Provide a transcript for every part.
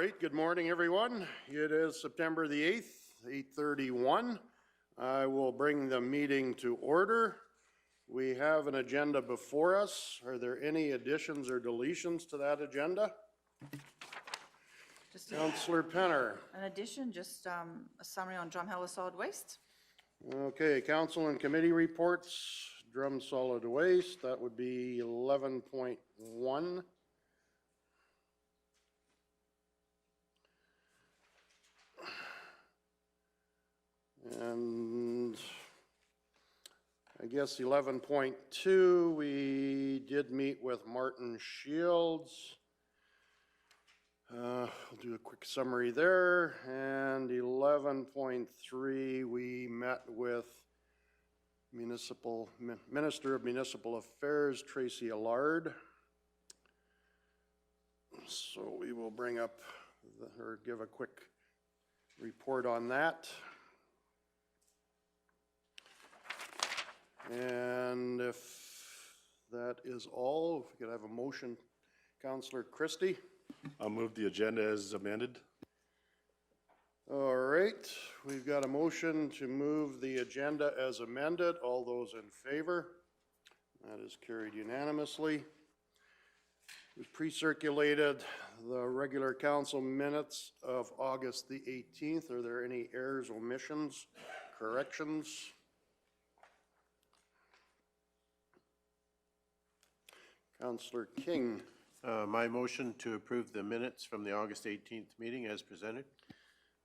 right, good morning, everyone. It is September the 8th, 8:31. I will bring the meeting to order. We have an agenda before us. Are there any additions or deletions to that agenda? Just Councillor Penner. an addition, just a summary on Drumheller solid waste. Okay, council and committee reports. Drum solid waste, that would be 11.1. And I guess 11.2, we did meet with Martin Shields. I'll do a quick summary there. And 11.3, we met with Minister of Municipal Affairs, Tracy Allard. So we will bring up or give a quick report on that. And if that is all, if we could have a motion, Councillor Christie. I'll move the agenda as amended. All right, we've got a motion to move the agenda as amended. All those in favor? That is carried unanimously. We've pre-circulated the regular council minutes of August the 18th. Are there any errors, omissions, corrections? Councillor King. My motion to approve the minutes from the August 18th meeting as presented.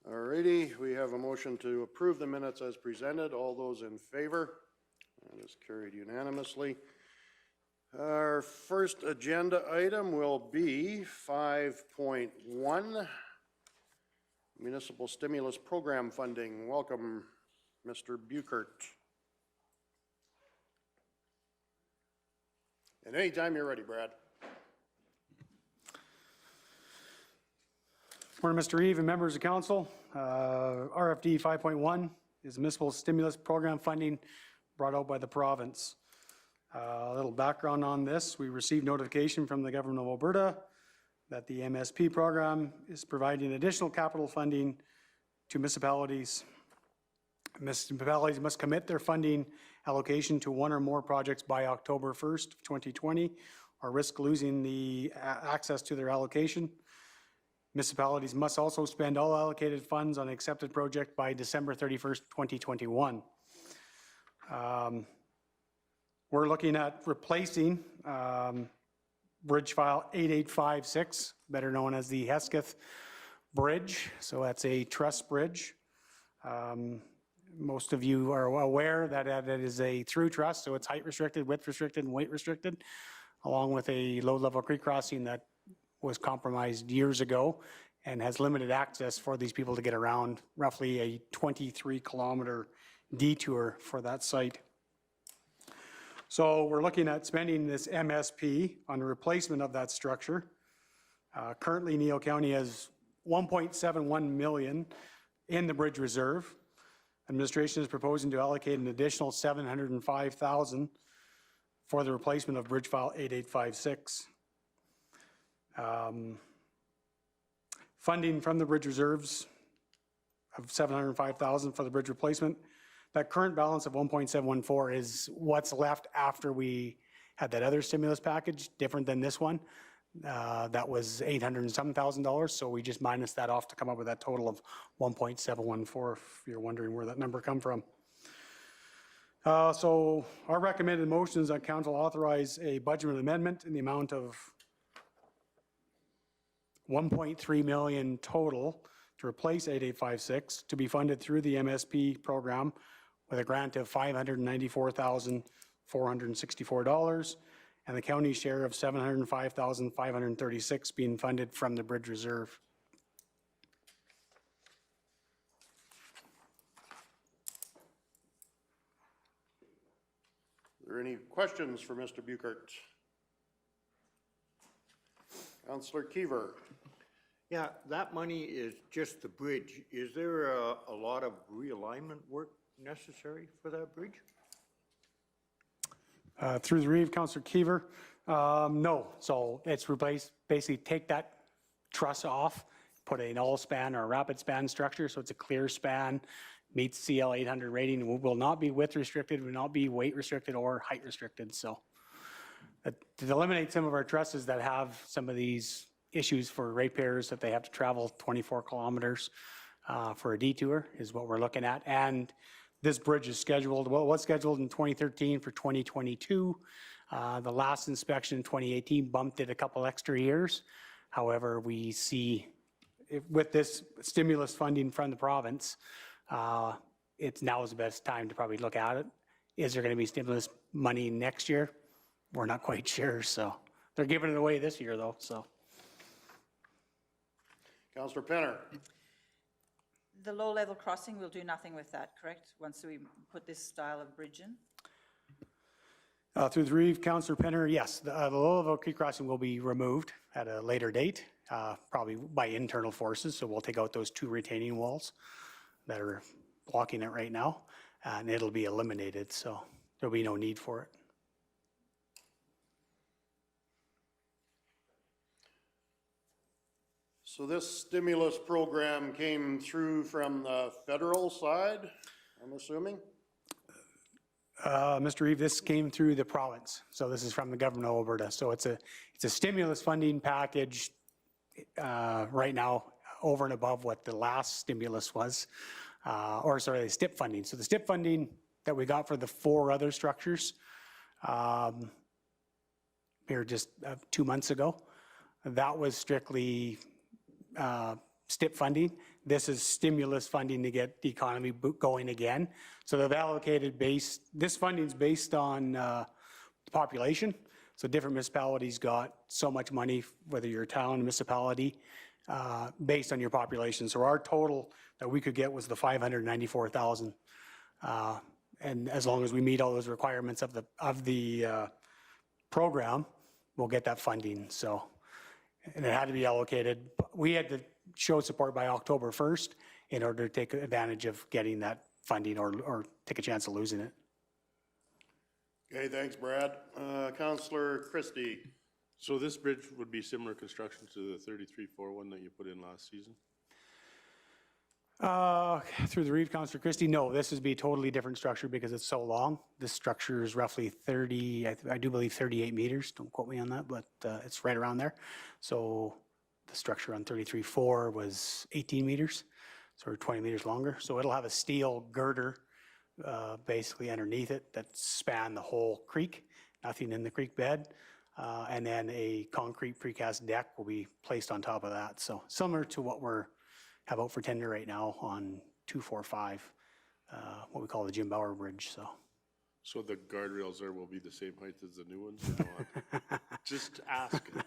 All righty, we have a motion to approve the minutes as presented. All those in favor? That is carried unanimously. Our first agenda item will be 5.1, Municipal Stimulus Program Funding. Welcome, Mr. Buchert. And anytime you're ready, Brad. Morning, Mr. Eve and members of council. RFD 5.1 is municipal stimulus program funding brought out by the province. A little background on this. We received notification from the government of Alberta that the MSP program is providing additional capital funding to municipalities. Municipalities must commit their funding allocation to one or more projects by October 1st, 2020, or risk losing the access to their allocation. Municipalities must also spend all allocated funds on an accepted project by December 31st, 2021. We're looking at replacing bridge file 8856, better known as the Hesketh Bridge. So that's a truss bridge. Most of you are aware that it is a through truss, so it's height restricted, width restricted, and weight restricted, along with a low-level creek crossing that was compromised years ago and has limited access for these people to get around, roughly a 23-kilometer detour for that site. So we're looking at spending this MSP on the replacement of that structure. Currently, Kneehill County has $1.71 million in the bridge reserve. Administration is proposing to allocate an additional $705,000 for the replacement of bridge file 8856. Funding from the bridge reserves of $705,000 for the bridge replacement. That current balance of 1.714 is what's left after we had that other stimulus package, different than this one. That was $800 and some thousand, so we just minus that off to come up with that total of 1.714, if you're wondering where that number come from. So our recommended motion is that council authorize a budget amendment in the amount of $1.3 million total to replace 8856 to be funded through the MSP program with a grant of $594,464 and the county share of $705,536 being funded from the bridge reserve. Are there any questions for Mr. Buchert? Councillor Kiever. Yeah, that money is just the bridge. Is there a lot of realignment work necessary for that bridge? Through the Reeve, Councillor Kiever, no. So it's replaced, basically take that truss off, put an all span or a rapid span structure, so it's a clear span, meets CL 800 rating, will not be width restricted, will not be weight restricted or height restricted. So to eliminate some of our trusses that have some of these issues for ratepayers that they have to travel 24 kilometers for a detour is what we're looking at. And this bridge is scheduled, well, it was scheduled in 2013 for 2022. The last inspection in 2018 bumped it a couple extra years. However, we see with this stimulus funding from the province, it's now is the best time to probably look at it. Is there going to be stimulus money next year? We're not quite sure, so they're giving it away this year though, so. Councillor Penner. The low-level crossing, we'll do nothing with that, correct? Once we put this style of bridge in? Through the reeve, Councillor Penner, yes, the low-level creek crossing will be removed at a later date, probably by internal forces, so we'll take out those 2 retaining walls that are blocking it right now, and it'll be eliminated, so there'll be no need for it. So this stimulus program came through from the federal side, I'm assuming? Mr. Reeve, this came through the province, so this is from the government of Alberta. So it's a stimulus funding package right now over and above what the last stimulus was, or sorry, the STIP funding. So the STIP funding that we got for the 4 other structures here just 2 months ago, that was strictly STIP funding. This is stimulus funding to get the economy going again. So they've allocated this funding's based on population. So different municipalities got so much money, whether you're a town, municipality, based on your population. So our total that we could get was the 594,000. And as long as we meet all those requirements of the program, we'll get that funding. So, and it had to be allocated. We had to show support by October 1st in order to take advantage of getting that funding or take a chance of losing it. Okay, thanks, Brad. Councillor Christie. So this bridge would be similar construction to the 33-4 one that you put in last season? Through the reeve, Councillor Christie, no, this would be a totally different structure because it's so long. This structure is roughly 30, I do believe 38 meters. Don't quote me on that, but it's right around there. So the structure on 33-4 was 18 meters, so 20 meters longer. So it'll have a steel girder basically underneath it that span the whole creek, nothing in the creek bed. And then a concrete precast deck will be placed on top of that. So similar to what we're have out for tender right now on 245, what we call the Jim Bauer Bridge. So the guardrails there will be the same height as the new ones or not? Just asking.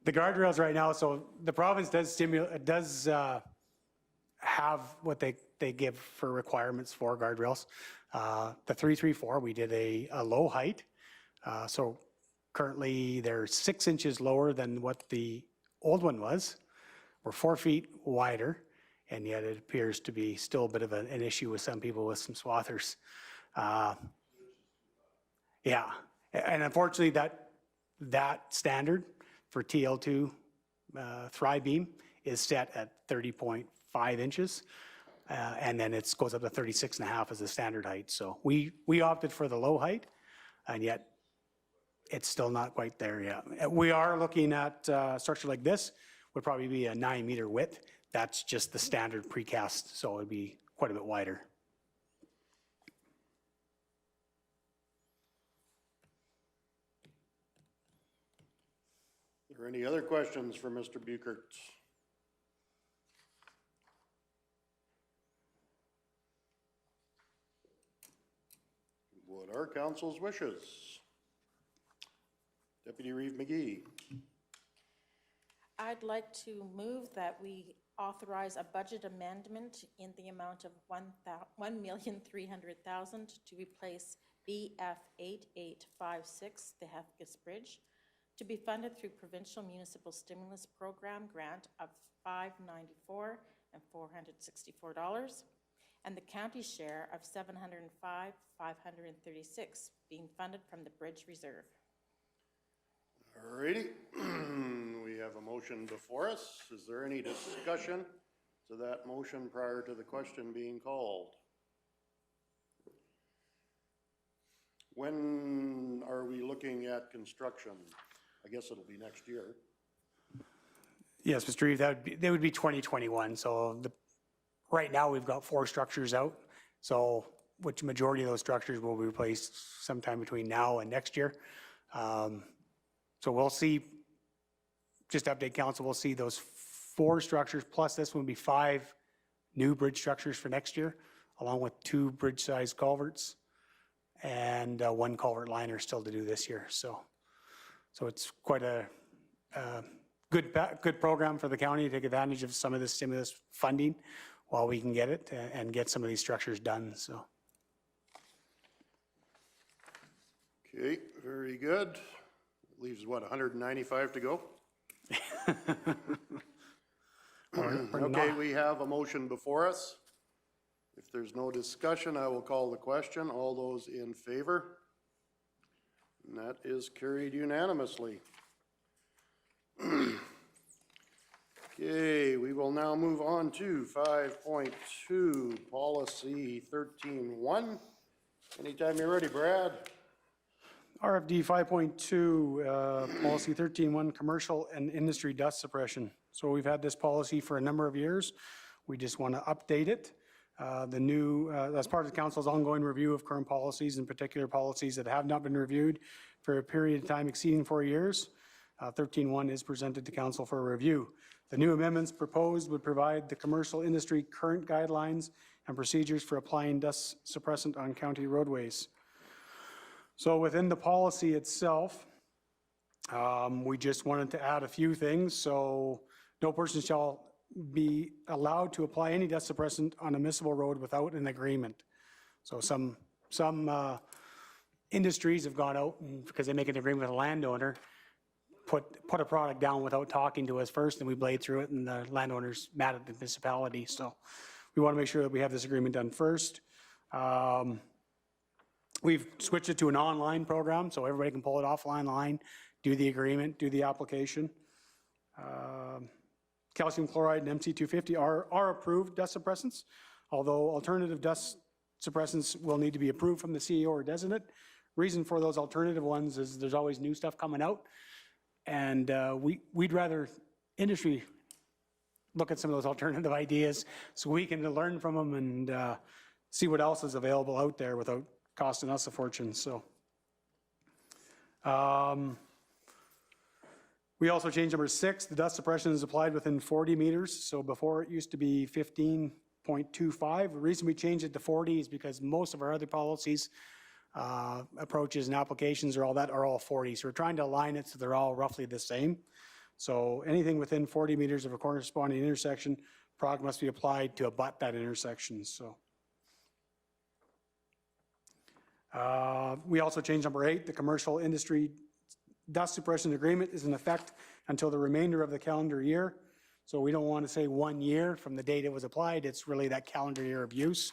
The guardrails right now, so the province does have what they give for requirements for guardrails. The 334, we did a low height. So currently they're 6 inches lower than what the old one was. We're 4 feet wider, and yet it appears to be still a bit of an issue with some people with some swathers. Yeah, and unfortunately that standard for TL2 Thrive beam is set at 30.5 inches, and then it goes up to 36.5 as the standard height. So we opted for the low height, and yet it's still not quite there yet. We are looking at a structure like this, would probably be a 9 meter width. That's just the standard precast, so it'd be quite a bit wider. Are there any other questions for Mr. Buchert? What are council's wishes? Deputy Reeve McGee. I'd like to move that we authorize a budget amendment in the amount of $1,300,000 to replace BF 8856, the Hethkus Bridge, to be funded through Provincial Municipal Stimulus Program grant of $594 and $464, and the county share of $705,536 being funded from the Bridge Reserve. All righty. We have a motion before us. Is there any discussion to that motion prior to the question being called? When are we looking at construction? I guess it'll be next year. Yes, Mr. Reeve, that would be 2021. So right now, we've got 4 structures out. So which majority of those structures will be replaced sometime between now and next year. So we'll see, just to update council, we'll see those 4 structures, plus this one will be 5 new bridge structures for next year, along with 2 bridge-sized culverts and 1 culvert liner still to do this year. So it's quite a good program for the county to take advantage of some of this stimulus funding while we can get it and get some of these structures done, so. Okay, very good. Leaves what, 195 to go? Okay, we have a motion before us. If there's no discussion, I will call the question. All those in favor? And that is carried unanimously. Okay, we will now move on to 5.2, Policy 13.1. Anytime you're ready, Brad. RFD 5.2, Policy 13.1, Commercial and Industry Dust Suppression. So we've had this policy for a number of years. We just want to update it. As part of the council's ongoing review of current policies, in particular policies that have not been reviewed for a period of time exceeding 4 years, 13.1 is presented to council for review. The new amendments proposed would provide the commercial industry current guidelines and procedures for applying dust suppressant on county roadways. So within the policy itself, we just wanted to add a few things. So no person shall be allowed to apply any dust suppressant on a municipal road without an agreement. So some industries have gone out and, because they make an agreement with a landowner, put a product down without talking to us first, and we blade through it, and the landowner's mad at the municipality. So we want to make sure that we have this agreement done first. We've switched it to an online program, so everybody can pull it offline, do the agreement, do the application. Calcium chloride and MC250 are approved dust suppressants, although alternative dust suppressants will need to be approved from the CEO or designate. Reason for those alternative ones is there's always new stuff coming out, and we'd rather industry look at some of those alternative ideas so we can learn from them and see what else is available out there without costing us a fortune. So we also changed number 6. The dust suppression is applied within 40 meters. So before it used to be 15.25. The reason we changed it to 40 is because most of our other policies, approaches and applications are all 40. So we're trying to align it so they're all roughly the same. So anything within 40 meters of a corresponding intersection, product must be applied to abut that intersection. So we also changed number 8. The commercial industry dust suppression agreement is in effect until the remainder of the calendar year. So we don't want to say 1 year from the date it was applied. It's really that calendar year of use.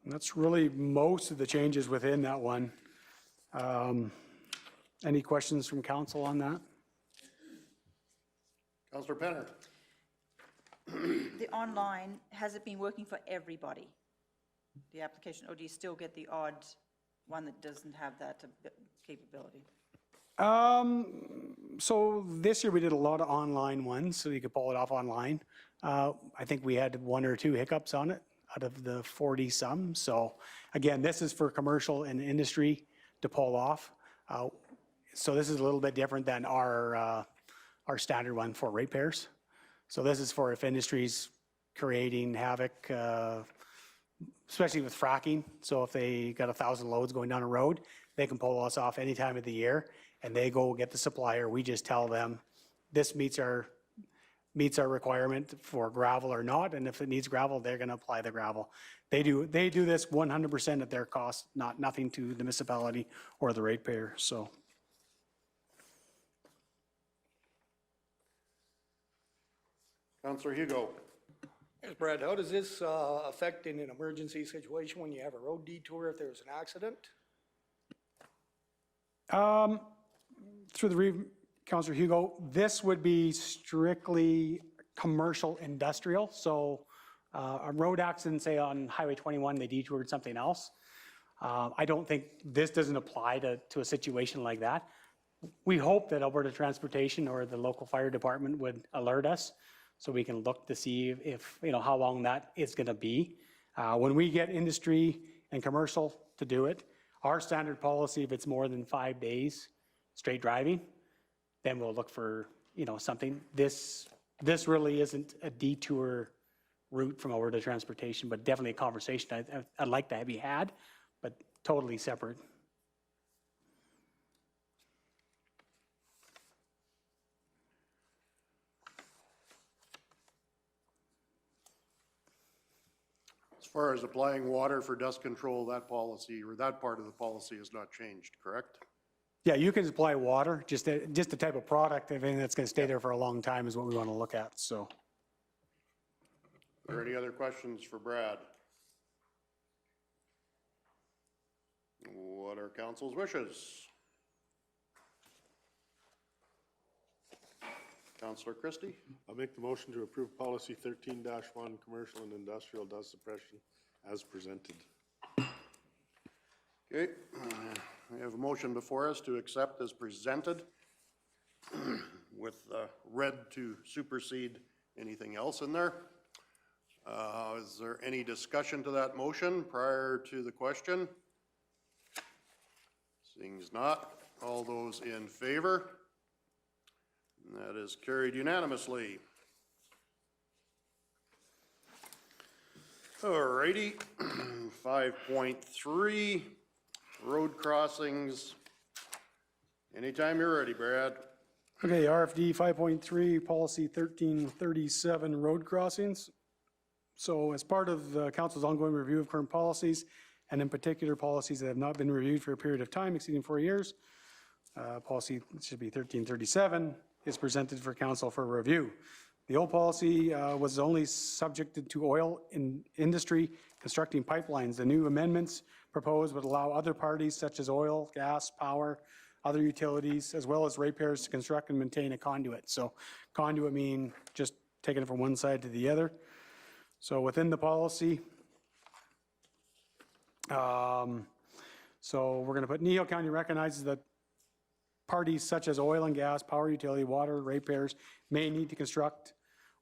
That's really most of the changes within that one. Any questions from council on that? Councillor Penner. The online, has it been working for everybody, the application, or do you still get the odd one that doesn't have that capability? So this year we did a lot of online ones, so you could pull it off online. I think we had 1 or 2 hiccups on it out of the 40 some. So again, this is for commercial and industry to pull off. So this is a little bit different than our standard one for ratepayers. So this is for if industry's creating havoc, especially with fracking. So if they got 1,000 loads going down a road, they can pull us off any time of the year, and they go get the supplier. We just tell them this meets our requirement for gravel or not, and if it needs gravel, they're going to apply the gravel. They do this 100% at their cost, nothing to the municipality or the ratepayer. So. Councillor Hugo. Yes, Brad, how does this affect in an emergency situation when you have a road detour if there's an accident? Through the Councillor Hugo, this would be strictly commercial industrial. So a road accident, say on Highway 21, they detoured something else. I don't think this doesn't apply to a situation like that. We hope that Alberta Transportation or the local fire department would alert us so we can look to see if how long that is going to be. When we get industry and commercial to do it, our standard policy, if it's more than 5 days straight driving, then we'll look for something. This really isn't a detour route from Alberta Transportation, but definitely a conversation I'd like to be had, but totally separate. As far as applying water for dust control, that policy, or that part of the policy has not changed, correct? Yeah, you can supply water, just the type of product, anything that's going to stay there for a long time is what we want to look at, so. Are there any other questions for Brad? What are council's wishes? Councillor Christie? I'll make the motion to approve policy 13-1, commercial and industrial dust suppression as presented. Okay, we have a motion before us to accept as presented with red to supersede anything else in there. Is there any discussion to that motion prior to the question? Seeing as not, all those in favor? That is carried unanimously. All righty, 5.3, road crossings. Anytime you're ready, Brad. Okay, RFD 5.3, policy 1337, road crossings. So as part of the council's ongoing review of current policies, and in particular policies that have not been reviewed for a period of time exceeding 4 years, policy should be 1337, is presented for council for review. The old policy was only subjected to oil industry constructing pipelines. The new amendments proposed would allow other parties such as oil, gas, power, other utilities, as well as ratepayers to construct and maintain a conduit. So conduit mean just taking it from one side to the other. So within the policy, so we're going to put Kneehill County recognizes that parties such as oil and gas, power utility, water, ratepayers may need to construct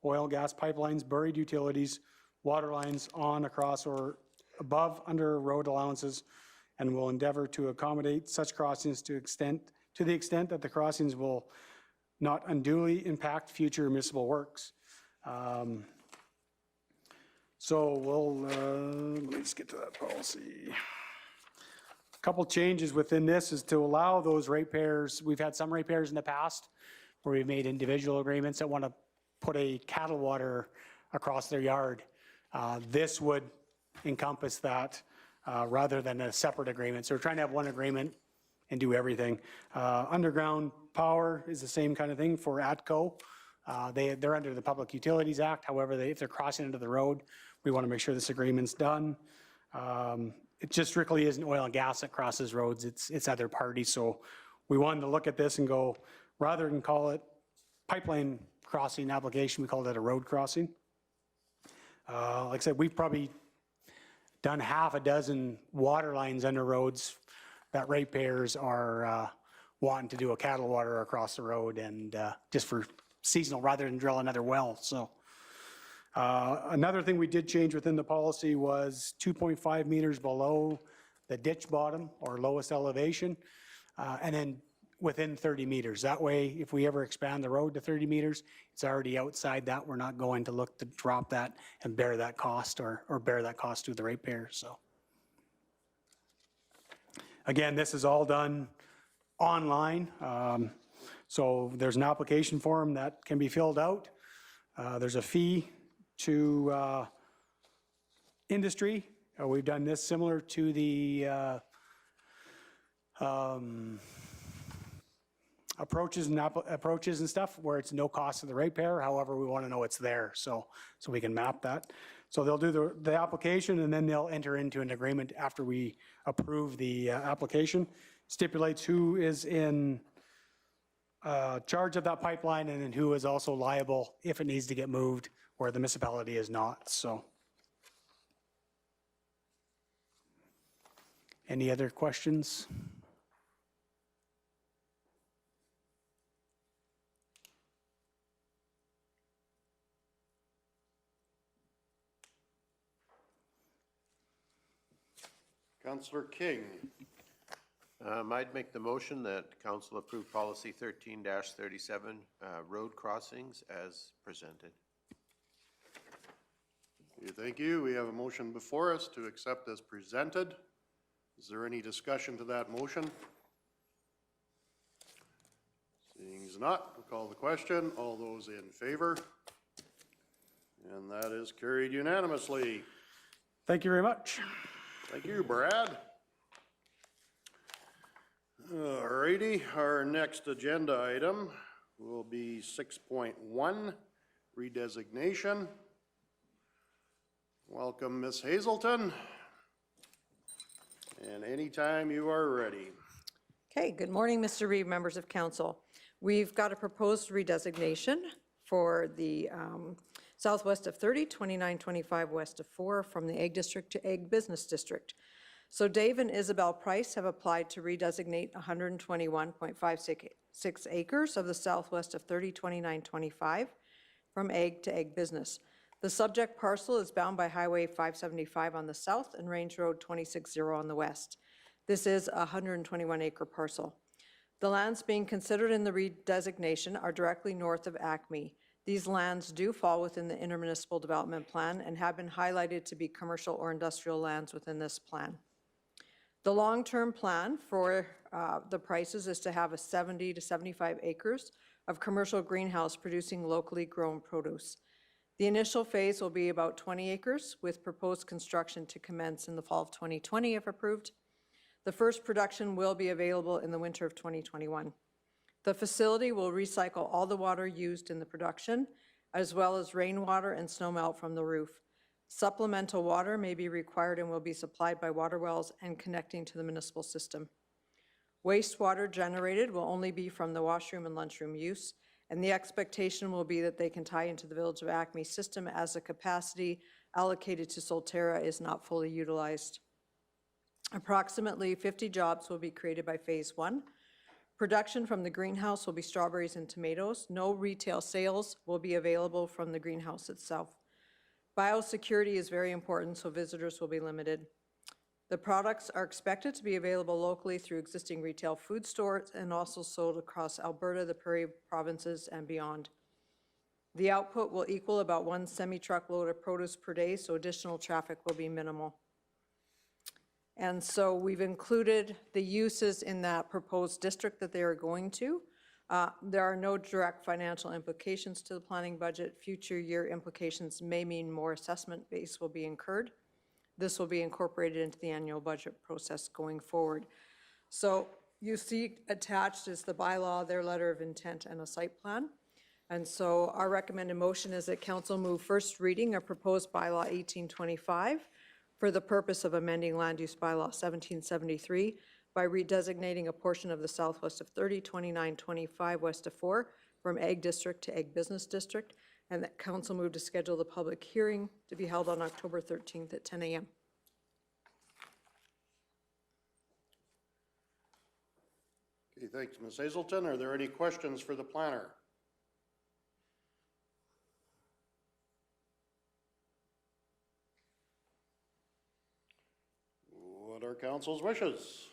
oil, gas pipelines, buried utilities, water lines on, across, or above, under road allowances, and will endeavor to accommodate such crossings to the extent that the crossings will not unduly impact future municipal works. So we'll, let me just get to that policy. A couple changes within this is to allow those ratepayers. We've had some ratepayers in the past where we've made individual agreements that want to put a cattle water across their yard. This would encompass that rather than a separate agreement. So we're trying to have one agreement and do everything. Underground power is the same kind of thing for ATCO. They're under the Public Utilities Act. However, if they're crossing into the road, we want to make sure this agreement's done. It just strictly isn't oil and gas that crosses roads. It's other parties. So we wanted to look at this and go, rather than call it pipeline crossing application, we called it a road crossing. Like I said, we've probably done half a dozen water lines under roads that ratepayers are wanting to do a cattle water across the road, and just for seasonal rather than drill another well. So another thing we did change within the policy was 2.5 meters below the ditch bottom or lowest elevation, and then within 30 meters. That way, if we ever expand the road to 30 meters, it's already outside that. We're not going to look to drop that and bear that cost or bear that cost to the ratepayer. So again, this is all done online. So there's an application form that can be filled out. There's a fee to industry. We've done this similar to the approaches and stuff, where it's no cost to the ratepayer. However, we want to know it's there, so we can map that. So they'll do the application, and then they'll enter into an agreement after we approve the application. stipulates who is in charge of that pipeline and then who is also liable if it needs to get moved where the municipality is not, so. Any other questions? Councillor King. I'd make the motion that council approve policy 13-37, road crossings as presented. Okay, thank you. We have a motion before us to accept as presented. Is there any discussion to that motion? Seeing as not, we'll call the question. All those in favor? And that is carried unanimously. Thank you very much. Thank you, Brad. All righty, our next agenda item will be 6.1, redesignation. Welcome, Ms. Hazelton. And anytime you are ready. Okay, good morning, Mr. Reeve, members of council. We've got a proposed redesignation for the southwest of 30, 2925 west of 4, from the Ag District to Ag Business District. So Dave and Isabel Price have applied to redesignate 121.56 acres of the southwest of 30, 2925 from Ag to Ag Business. The subject parcel is bound by Highway 575 on the south and Range Road 260 on the west. This is a 121-acre parcel. The lands being considered in the redesignation are directly north of Acme. These lands do fall within the intermunicipal development plan and have been highlighted to be commercial or industrial lands within this plan. The long-term plan for the Prices is to have a 70 to 75 acres of commercial greenhouse producing locally grown produce. The initial phase will be about 20 acres with proposed construction to commence in the fall of 2020 if approved. The first production will be available in the winter of 2021. The facility will recycle all the water used in the production, as well as rainwater and snowmelt from the roof. Supplemental water may be required and will be supplied by water wells and connecting to the municipal system. Wastewater generated will only be from the washroom and lunchroom use, and the expectation will be that they can tie into the Village of Acme system as the capacity allocated to Solterra is not fully utilized. Approximately 50 jobs will be created by phase 1. Production from the greenhouse will be strawberries and tomatoes. No retail sales will be available from the greenhouse itself. Biosecurity is very important, so visitors will be limited. The products are expected to be available locally through existing retail food stores and also sold across Alberta, the Prairie provinces, and beyond. The output will equal about 1 semi-truck load of produce per day, so additional traffic will be minimal. And so we've included the uses in that proposed district that they are going to. There are no direct financial implications to the planning budget. Future year implications may mean more assessment base will be incurred. This will be incorporated into the annual budget process going forward. So you see attached is the bylaw, their letter of intent, and a site plan. And so our recommended motion is that council move first reading of proposed bylaw 1825 for the purpose of amending Land Use Bylaw 1773 by redesignating a portion of the southwest of 30, 2925 west of 4 from Ag District to Ag Business District, and that council move to schedule the public hearing to be held on October 13th at 10 a.m. Okay, thanks, Ms. Hazelton. Are there any questions for the planner? What are council's wishes?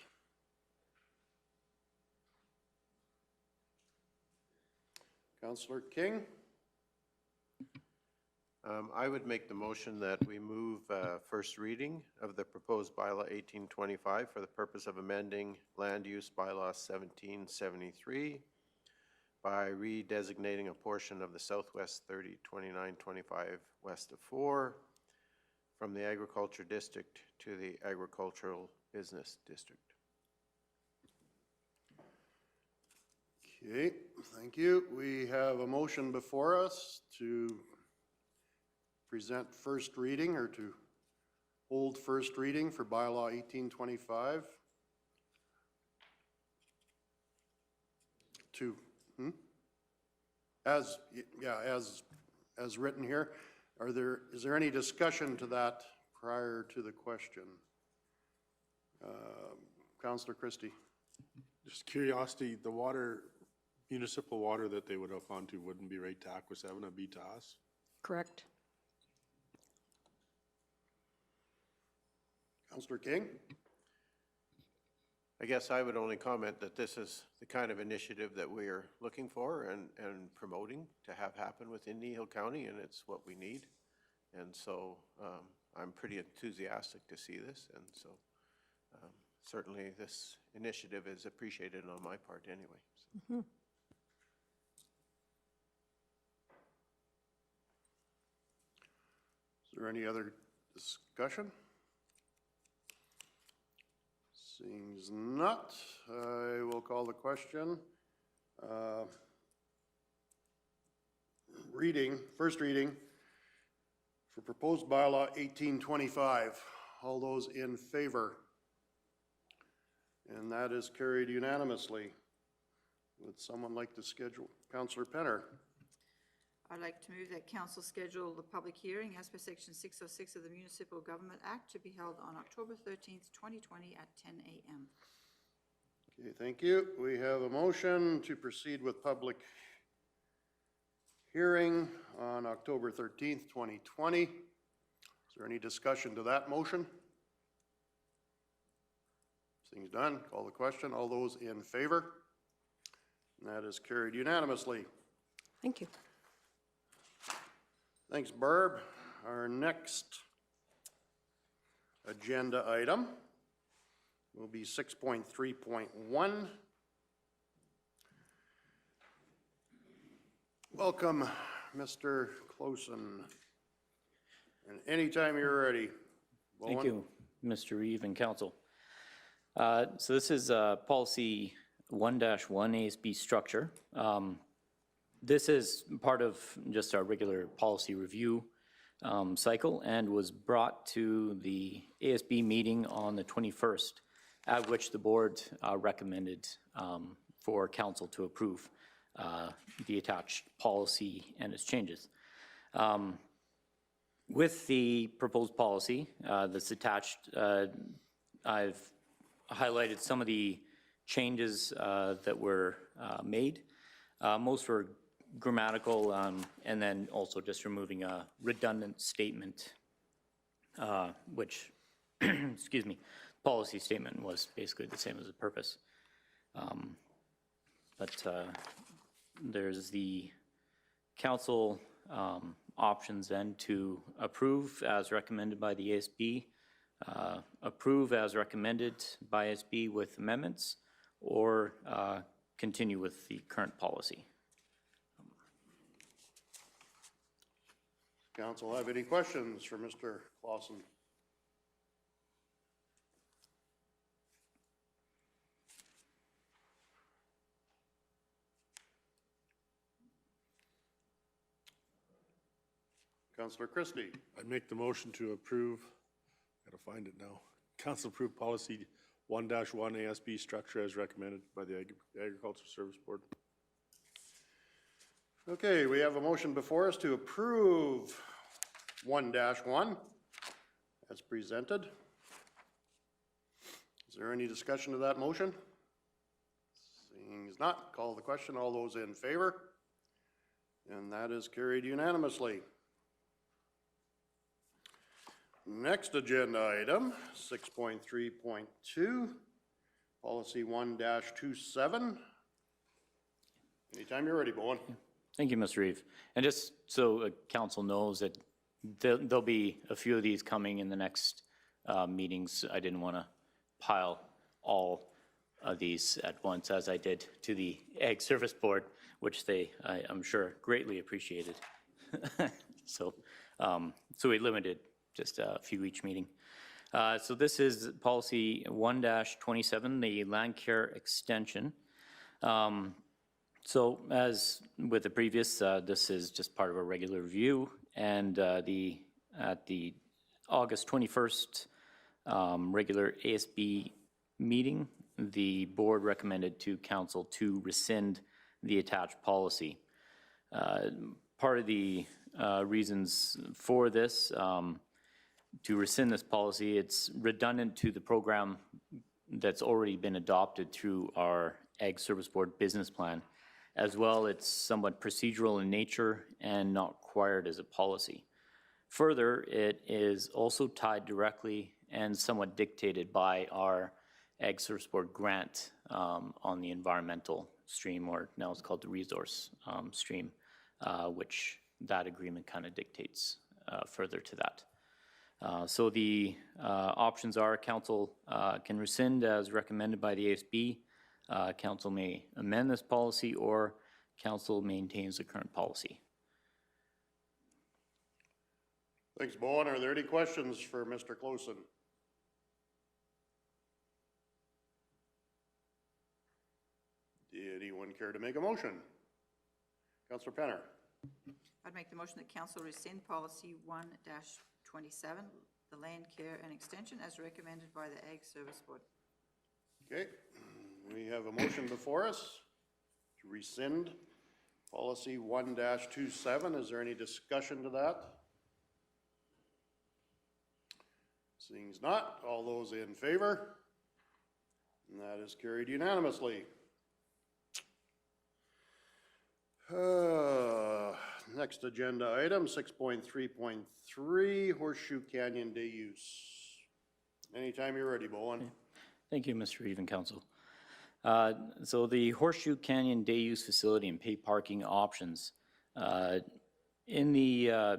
Councillor King? I would make the motion that we move first reading of the proposed bylaw 1825 for the purpose of amending Land Use Bylaw 1773 by redesignating a portion of the southwest 30, 2925 west of 4 from the Agriculture District to the Agricultural Business District. Okay, thank you. We have a motion before us to present first reading or to hold first reading for bylaw 1825. to, as, yeah, as written here. Is there any discussion to that prior to the question? Councillor Christie. Just curiosity, the water, municipal water that they would hook onto wouldn't be right to Aqua 7, it'd be to us? Correct. Councillor King? I guess I would only comment that this is the kind of initiative that we are looking for and promoting to have happen within Kneehill County, and it's what we need. And so I'm pretty enthusiastic to see this, and so certainly this initiative is appreciated on my part anyway. So. Is there any other discussion? Seeing as not, I will call the question. First reading for proposed bylaw 1825. All those in favor? And that is carried unanimously. Would someone like to schedule? Councillor Penner. I'd like to move that council schedule the public hearing as per section 606 of the Municipal Government Act to be held on October 13th, 2020 at 10 a.m. Okay, thank you. We have a motion to proceed with public hearing on October 13th, 2020. Is there any discussion to that motion? Seeing done, call the question. All those in favor? And that is carried unanimously. Thank you. Thanks, Barb. Our next agenda item will be 6.3.1. Welcome, Mr. Closen. And anytime you're ready. Thank you, Mr. Reeve and Council. So this is policy 1-1 ASB structure. This is part of just our regular policy review cycle and was brought to the ASB meeting on the 21st, at which the board recommended for council to approve the attached policy and its changes. With the proposed policy that's attached, I've highlighted some of the changes that were made. Most were grammatical, and then also just removing a redundant statement, which, excuse me, policy statement was basically the same as the purpose. But there's the council options then to approve as recommended by the ASB, approve as recommended by ASB with amendments, or continue with the current policy. Council have any questions for Mr. Clausen? Councillor Christie. I'd make the motion to approve, gotta find it now. Council approved policy 1-1 ASB structure as recommended by the Agricultural Service Board. Okay, we have a motion before us to approve 1-1 as presented. Is there any discussion of that motion? Seeing as not, call the question. All those in favor? And that is carried unanimously. Next agenda item, 6.3.2, policy 1-27. Anytime you're ready, Bowen. Thank you, Mr. Reeve. And just so council knows that there'll be a few of these coming in the next meetings. I didn't want to pile all of these at once, as I did to the Ag Service Board, which they, I'm sure, greatly appreciated. So we limited just a few each meeting. So this is policy 1-27, the land care extension. So as with the previous, this is just part of a regular review, and at the August 21st regular ASB meeting, the board recommended to council to rescind the attached policy. Part of the reasons for this, to rescind this policy, it's redundant to the program that's already been adopted through our Ag Service Board business plan. As well, it's somewhat procedural in nature and not required as a policy. Further, it is also tied directly and somewhat dictated by our Ag Service Board grant on the environmental stream, or now it's called the resource stream, which that agreement kind of dictates further to that. So the options are council can rescind as recommended by the ASB, council may amend this policy, or council maintains the current policy. Thanks, Bowen. Are there any questions for Mr. Closen? Did anyone care to make a motion? Councillor Penner. I'd make the motion that council rescind policy 1-27, the land care and extension as recommended by the Ag Service Board. Okay, we have a motion before us to rescind policy 1-27. Is there any discussion to that? Seeing as not, all those in favor? And that is carried unanimously. Next agenda item, 6.3.3, Horseshoe Canyon Day Use. Anytime you're ready, Bowen. Thank you, Mr. Even Council. So the Horseshoe Canyon Day Use Facility and pay parking options. In the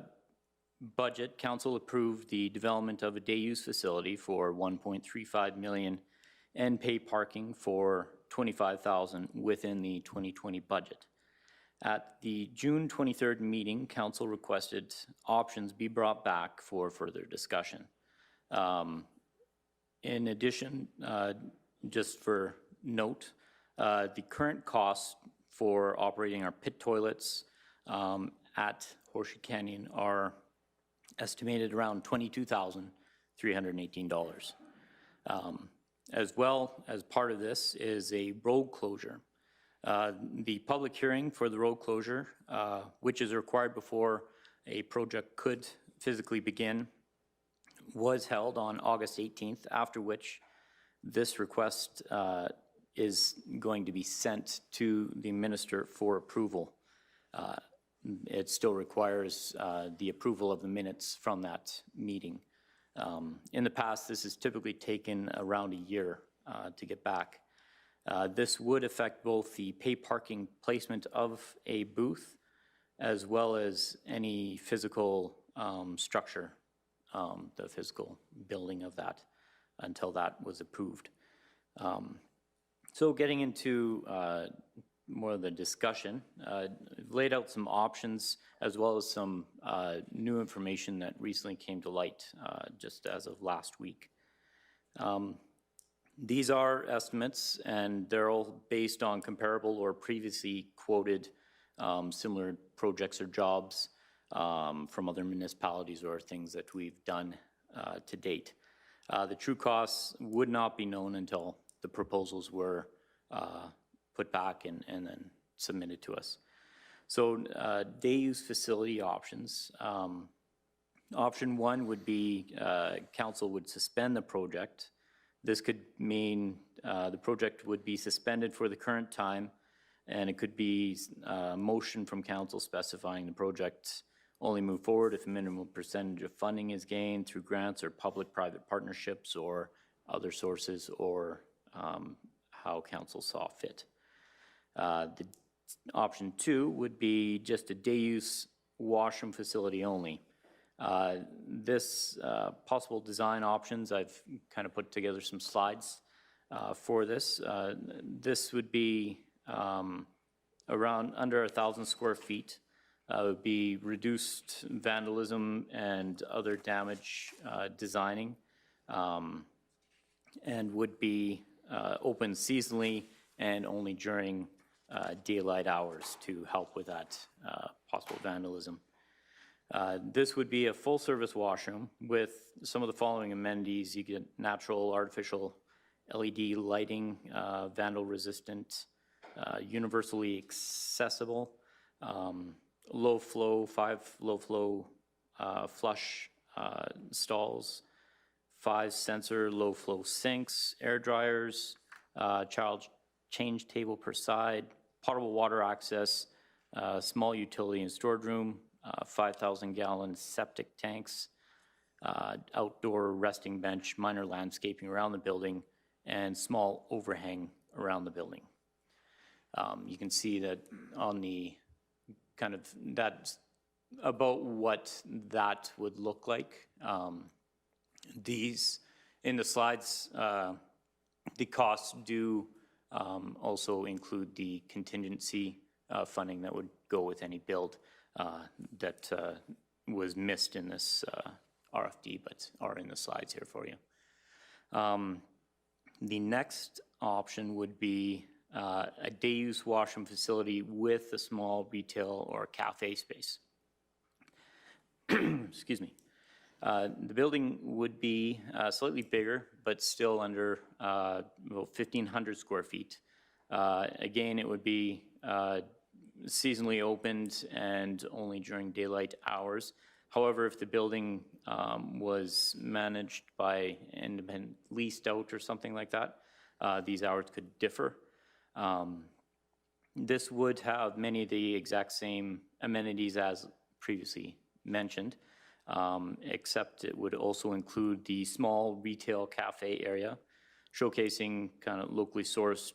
budget, council approved the development of a day use facility for $1.35 million and pay parking for $25,000 within the 2020 budget. At the June 23rd meeting, council requested options be brought back for further discussion. In addition, just for note, the current costs for operating our pit toilets at Horseshoe Canyon are estimated around $22,318. As well as part of this is a road closure. The public hearing for the road closure, which is required before a project could physically begin, was held on August 18th, after which this request is going to be sent to the minister for approval. It still requires the approval of the minutes from that meeting. In the past, this has typically taken around a year to get back. This would affect both the pay parking placement of a booth as well as any physical structure, the physical building of that, until that was approved. So getting into more of the discussion, laid out some options as well as some new information that recently came to light just as of last week. These are estimates, and they're all based on comparable or previously quoted similar projects or jobs from other municipalities or things that we've done to date. The true costs would not be known until the proposals were put back and then submitted to us. So day use facility options. Option one would be council would suspend the project. This could mean the project would be suspended for the current time, and it could be a motion from council specifying the project only move forward if a minimum percentage of funding is gained through grants or public-private partnerships or other sources, or how council saw fit. The option two would be just a day use washroom facility only. This possible design options, I've kind of put together some slides for this. This would be around under 1,000 square feet. Would be reduced vandalism and other damage designing, and would be open seasonally and only during daylight hours to help with that possible vandalism. This would be a full-service washroom with some of the following amenities. You get natural, artificial LED lighting, vandal-resistant universally accessible, low flow, 5 low flow flush stalls, 5 sensor low flow sinks, air dryers, child change table per side, potable water access, small utility and storage room, 5,000 gallon septic tanks, outdoor resting bench, minor landscaping around the building, and small overhang around the building. You can see that on the kind of, that's about what that would look like. These, in the slides, the costs do also include the contingency funding that would go with any build that was missed in this RFD, but are in the slides here for you. The next option would be a day-use washroom facility with a small retail or cafe space. Excuse me. The building would be slightly bigger, but still under about 1,500 square feet. Again, it would be seasonally opened and only during daylight hours. However, if the building was managed by independent leased out or something like that, these hours could differ. This would have many of the exact same amenities as previously mentioned, except it would also include the small retail cafe area, showcasing kind of locally sourced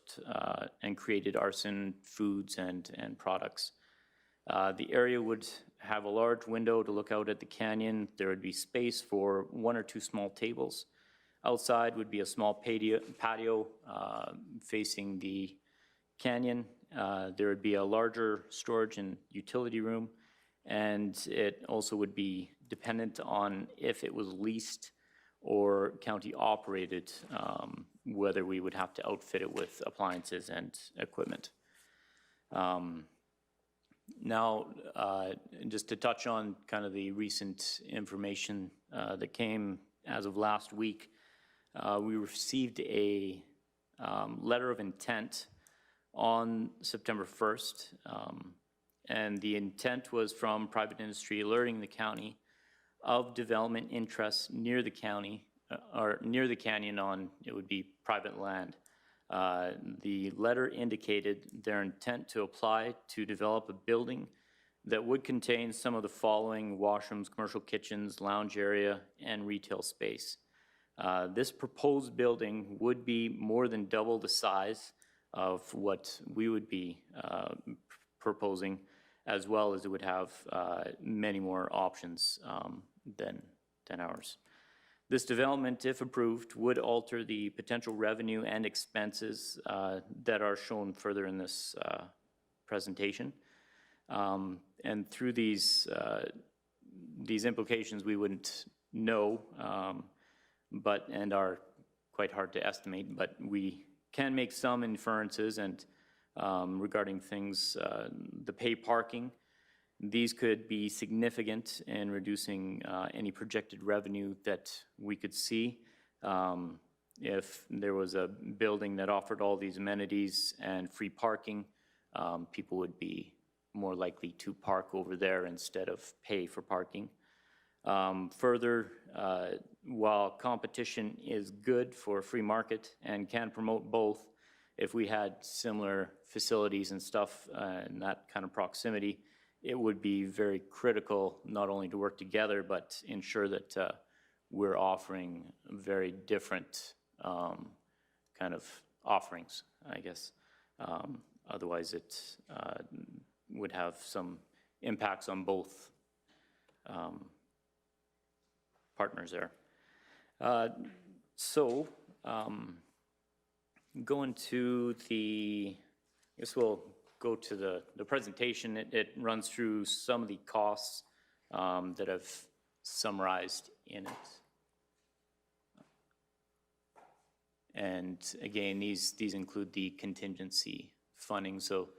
and created artisan foods and products. The area would have a large window to look out at the canyon. There would be space for 1 or 2 small tables. Outside would be a small patio facing the canyon. There would be a larger storage and utility room, and it also would be dependent on if it was leased or county operated, whether we would have to outfit it with appliances and equipment. Now, just to touch on kind of the recent information that came as of last week, we received a letter of intent on September 1st, and the intent was from private industry alerting the county of development interests near the county, or near the canyon on, it would be private land. The letter indicated their intent to apply to develop a building that would contain some of the following: washrooms, commercial kitchens, lounge area, and retail space. This proposed building would be more than double the size of what we would be proposing, as well as it would have many more options than ours. This development, if approved, would alter the potential revenue and expenses that are shown further in this presentation. And through these implications, we wouldn't know, and are quite hard to estimate, but we can make some inferences and regarding things, the pay parking. These could be significant in reducing any projected revenue that we could see. If there was a building that offered all these amenities and free parking, people would be more likely to park over there instead of pay for parking. Further, while competition is good for a free market and can promote both, if we had similar facilities and stuff in that kind of proximity, it would be very critical not only to work together, but ensure that we're offering very different kind of offerings, I guess. Otherwise, it would have some impacts on both partners there. Going to the, I guess we'll go to the presentation. It runs through some of the costs that I've summarized in it. And again, these include the contingency funding. So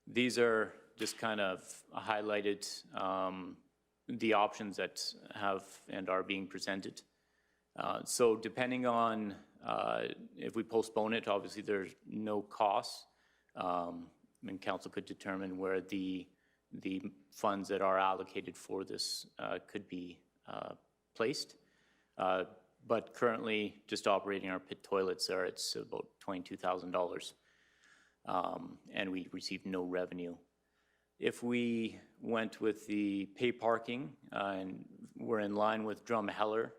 these are just kind of highlighted the options that have and are being presented. So depending on if we postpone it, obviously there's no cost. and council could determine where the funds that are allocated for this could be placed. But currently, just operating our pit toilets there, it's about $22,000. And we received no revenue. If we went with the pay parking, and we're in line with Drumheller,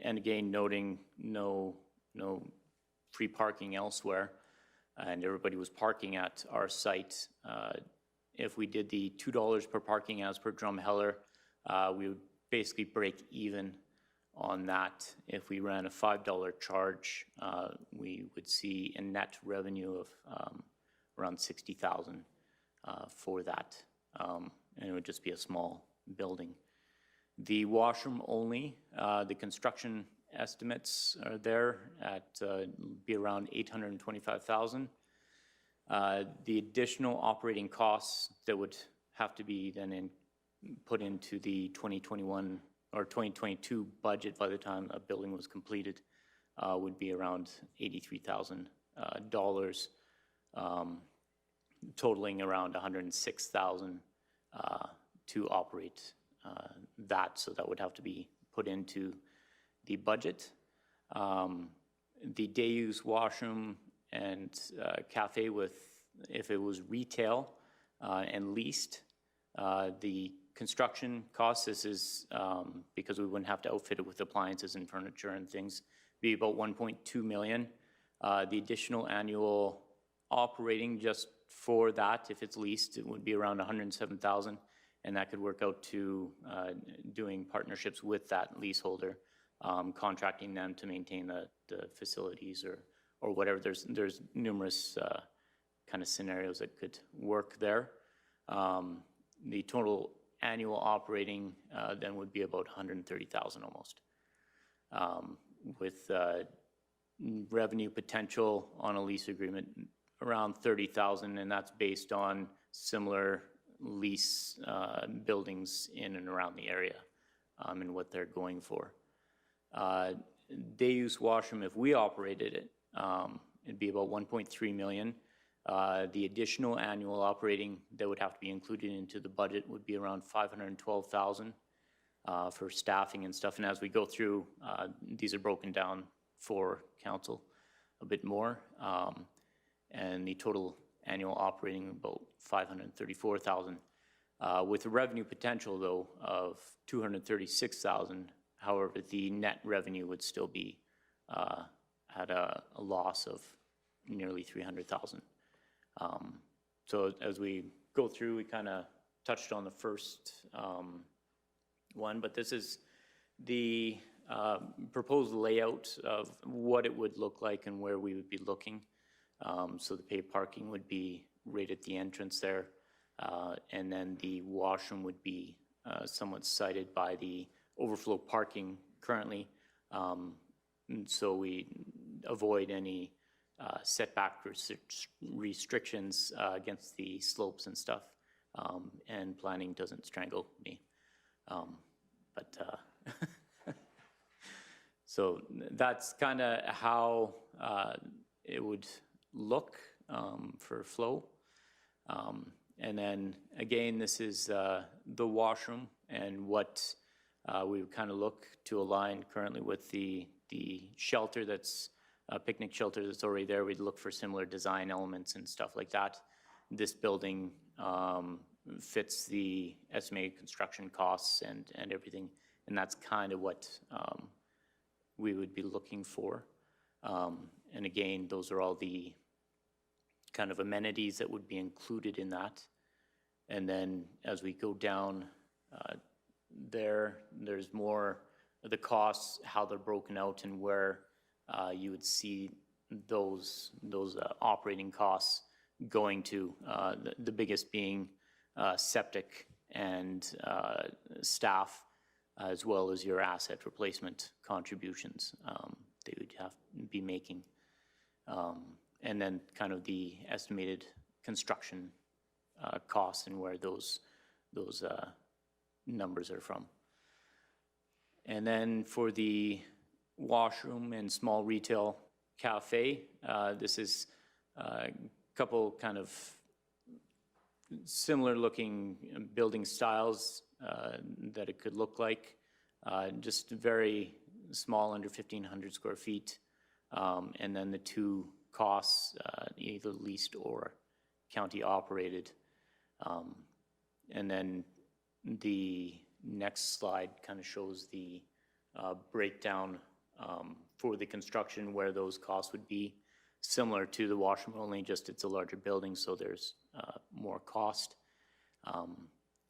and again, noting no free parking elsewhere, and everybody was parking at our site, if we did the $2 per parking as per Drumheller, we would basically break even on that. If we ran a $5 charge, we would see a net revenue of around 60,000 for that, and it would just be a small building. The washroom only, the construction estimates are there at be around 825,000. The additional operating costs that would have to be then put into the 2021 or 2022 budget by the time a building was completed would be around $83,000, totaling around 106,000 to operate that. So that would have to be put into the budget. The day use washroom and cafe if it was retail and leased, the construction costs, this is because we wouldn't have to outfit it with appliances and furniture and things, be about 1.2 million. The additional annual operating just for that, if it's leased, it would be around 107,000, and that could work out to doing partnerships with that leaseholder, contracting them to maintain the facilities or whatever. There's numerous kind of scenarios that could work there. The total annual operating then would be about 130,000 almost, with revenue potential on a lease agreement around 30,000, and that's based on similar lease buildings in and around the area and what they're going for. Day use washroom, if we operated it, it'd be about 1.3 million. The additional annual operating that would have to be included into the budget would be around 512,000 for staffing and stuff. And as we go through, these are broken down for council a bit more. And the total annual operating about 534,000, with a revenue potential though of 236,000. However, the net revenue would still be at a loss of nearly 300,000. So as we go through, we kind of touched on the first one, but this is the proposed layout of what it would look like and where we would be looking. So the paid parking would be right at the entrance there, and then the washroom would be somewhat sited by the overflow parking currently, so we avoid any setback restrictions against the slopes and stuff, and planning doesn't strangle me. So that's kind of how it would look for flow. And then again, this is the washroom and what we would kind of look to align currently with the shelter that's a picnic shelter that's already there. We'd look for similar design elements and stuff like that. This building fits the estimated construction costs and everything, and that's kind of what we would be looking for. And again, those are all the kind of amenities that would be included in that. And then as we go down there's more of the costs, how they're broken out, and where you would see those operating costs going to, the biggest being septic and staff, as well as your asset replacement contributions they would have to be making. And then kind of the estimated construction costs and where those numbers are from. And then for the washroom and small retail cafe, this is a couple kind of similar looking building styles that it could look like. Just very small, under 1,500 square feet. And then the two costs, either leased or county operated. And then the next slide kind of shows the breakdown for the construction, where those costs would be similar to the washroom, only just it's a larger building, so there's more cost.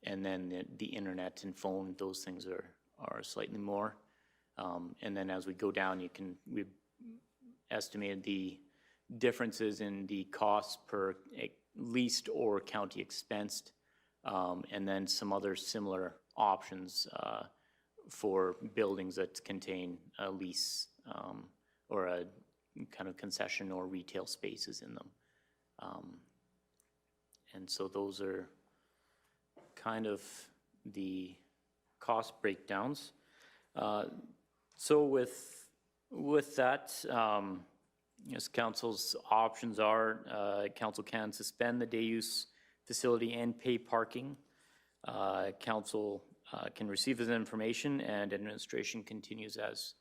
And then the internet and phone, those things are slightly more. And then as we go down, we've estimated the differences in the cost per leased or county expensed, and then some other similar options for buildings that contain a lease or a kind of concession or retail spaces in them. And so those are kind of the cost breakdowns. So with that, as council's options are, council can suspend the day use facility and pay parking. Council can receive this information, and administration continues as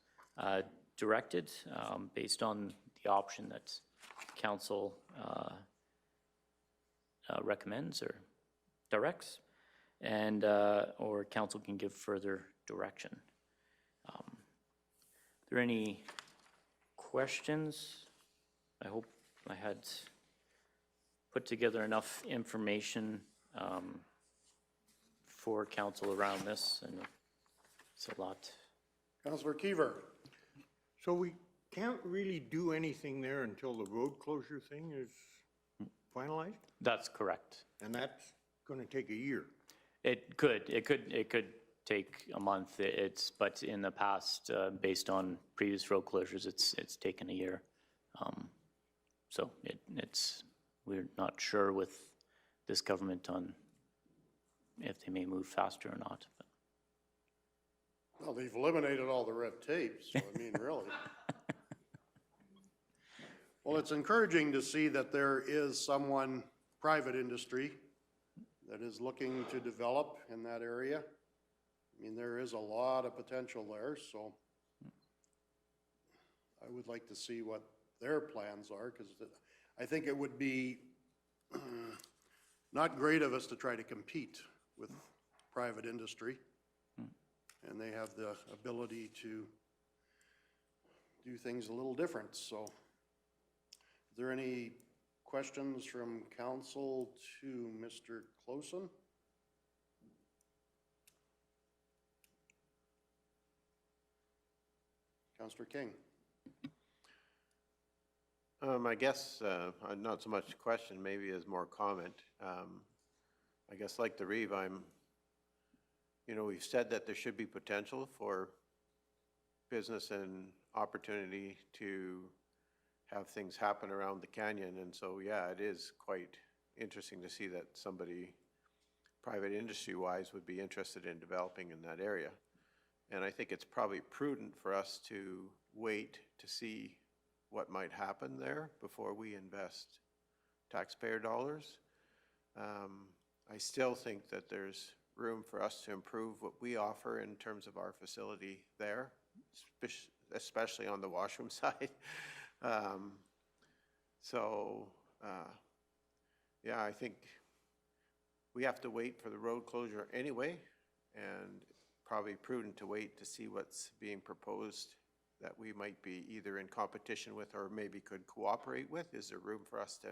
directed based on the option that council recommends or directs, and or council can give further direction. Are there any questions? I hope I had put together enough information for council around this, and it's a lot. Councillor Kiever. So we can't really do anything there until the road closure thing is finalized? That's correct. And that's gonna take a year. It could take a month. But in the past, based on previous road closures, it's taken a year. So we're not sure with this government on if they may move faster or not. But. Well, they've eliminated all the red tape, so I mean, really. Well, it's encouraging to see that there is someone, private industry, that is looking to develop in that area. I mean, there is a lot of potential there, so I would like to see what their plans are, because I think it would be not great of us to try to compete with private industry. And they have the ability to do things a little different, so. Is there any questions from council to Mr. Closen? Councillor King. I guess, not so much a question, maybe as more comment. I guess like the Reeve, we've said that there should be potential for business and opportunity to have things happen around the canyon. And so, yeah, it is quite interesting to see that somebody, private industry-wise, would be interested in developing in that area. And I think it's probably prudent for us to wait to see what might happen there before we invest taxpayer dollars. I still think that there's room for us to improve what we offer in terms of our facility there, especially on the washroom side. Yeah, I think we have to wait for the road closure anyway, and probably prudent to wait to see what's being proposed that we might be either in competition with or maybe could cooperate with. Is there room for us to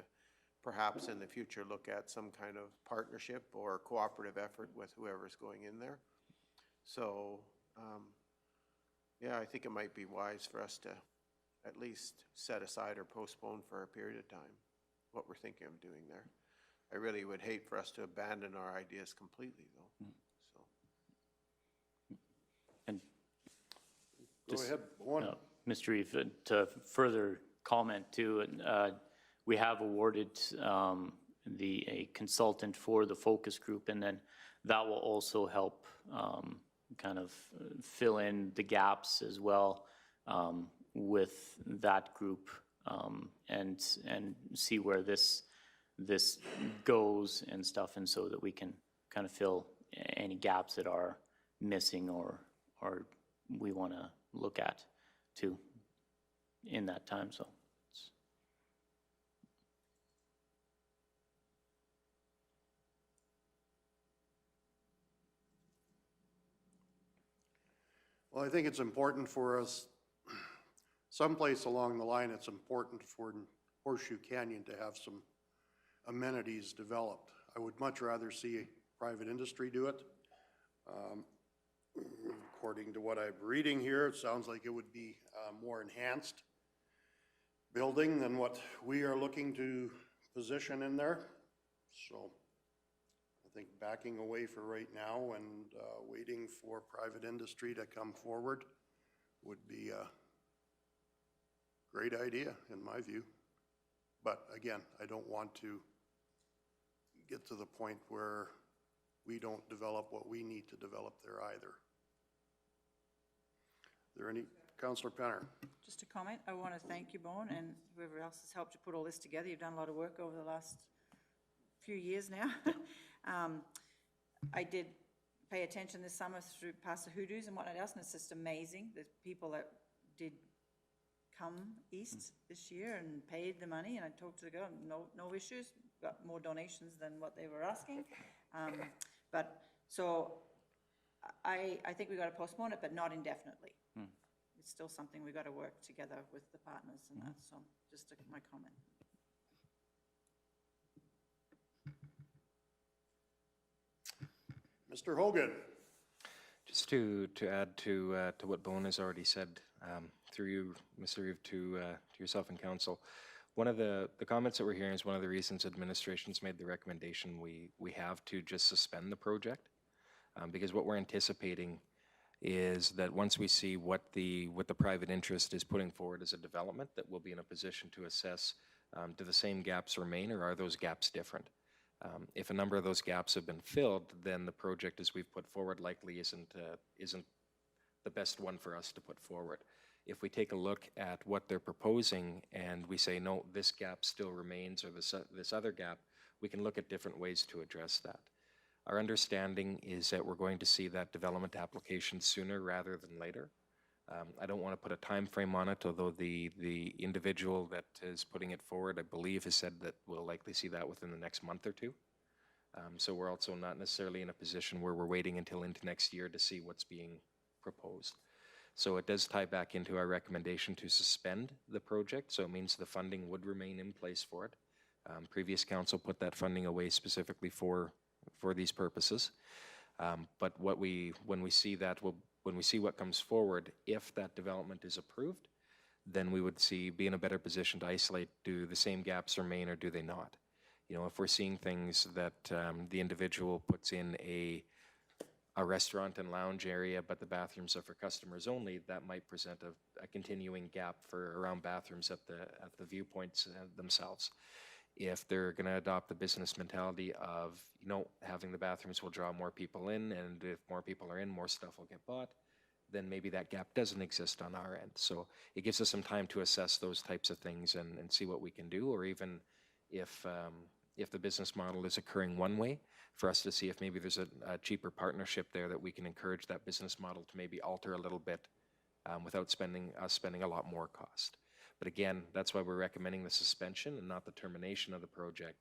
perhaps in the future look at some kind of partnership or cooperative effort with whoever's going in there? So, yeah, I think it might be wise for us to at least set aside or postpone for a period of time what we're thinking of doing there. I really would hate for us to abandon our ideas completely, though. So. And Go ahead, one. Mr. Reeve, to further comment too, we have awarded a consultant for the focus group, and then that will also help kind of fill in the gaps as well with that group, and see where this this goes and stuff, and so that we can kind of fill any gaps that are missing or we want to look at too in that time, so. Well, I think it's important for us, someplace along the line, it's important for Horseshoe Canyon to have some amenities developed. I would much rather see private industry do it. According to what I'm reading here, it sounds like it would be a more enhanced building than what we are looking to position in there. So I think backing away for right now and waiting for private industry to come forward would be a great idea in my view. But again, I don't want to get to the point where we don't develop what we need to develop there either. Is there any, Councillor Penner? Just a comment, I want to thank you, Bourne, and whoever else has helped to put all this together. You've done a lot of work over the last few years now. I did pay attention this summer through past the hoodoos and whatnot else, and it's just amazing, the people that did come east this year and paid the money, and I talked to the girl, no issues, got more donations than what they were asking. But so I think we got to postpone it, but not indefinitely. It's still something we got to work together with the partners and that, so just my comment. Mr. Hogan. Just to add to what Bowen has already said, through you, Mr. Reeve, to yourself and council, one of the comments that we're hearing is one of the reasons administration's made the recommendation we have to just suspend the project, because what we're anticipating is that once we see what the private interest is putting forward as a development, that we'll be in a position to assess, do the same gaps remain or are those gaps different? If a number of those gaps have been filled, then the project as we've put forward likely isn't the best one for us to put forward. If we take a look at what they're proposing and we say, no, this gap still remains, or this other gap, we can look at different ways to address that. Our understanding is that we're going to see that development application sooner rather than later. I don't want to put a time frame on it, although the individual that is putting it forward, I believe, has said that we'll likely see that within the next month or two. So we're also not necessarily in a position where we're waiting until into next year to see what's being proposed. So it does tie back into our recommendation to suspend the project, so it means the funding would remain in place for it. Previous council put that funding away specifically for these purposes. But when we see what comes forward, if that development is approved, then we would be in a better position to isolate, do the same gaps remain or do they not? You know, if we're seeing things that the individual puts in a restaurant and lounge area, but the bathrooms are for customers only, that might present a continuing gap around bathrooms at the viewpoints themselves. If they're going to adopt the business mentality of, you know, having the bathrooms will draw more people in, and if more people are in, more stuff will get bought, then maybe that gap doesn't exist on our end. So it gives us some time to assess those types of things and see what we can do, or even if the business model is occurring one way, for us to see if maybe there's a cheaper partnership there that we can encourage that business model to maybe alter a little bit without spending a lot more cost. But again, that's why we're recommending the suspension and not the termination of the project,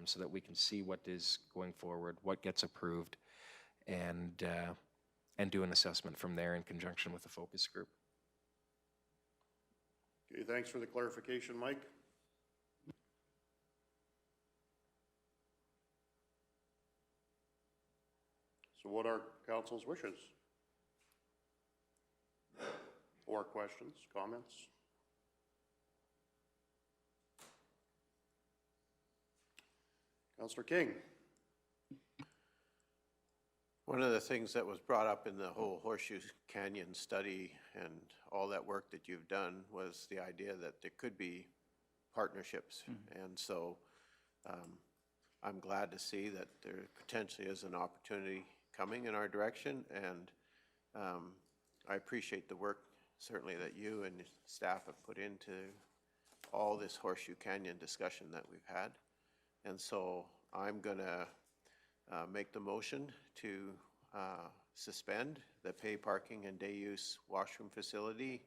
so that we can see what is going forward, what gets approved, and do an assessment from there in conjunction with the focus group. Okay, thanks for the clarification, Mike. So what are council's wishes? Or questions, comments? Councillor King. One of the things that was brought up in the whole Horseshoe Canyon study and all that work that you've done was the idea that there could be partnerships. And so I'm glad to see that there potentially is an opportunity coming in our direction, and I appreciate the work certainly that you and staff have put into all this Horseshoe Canyon discussion that we've had. And so I'm going to make the motion to suspend the pay parking and day use washroom facility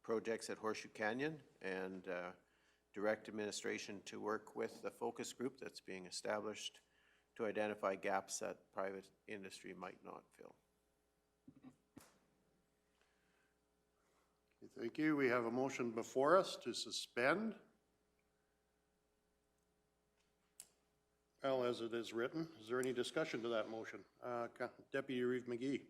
projects at Horseshoe Canyon and direct administration to work with the focus group that's being established to identify gaps that private industry might not fill. Thank you. We have a motion before us to suspend. Well, as it is written, is there any discussion to that motion? Deputy Reeve McGee.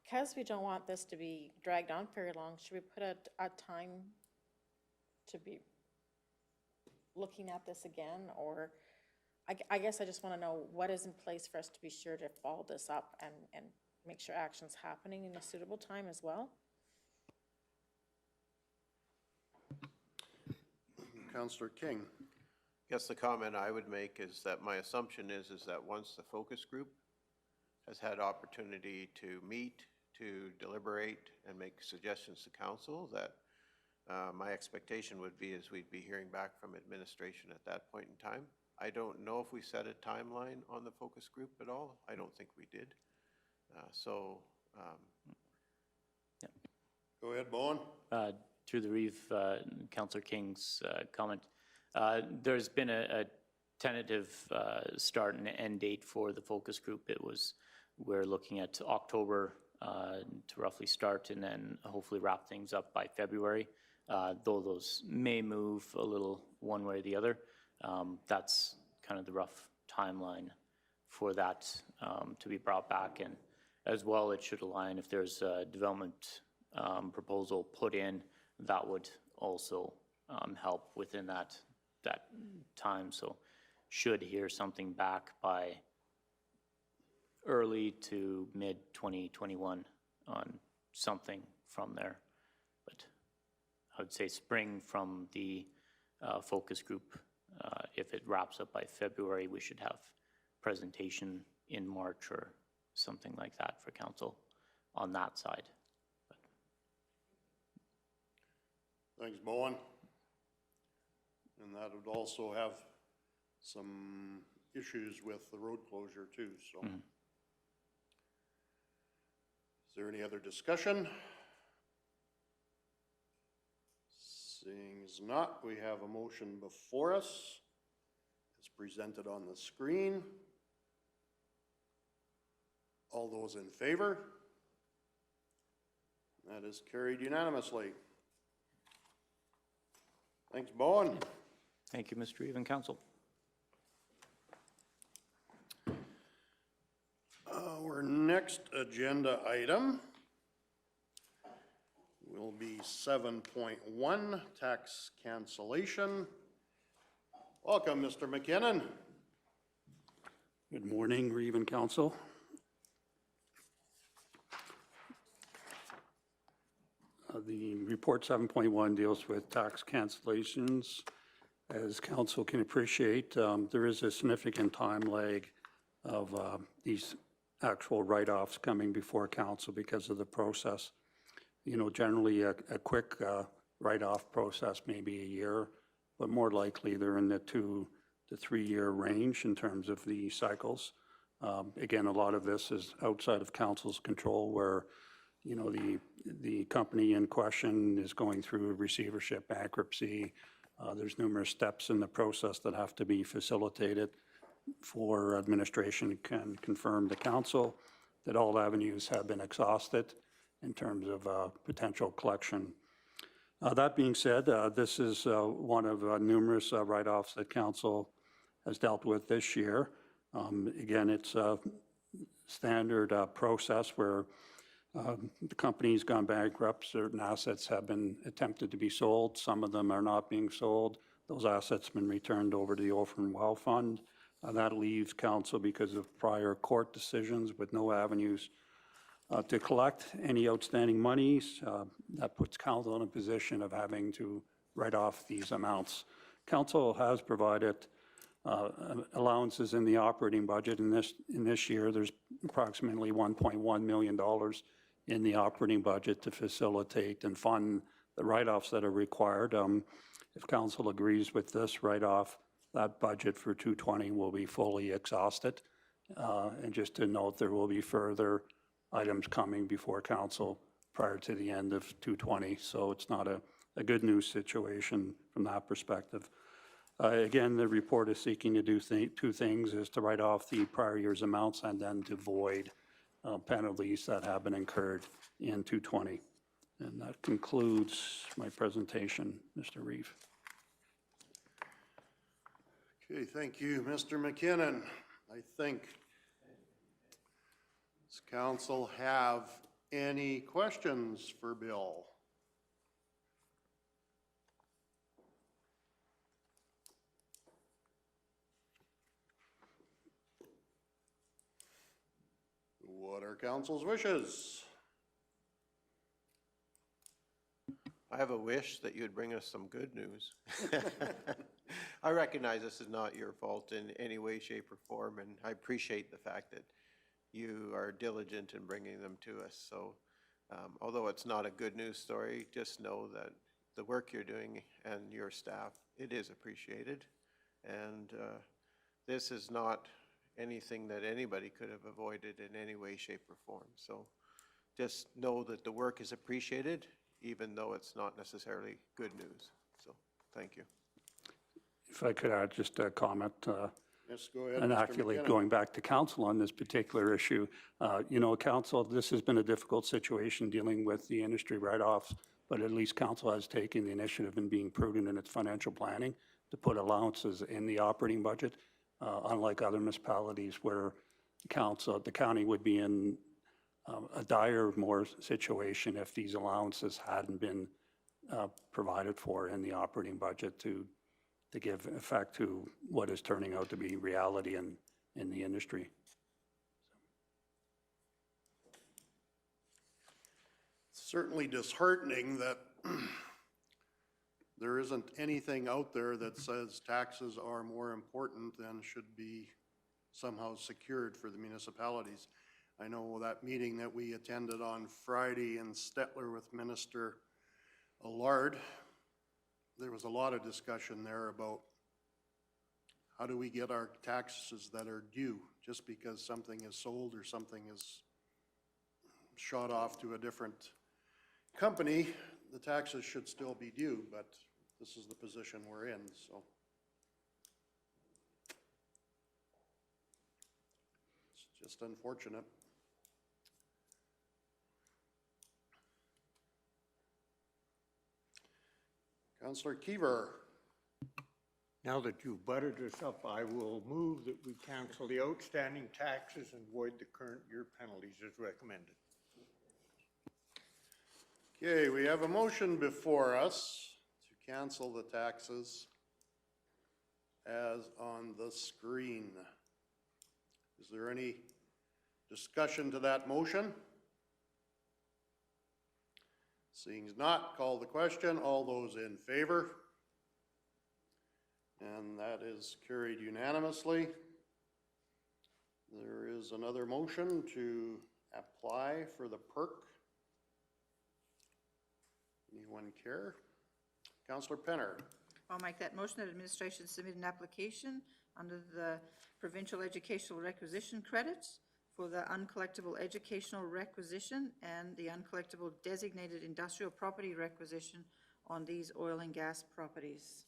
Because we don't want this to be dragged on very long, should we put a time to be looking at this again? Or I guess I just want to know what is in place for us to be sure to follow this up and make sure action's happening in a suitable time as well. Councillor King. I guess the comment I would make is that my assumption is that once the focus group has had opportunity to meet, to deliberate and make suggestions to council, that my expectation would be is we'd be hearing back from administration at that point in time. I don't know if we set a timeline on the focus group at all. I don't think we did. Go ahead, Bowen. Through the Reeve, Councillor King's comment, there's been a tentative start and end date for the focus group. We're looking at October to roughly start and then hopefully wrap things up by February. Though those may move a little one way or the other, that's kind of the rough timeline for that to be brought back. And as well, it should align if there's a development proposal put in, that would also help within that time. So should hear something back by early to mid 2021 on something from there. But I would say spring from the focus group. If it wraps up by February, we should have presentation in March or something like that for council on that side. Thanks, Bowen. And that would also have some issues with the road closure too, so. Is there any other discussion? Seeing as not, we have a motion before us. It's presented on the screen. All those in favor? That is carried unanimously. Thanks, Bowen. Thank you, Mr. Reeve and council. Our next agenda item will be 7.1, tax cancellation. Welcome, Mr. McKinnon. Good morning, Reeve and Council. The report 7.1 deals with tax cancellations. As Council can appreciate, there is a significant time lag of these actual write-offs coming before Council because of the process. You know, generally a quick write-off process may be a year, but more likely they're in the 2 to 3 year range in terms of the cycles. Again, a lot of this is outside of Council's control where, you know, the company in question is going through receivership, bankruptcy. There's numerous steps in the process that have to be facilitated for administration can confirm to Council that all avenues have been exhausted in terms of potential collection. That being said, this is one of numerous write-offs that Council has dealt with this year. Again, it's a standard process where the company's gone bankrupt, certain assets have been attempted to be sold, some of them are not being sold. Those assets have been returned over to the Orphan Well Fund. That leaves Council because of prior court decisions with no avenues to collect any outstanding monies. That puts Council in a position of having to write off these amounts. Council has provided allowances in the operating budget. In this year, there's approximately $1.1 million in the operating budget to facilitate and fund the write-offs that are required. if council agrees with this write-off, that budget for 220 will be fully exhausted. And just to note, there will be further items coming before council prior to the end of 220. So it's not a good news situation from that perspective. Again, the report is seeking to do two things, is to write off the prior year's amounts and then to void penalties that have been incurred in 220. And that concludes my presentation, Mr. Reeve. Okay, thank you, Mr. McKinnon. I think, does council have any questions for Bill? What are council's wishes? I have a wish that you'd bring us some good news. I recognize this is not your fault in any way, shape, or form, and I appreciate the fact that you are diligent in bringing them to us. So although it's not a good news story, just know that the work you're doing and your staff, it is appreciated. And this is not anything that anybody could have avoided in any way, shape, or form. So just know that the work is appreciated, even though it's not necessarily good news. So thank you. If I could add just a comment. Yes, go ahead, And Mr. actually, McKinnon. going back to council on this particular issue, council, this has been a difficult situation dealing with the industry write-offs, but at least council has taken the initiative in being prudent in its financial planning to put allowances in the operating budget, unlike other municipalities where the county would be in a dire more situation if these allowances hadn't been provided for in the operating budget to give effect to what is turning out to be reality in the industry. Certainly disheartening that there isn't anything out there that says taxes are more important than should be somehow secured for the municipalities. I know that meeting that we attended on Friday in Stettler with Minister Allard, there was a lot of discussion there about how do we get our taxes that are due just because something is sold or something is shot off to a different company. The taxes should still be due, but this is the position we're in, so. It's just unfortunate. Councillor Kiever. Now that you've buttered us up, I will move that we cancel the outstanding taxes and void the current year penalties as recommended. Okay, we have a motion before us to cancel the taxes as on the screen. Is there any discussion to that motion? Seeing as not, call the question. All those in favor? And that is carried unanimously. There is another motion to apply for the perk. Anyone care? Councillor Penner. I'll make that motion that administration submit an application under the provincial educational requisition credits for the uncollectible educational requisition and the uncollectible designated industrial property requisition on these oil and gas properties.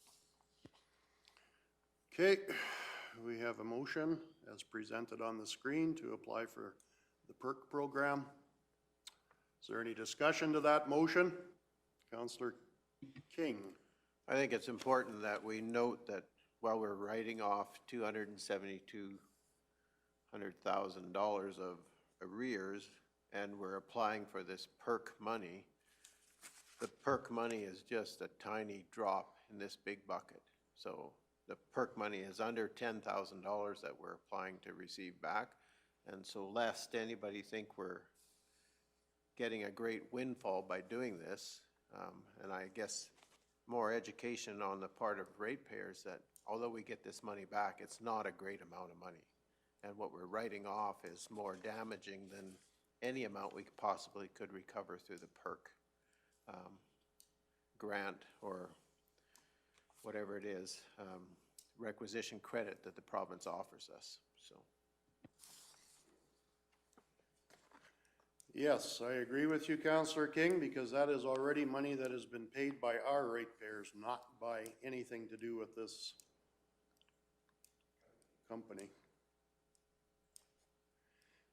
Okay, we have a motion as presented on the screen to apply for the PERK program. Is there any discussion to that motion? Councillor King. I think it's important that we note that while we're writing off $272,000 of arrears and we're applying for this PERK money, the PERK money is just a tiny drop in this big bucket. So the PERK money is under $10,000 that we're applying to receive back. And so lest anybody think we're getting a great windfall by doing this, and I guess more education on the part of ratepayers that although we get this money back, it's not a great amount of money. And what we're writing off is more damaging than any amount we possibly could recover through the PERK grant or whatever it is, requisition credit that the province offers us, so. Yes, I agree with you, Councillor King, because that is already money that has been paid by our ratepayers, not by anything to do with this company.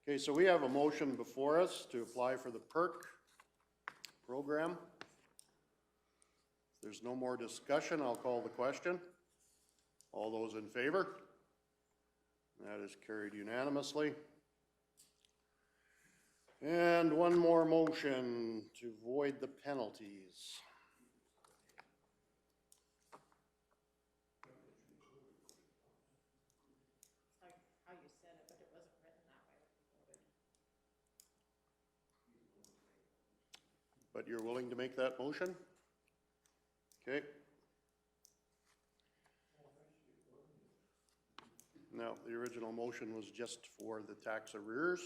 Okay, so we have a motion before us to apply for the PERC program. If there's no more discussion, I'll call the question. All those in favor? That is carried unanimously. And one more motion to void the penalties. How you said it, but it wasn't written that way. But you're willing to make that motion? Okay. No, the original motion was just for the tax arrears.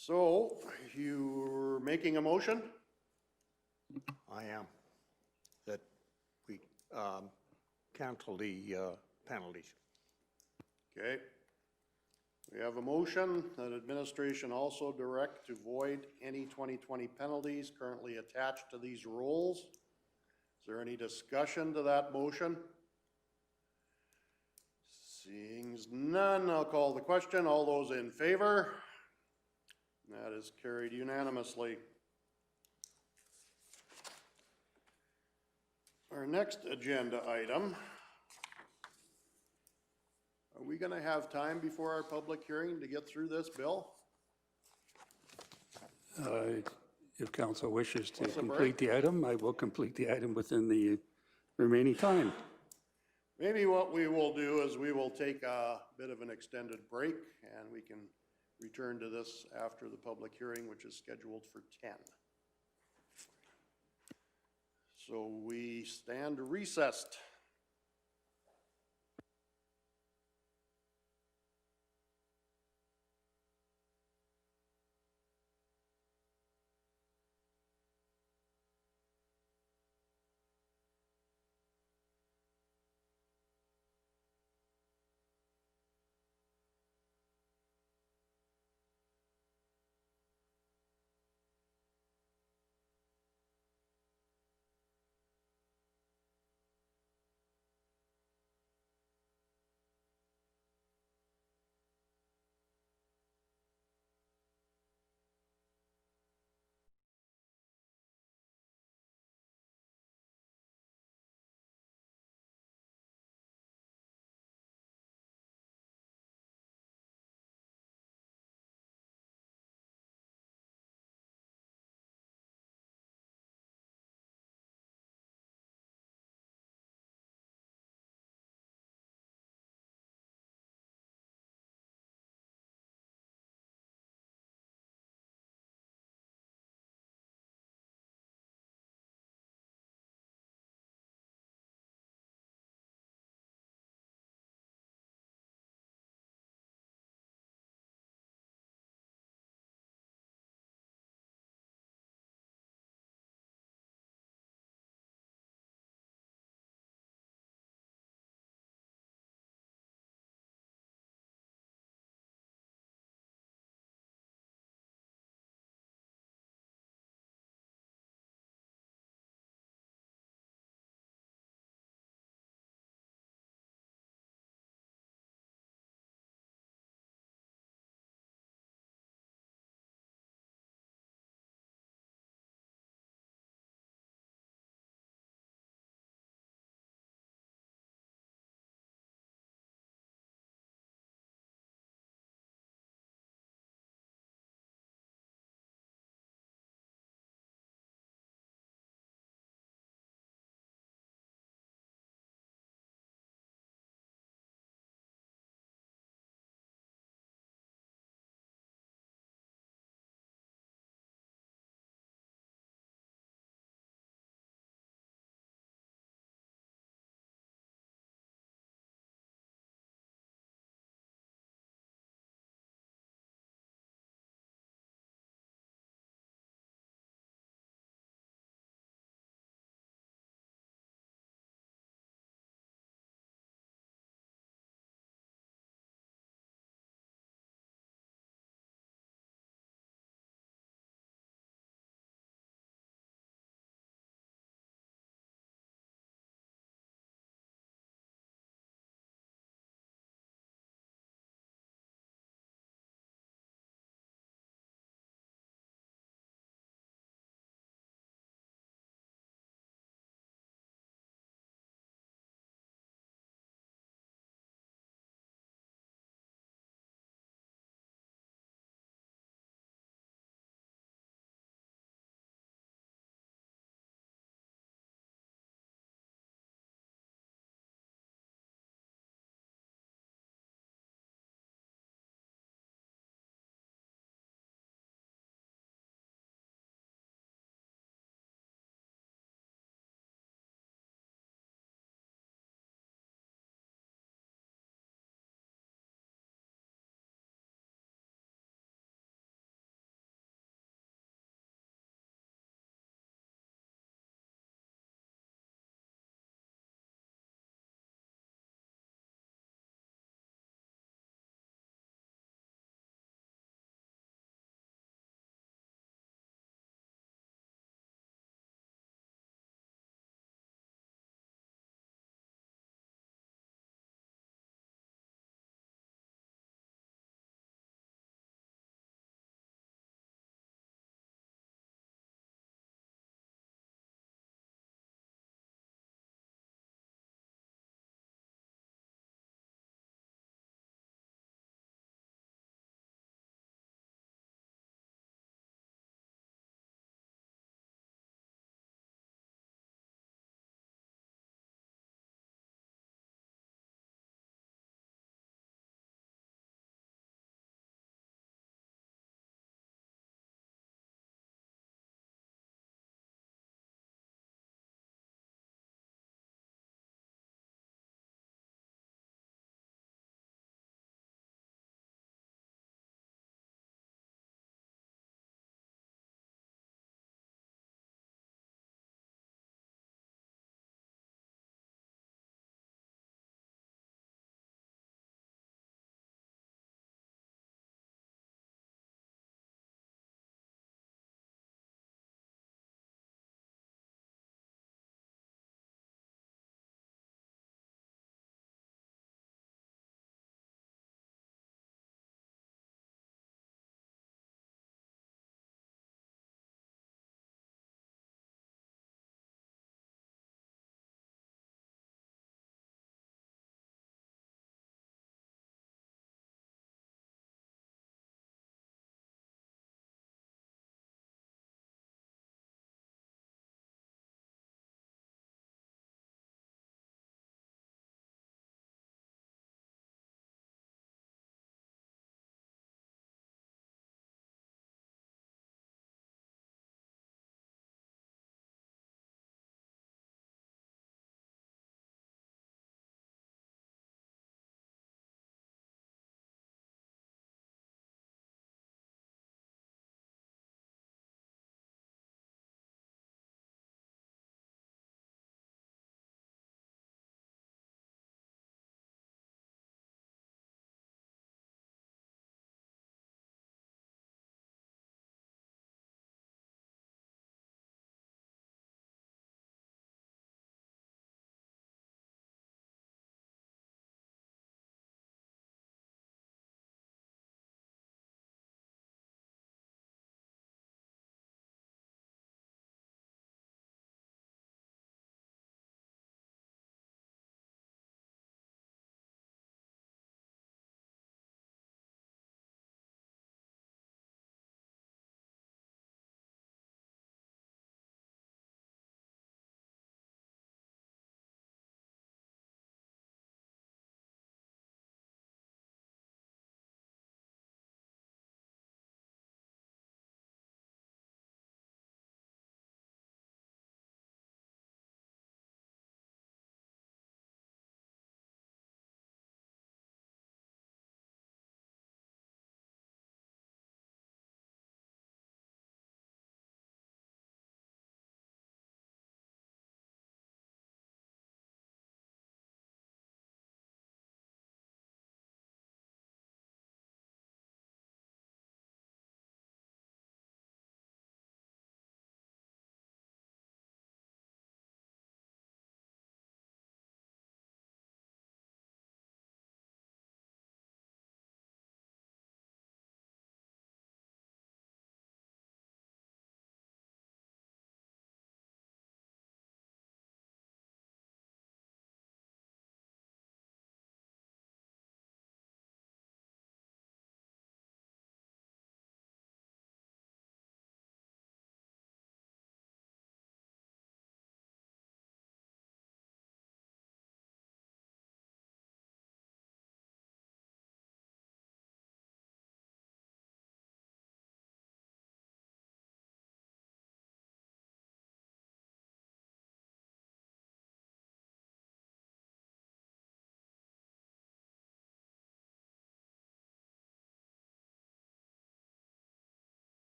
So, you're making a motion? I am, that we cancel the penalties. Okay. We have a motion that administration also direct to void any 2020 penalties currently attached to these rolls. Is there any discussion to that motion? Seeing none, I'll call the question. All those in favor? That is carried unanimously. Our next agenda item. Are we going to have time before our public hearing to get through this bill? If council wishes to What's the complete the item, I will complete the item within the remaining time. Maybe what we will do is we will take a bit of an extended break and we can return to this after the public hearing, which is scheduled for 10. So we stand recessed.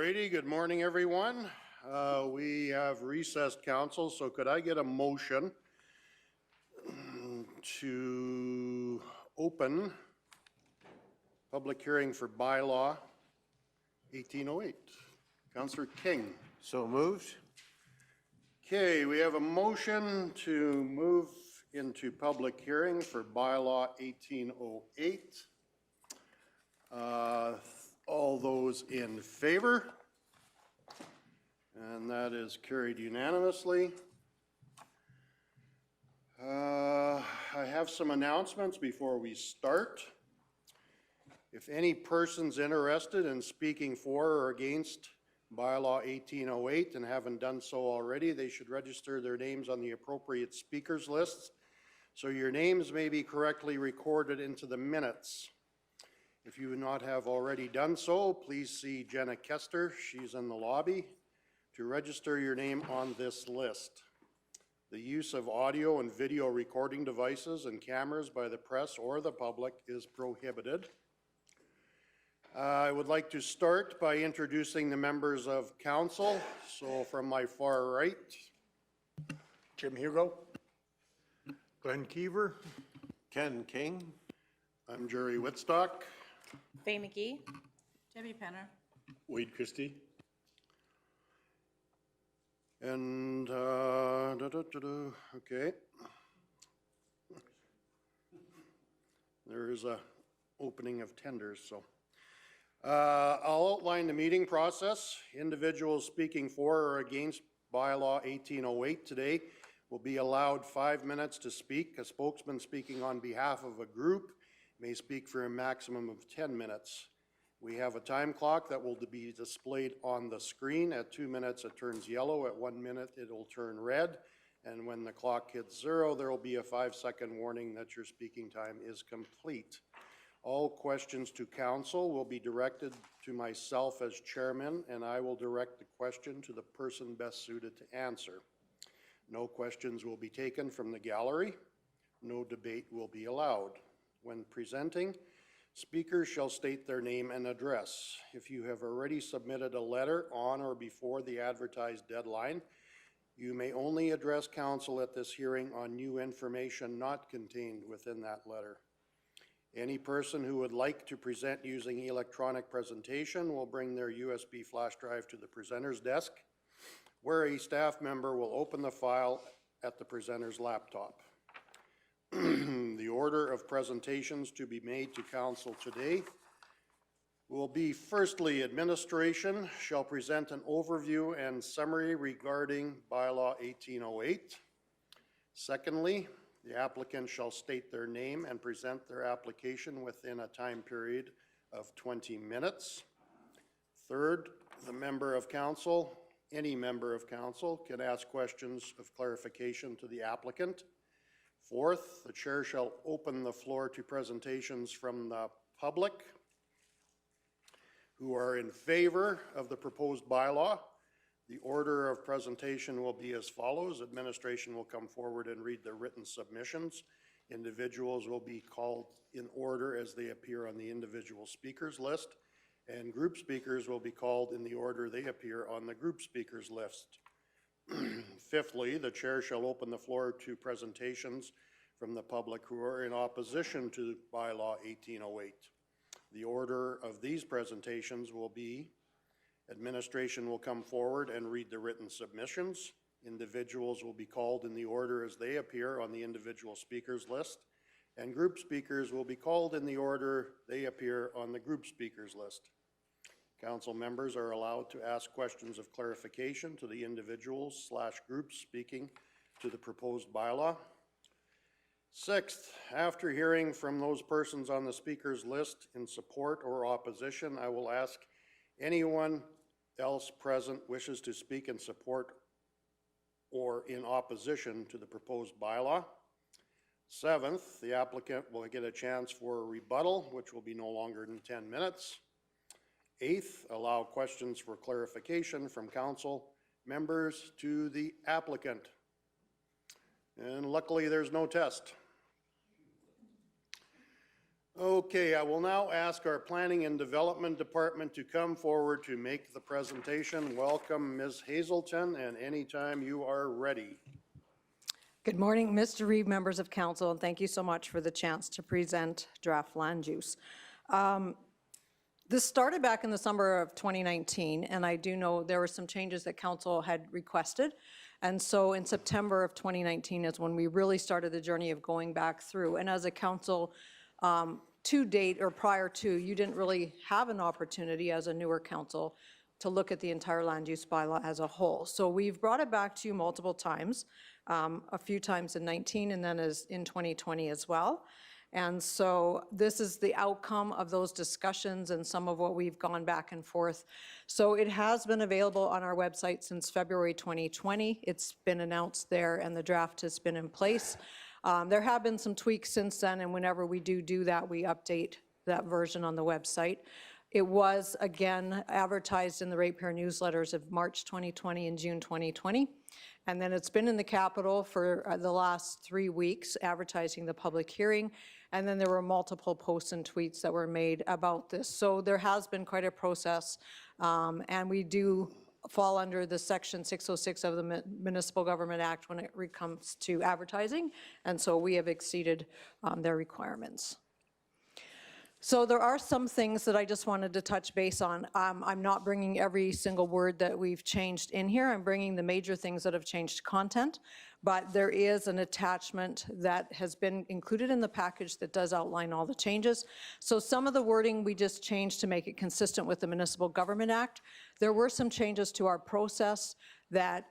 righty, good morning, everyone. We have recessed council, so could I get a motion to open public hearing for bylaw 1808? Councillor King. So moved? Okay, we have a motion to move into public hearing for bylaw 1808. All those in favor? And that is carried unanimously. I have some announcements before we start. If any person's interested in speaking for or against bylaw 1808 and haven't done so already, they should register their names on the appropriate speakers lists so your names may be correctly recorded into the minutes. If you would not have already done so, please see Jenna Kester, she's in the lobby, to register your name on this list. The use of audio and video recording devices and cameras by the press or the public is prohibited. I would like to start by introducing the members of council. So from my far right, Jim Hugo. Glenn Keever. Ken King? I'm Jerry Whitstock. Faye McGee. Debbie Penner. Wade Christie. And, okay. There is a opening of tenders, so. I'll outline the meeting process. Individuals speaking for or against bylaw 1808 today will be allowed 5 minutes to speak. A spokesman speaking on behalf of a group may speak for a maximum of 10 minutes. We have a time clock that will be displayed on the screen. At 2 minutes, it turns yellow. At 1 minute, it'll turn red. And when the clock hits 0, there will be a 5-second warning that your speaking time is complete. All questions to council will be directed to myself as chairman, and I will direct the question to the person best suited to answer. No questions will be taken from the gallery. No debate will be allowed. When presenting, speakers shall state their name and address. If you have already submitted a letter on or before the advertised deadline, you may only address council at this hearing on new information not contained within that letter. Any person who would like to present using electronic presentation will bring their USB flash drive to the presenter's desk, where a staff member will open the file at the presenter's laptop. The order of presentations to be made to council today will be: firstly, administration shall present an overview and summary regarding bylaw 1808. Secondly, the applicant shall state their name and present their application within a time period of 20 minutes. Third, the member of council, any member of council, can ask questions of clarification to the applicant. Fourth, the chair shall open the floor to presentations from the public who are in favor of the proposed bylaw. The order of presentation will be as follows. Administration will come forward and read the written submissions. Individuals will be called in order as they appear on the individual speakers list, and group speakers will be called in the order they appear on the group speakers list. Fifthly, the chair shall open the floor to presentations from the public who are in opposition to bylaw 1808. The order of these presentations will be: administration will come forward and read the written submissions. Individuals will be called in the order as they appear on the individual speakers list, and group speakers will be called in the order they appear on the group speakers list. Council members are allowed to ask questions of clarification to the individuals/groups speaking to the proposed bylaw. Sixth, after hearing from those persons on the speakers list in support or opposition, I will ask anyone else present wishes to speak in support or in opposition to the proposed bylaw. Seventh, the applicant will get a chance for a rebuttal, which will be no longer than 10 minutes. Eighth, allow questions for clarification from council members to the applicant. And luckily, there's no test. Okay, I will now ask our Planning and Development Department to come forward to make the presentation. Welcome, Ms. Hazelton, and anytime you are ready. Good morning, Mr. Reeve, members of council, and thank you so much for the chance to present draft land use. This started back in the summer of 2019, and I do know there were some changes that council had requested. And so in September of 2019 is when we really started the journey of going back through. And as a council, to date or prior to, you didn't really have an opportunity as a newer council to look at the entire land use bylaw as a whole. So we've brought it back to you multiple times, a few times in 19 and then as in 2020 as well. And so this is the outcome of those discussions and some of what we've gone back and forth. So it has been available on our website since February 2020. It's been announced there and the draft has been in place. There have been some tweaks since then, and whenever we do that, we update that version on the website. It was, again, advertised in the ratepayer newsletters of March 2020 and June 2020. And then it's been in the Capitol for the last 3 weeks, advertising the public hearing. And then there were multiple posts and tweets that were made about this. So there has been quite a process, and we do fall under the section 606 of the Municipal Government Act when it comes to advertising. And so we have exceeded their requirements. So there are some things that I just wanted to touch base on. I'm not bringing every single word that we've changed in here. I'm bringing the major things that have changed content, but there is an attachment that has been included in the package that does outline all the changes. So some of the wording we just changed to make it consistent with the Municipal Government Act. There were some changes to our process that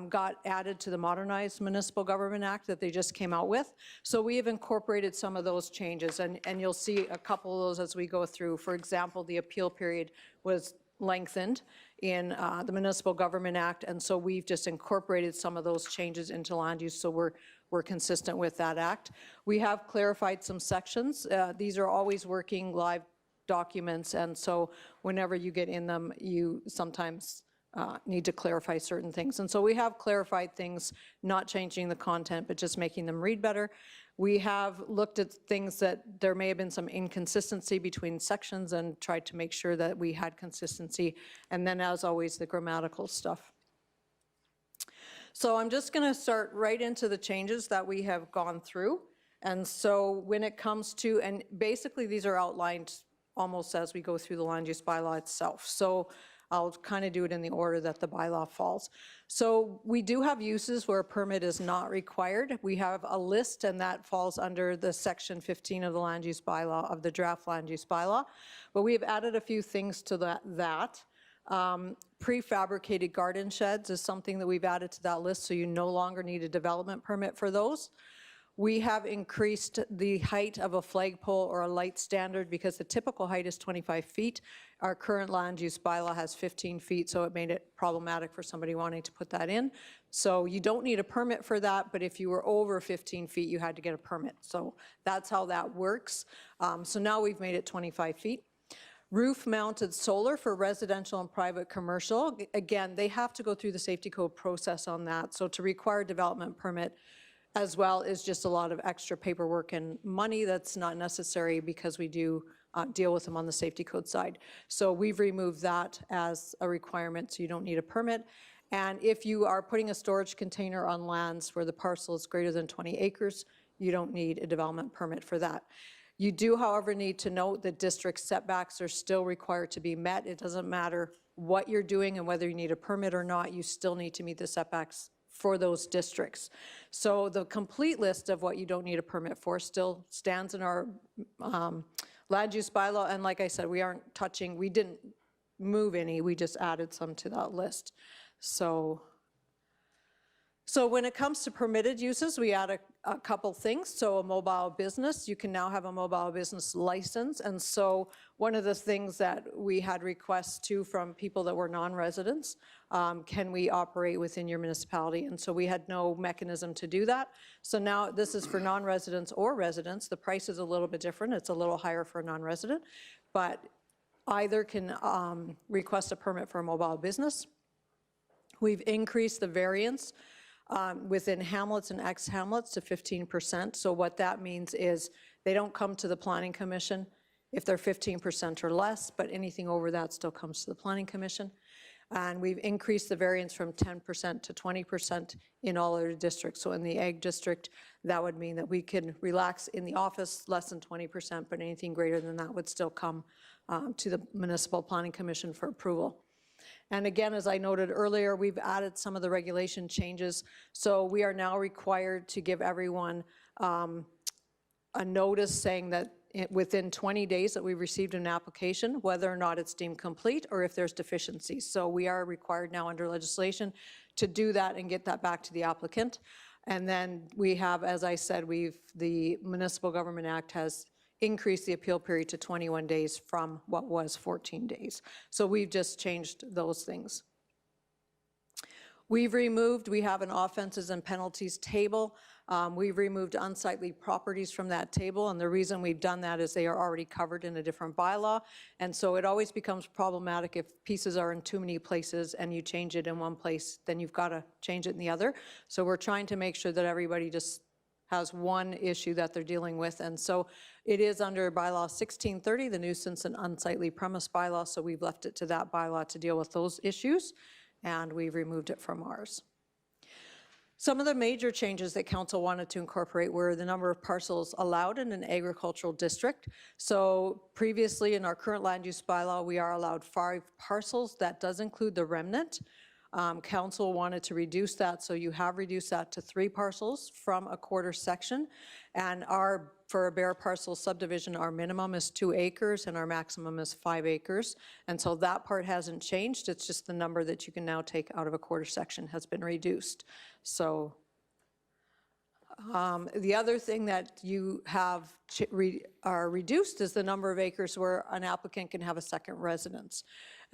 got added to the modernized Municipal Government Act that they just came out with. So we have incorporated some of those changes, and you'll see a couple of those as we go through. For example, the appeal period was lengthened in the Municipal Government Act, and so we've just incorporated some of those changes into land use, so we're consistent with that act. We have clarified some sections. These are always working live documents, and so whenever you get in them, you sometimes need to clarify certain things. And so we have clarified things, not changing the content, but just making them read better. We have looked at things that there may have been some inconsistency between sections and tried to make sure that we had consistency. And then, as always, the grammatical stuff. So I'm just going to start right into the changes that we have gone through. And so when it comes to, and basically these are outlined almost as we go through the land use bylaw itself. So I'll kind of do it in the order that the bylaw falls. So we do have uses where a permit is not required. We have a list, and that falls under the section 15 of the land use bylaw, of the draft land use bylaw. But we have added a few things to that. Prefabricated garden sheds is something that we've added to that list, so you no longer need a development permit for those. We have increased the height of a flagpole or a light standard because the typical height is 25 feet. Our current land use bylaw has 15 feet, so it made it problematic for somebody wanting to put that in. So you don't need a permit for that, but if you were over 15 feet, you had to get a permit. So that's how that works. So now we've made it 25 feet. Roof-mounted solar for residential and private commercial. Again, they have to go through the safety code process on that. So to require a development permit as well is just a lot of extra paperwork and money that's not necessary because we do deal with them on the safety code side. So we've removed that as a requirement, so you don't need a permit. And if you are putting a storage container on lands where the parcel is greater than 20 acres, you don't need a development permit for that. You do, however, need to note that district setbacks are still required to be met. It doesn't matter what you're doing and whether you need a permit or not, you still need to meet the setbacks for those districts. So the complete list of what you don't need a permit for still stands in our land use bylaw. And like I said, we didn't move any, we just added some to that list. So when it comes to permitted uses, we add a couple things. So a mobile business, you can now have a mobile business license. And so one of the things that we had requests to from people that were non-residents, can we operate within your municipality? And so we had no mechanism to do that. So now this is for non-residents or residents. The price is a little bit different. It's a little higher for a non-resident, but either can request a permit for a mobile business. We've increased the variance within hamlets and ex-hamlets to 15%. So what that means is they don't come to the Planning Commission if they're 15% or less, but anything over that still comes to the Planning Commission. And we've increased the variance from 10% to 20% in all other districts. So in the Ag District, that would mean that we can relax in the office less than 20%, but anything greater than that would still come to the Municipal Planning Commission for approval. And again, as I noted earlier, we've added some of the regulation changes. So we are now required to give everyone a notice saying that within 20 days that we've received an application, whether or not it's deemed complete or if there's deficiencies. So we are required now under legislation to do that and get that back to the applicant. And then we have, as I said, the Municipal Government Act has increased the appeal period to 21 days from what was 14 days. So we've just changed those things. We have an offenses and penalties table. We've removed unsightly properties from that table, and the reason we've done that is they are already covered in a different bylaw, and so it always becomes problematic if pieces are in too many places and you change it in one place, then you've got to change it in the other. So we're trying to make sure that everybody just has one issue that they're dealing with, and so it is under bylaw 1630, the nuisance and unsightly premise bylaw, so we've left it to that bylaw to deal with those issues, and we've removed it from ours. Some of the major changes that council wanted to incorporate were the number of parcels allowed in an agricultural district. So previously in our current land use bylaw, we are allowed 5 parcels. That does include the remnant. Council wanted to reduce that, so you have reduced that to 3 parcels from a quarter section. And for a bare parcel subdivision, our minimum is 2 acres and our maximum is 5 acres. And so that part hasn't changed. It's just the number that you can now take out of a quarter section has been reduced. So the other thing that you have are reduced is the number of acres where an applicant can have a second residence.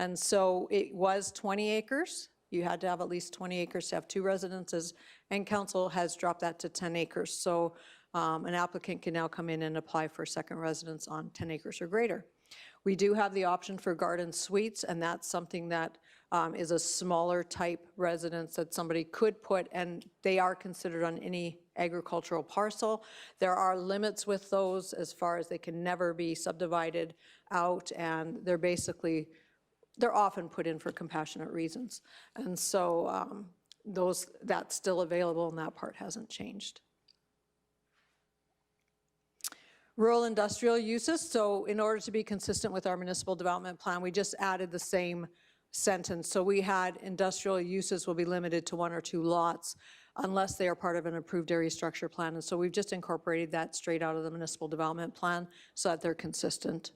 And so it was 20 acres. You had to have at least 20 acres to have 2 residences, and council has dropped that to 10 acres. So an applicant can now come in and apply for a second residence on 10 acres or greater. We do have the option for garden suites, and that's something that is a smaller type residence that somebody could put, and they are considered on any agricultural parcel. There are limits with those as far as they can never be subdivided out, and they're often put in for compassionate reasons. And so that's still available, and that part hasn't changed. Rural industrial uses, so in order to be consistent with our municipal development plan, we just added the same sentence. So we had industrial uses will be limited to 1 or 2 lots unless they are part of an approved area structure plan. And so we've just incorporated that straight out of the municipal development plan so that they're consistent.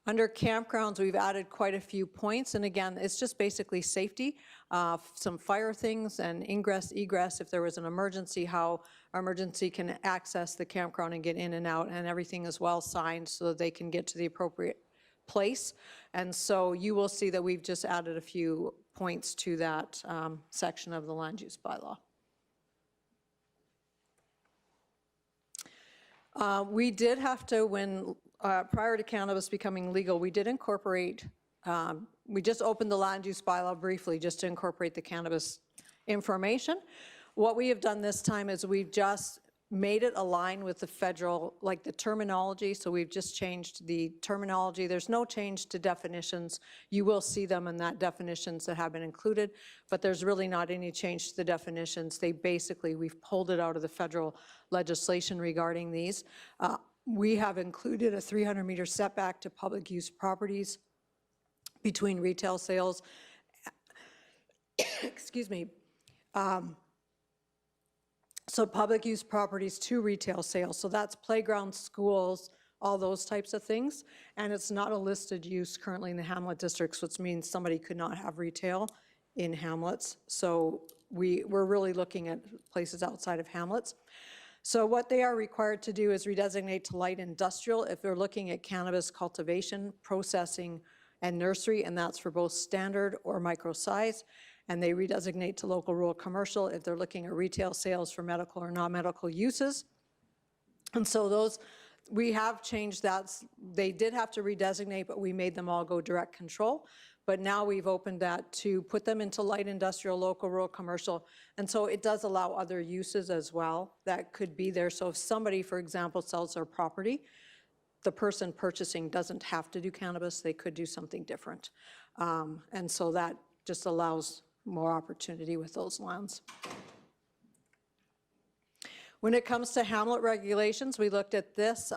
Under campgrounds, we've added quite a few points, and again, it's just basically safety, some fire things and ingress, egress, if there was an emergency, how our emergency can access the campground and get in and out, and everything is well signed so that they can get to the appropriate place. And so you will see that we've just added a few points to that section of the land use bylaw. We did have to, prior to cannabis becoming legal, we did incorporate, we just opened the land use bylaw briefly just to incorporate the cannabis information. What we have done this time is we've just made it align with the federal, like the terminology, so we've just changed the terminology. There's no change to definitions. You will see them in that definitions that have been included, but there's really not any change to the definitions. We've pulled it out of the federal legislation regarding these. We have included a 300-meter setback to public use properties between retail sales. Excuse me. So public use properties to retail sales. So that's playgrounds, schools, all those types of things. And it's not a listed use currently in the hamlet districts, which means somebody could not have retail in hamlets. So we're really looking at places outside of hamlets. So what they are required to do is redesignate to light industrial if they're looking at cannabis cultivation, processing, and nursery, and that's for both standard or micro size. And they redesignate to local rural commercial if they're looking at retail sales for medical or non-medical uses. And so We have changed that. They did have to redesignate, but we made them all go direct control. But now we've opened that to put them into light industrial, local, rural, commercial. And so it does allow other uses as well that could be there. So if somebody, for example, sells their property, the person purchasing doesn't have to do cannabis. They could do something different. And so that just allows more opportunity with those lands. When it comes to hamlet regulations, we looked at this.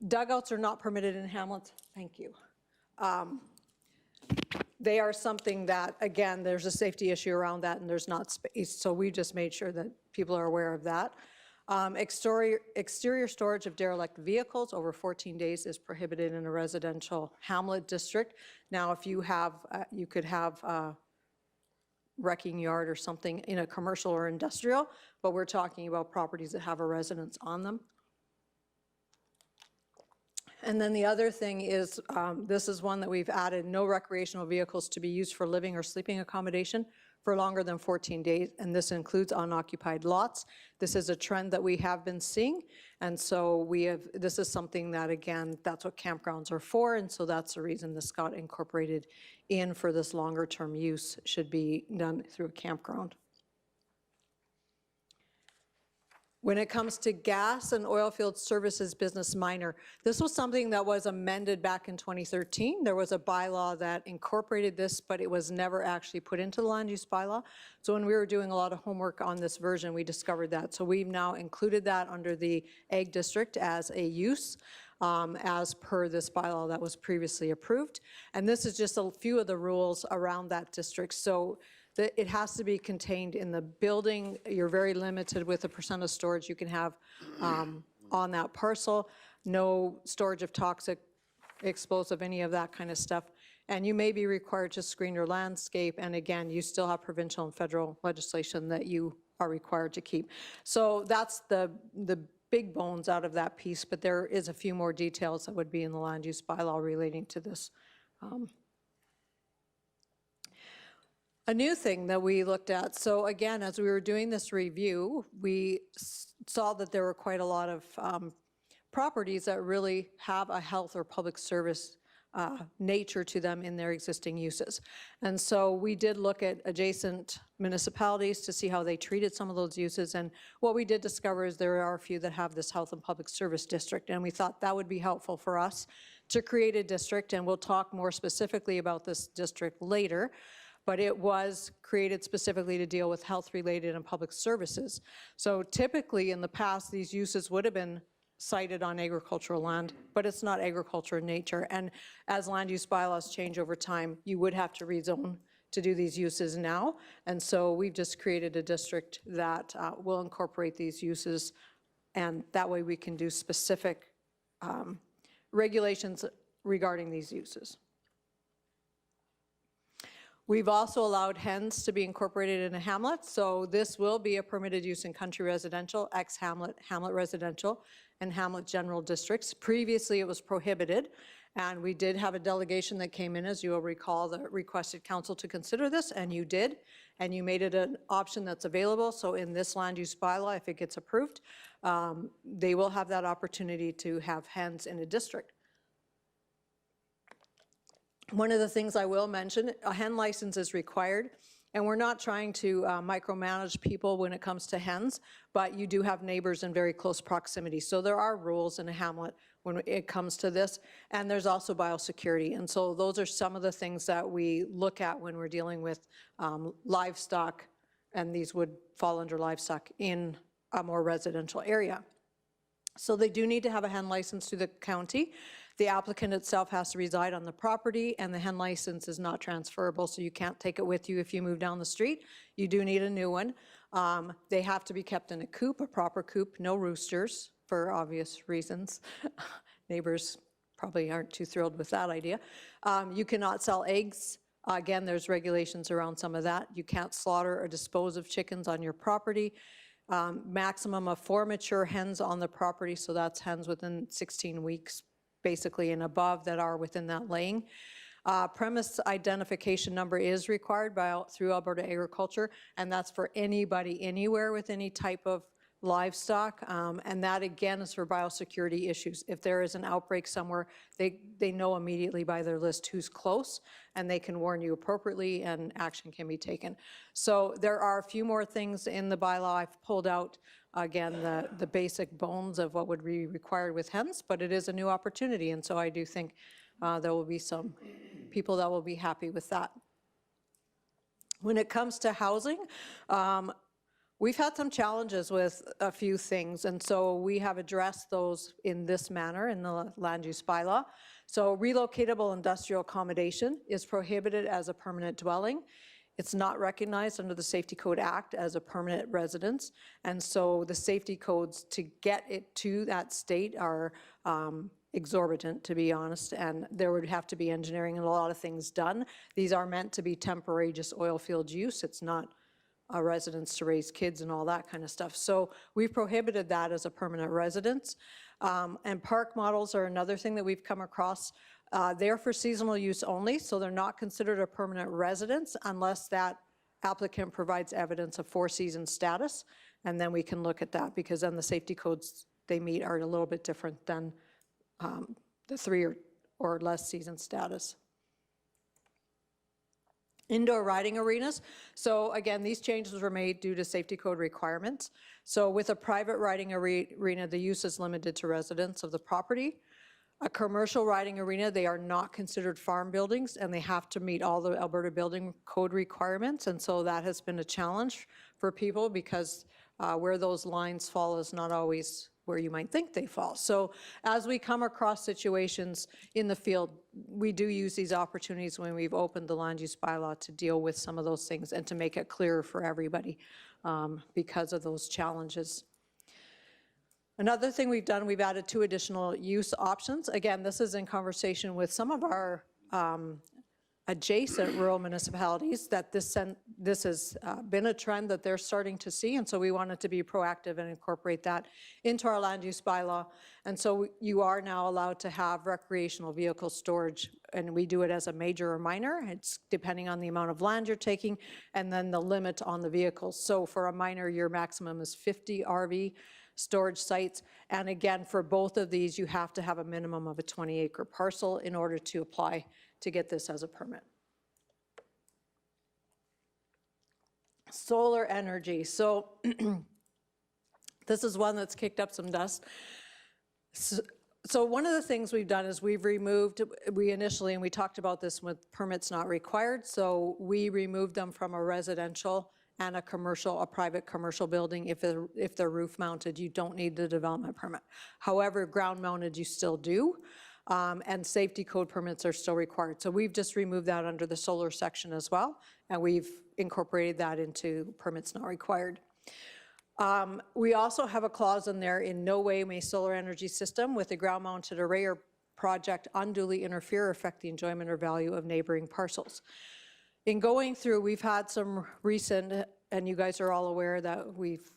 Dugouts are not permitted in hamlets. Thank you. They are something that, again, there's a safety issue around that and there's not space. So we just made sure that people are aware of that. Exterior storage of derelict vehicles over 14 days is prohibited in a residential hamlet district. Now, if you have, you could have a wrecking yard or something in a commercial or industrial, but we're talking about properties that have a residence on them. And then the other thing is, this is one that we've added, no recreational vehicles to be used for living or sleeping accommodation for longer than 14 days, and this includes unoccupied lots. This is a trend that we have been seeing, and so this is something that, again, that's what campgrounds are for, and so that's the reason this got incorporated in for this longer term use should be done through a campground. When it comes to gas and oil field services business minor, this was something that was amended back in 2013. There was a bylaw that incorporated this, but it was never actually put into the land use bylaw. So when we were doing a lot of homework on this version, we discovered that. So we've now included that under the ag district as a use, as per this bylaw that was previously approved. And this is just a few of the rules around that district. So it has to be contained in the building. You're very limited with the percent of storage you can have on that parcel. No storage of toxic, explosive, any of that kind of stuff. And you may be required to screen your landscape. And again, you still have provincial and federal legislation that you are required to keep. So that's the big bones out of that piece, but there is a few more details that would be in the land use bylaw relating to this. A new thing that we looked at, so again, as we were doing this review, we saw that there were quite a lot of properties that really have a health or public service nature to them in their existing uses. And so we did look at adjacent municipalities to see how they treated some of those uses. And what we did discover is there are a few that have this health and public service district. And we thought that would be helpful for us to create a district. And we'll talk more specifically about this district later. But it was created specifically to deal with health-related and public services. So typically in the past, these uses would have been sited on agricultural land, but it's not agriculture in nature. And as land use bylaws change over time, you would have to rezone to do these uses now. And so we've just created a district that will incorporate these uses, and that way we can do specific regulations regarding these uses. We've also allowed hens to be incorporated in a hamlet, so this will be a permitted use in country residential, ex-hamlet, hamlet residential, and hamlet general districts. Previously, it was prohibited, and we did have a delegation that came in, as you will recall, that requested council to consider this, and you did, and you made it an option that's available. So in this land use bylaw, if it gets approved, they will have that opportunity to have hens in a district. One of the things I will mention, a hen license is required, and we're not trying to micromanage people when it comes to hens, but you do have neighbors in very close proximity. So there are rules in a hamlet when it comes to this, and there's also biosecurity. And so those are some of the things that we look at when we're dealing with livestock, and these would fall under livestock in a more residential area. So they do need to have a hen license through the county. The applicant itself has to reside on the property, and the hen license is not transferable, so you can't take it with you if you move down the street. You do need a new one. They have to be kept in a coop, a proper coop, no roosters for obvious reasons. Neighbors probably aren't too thrilled with that idea. You cannot sell eggs. Again, there's regulations around some of that. You can't slaughter or dispose of chickens on your property. Maximum of 4 mature hens on the property, so that's hens within 16 weeks basically and above that are within that laying. Premise identification number is required through Alberta Agriculture, and that's for anybody anywhere with any type of livestock, and that again is for biosecurity issues. If there is an outbreak somewhere, they know immediately by their list who's close, and they can warn you appropriately and action can be taken. So there are a few more things in the bylaw. I've pulled out, again, the basic bones of what would be required with hens, but it is a new opportunity, and so I do think there will be some people that will be happy with that. When it comes to housing, we've had some challenges with a few things, and so we have addressed those in this manner in the land use bylaw. So relocatable industrial accommodation is prohibited as a permanent dwelling. It's not recognized under the Safety Code Act as a permanent residence, and so the safety codes to get it to that state are exorbitant, to be honest, and there would have to be engineering and a lot of things done. These are meant to be temporary, just oil field use. It's not a residence to raise kids and all that kind of stuff. So we've prohibited that as a permanent residence. And park models are another thing that we've come across. They're for seasonal use only, so they're not considered a permanent residence unless that applicant provides evidence of 4-season status, and then we can look at that, because then the safety codes they meet are a little bit different than the 3 or less season status. Indoor riding arenas. So again, these changes were made due to safety code requirements. So with a private riding arena, the use is limited to residents of the property. A commercial riding arena, they are not considered farm buildings, and they have to meet all the Alberta Building Code requirements, and so that has been a challenge for people, because where those lines fall is not always where you might think they fall. So as we come across situations in the field, we do use these opportunities when we've opened the land use bylaw to deal with some of those things and to make it clearer for everybody because of those challenges. Another thing we've done, we've added 2 additional use options. Again, this is in conversation with some of our adjacent rural municipalities, that this has been a trend that they're starting to see, and so we wanted to be proactive and incorporate that into our land use bylaw. And so you are now allowed to have recreational vehicle storage, and we do it as a major or minor. It's depending on the amount of land you're taking, and then the limit on the vehicles. So for a minor, your maximum is 50 RV storage sites, and again, for both of these, you have to have a minimum of a 20-acre parcel in order to apply to get this as a permit. Solar energy. So this is one that's kicked up some dust. So one of the things we've done is we've removed, and we talked about this with permits not required, so we removed them from a residential and a private commercial building. If they're roof mounted, you don't need the development permit. However, ground mounted, you still do. And safety code permits are still required. So we've just removed that under the solar section as well, and we've incorporated that into permits not required. We also have a clause in there, in no way may solar energy system with a ground-mounted array or project unduly interfere or affect the enjoyment or value of neighboring parcels. In going through, we've had some recent, and you guys are all aware that we've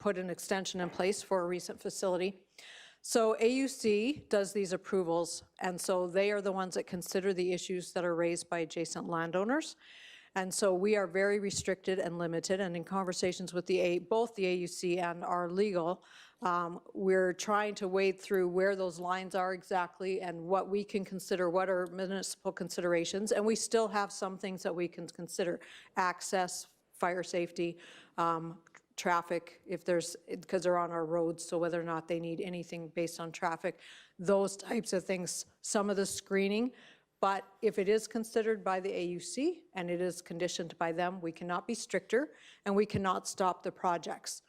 put an extension in place for a recent facility. So AUC does these approvals, and so they are the ones that consider the issues that are raised by adjacent landowners. And so we are very restricted and limited, and in conversations with both the AUC and our legal, we're trying to wade through where those lines are exactly and what we can consider, what are municipal considerations, and we still have some things that we can consider: access, fire safety, traffic, because they're on our roads, so whether or not they need anything based on traffic, those types of things, some of the screening. But if it is considered by the AUC and it is conditioned by them, we cannot be stricter and we cannot stop the projects.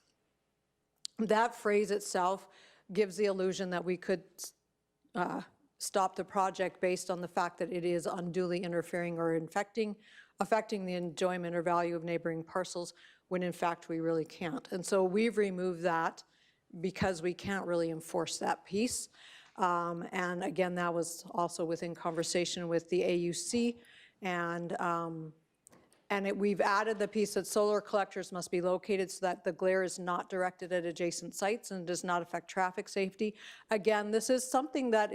That phrase itself gives the illusion that we could stop the project based on the fact that it is unduly interfering or affecting the enjoyment or value of neighboring parcels, when in fact we really can't. And so we've removed that because we can't really enforce that piece. And again, that was also within conversation with the AUC, and we've added the piece that solar collectors must be located so that the glare is not directed at adjacent sites and does not affect traffic safety. Again, this is something that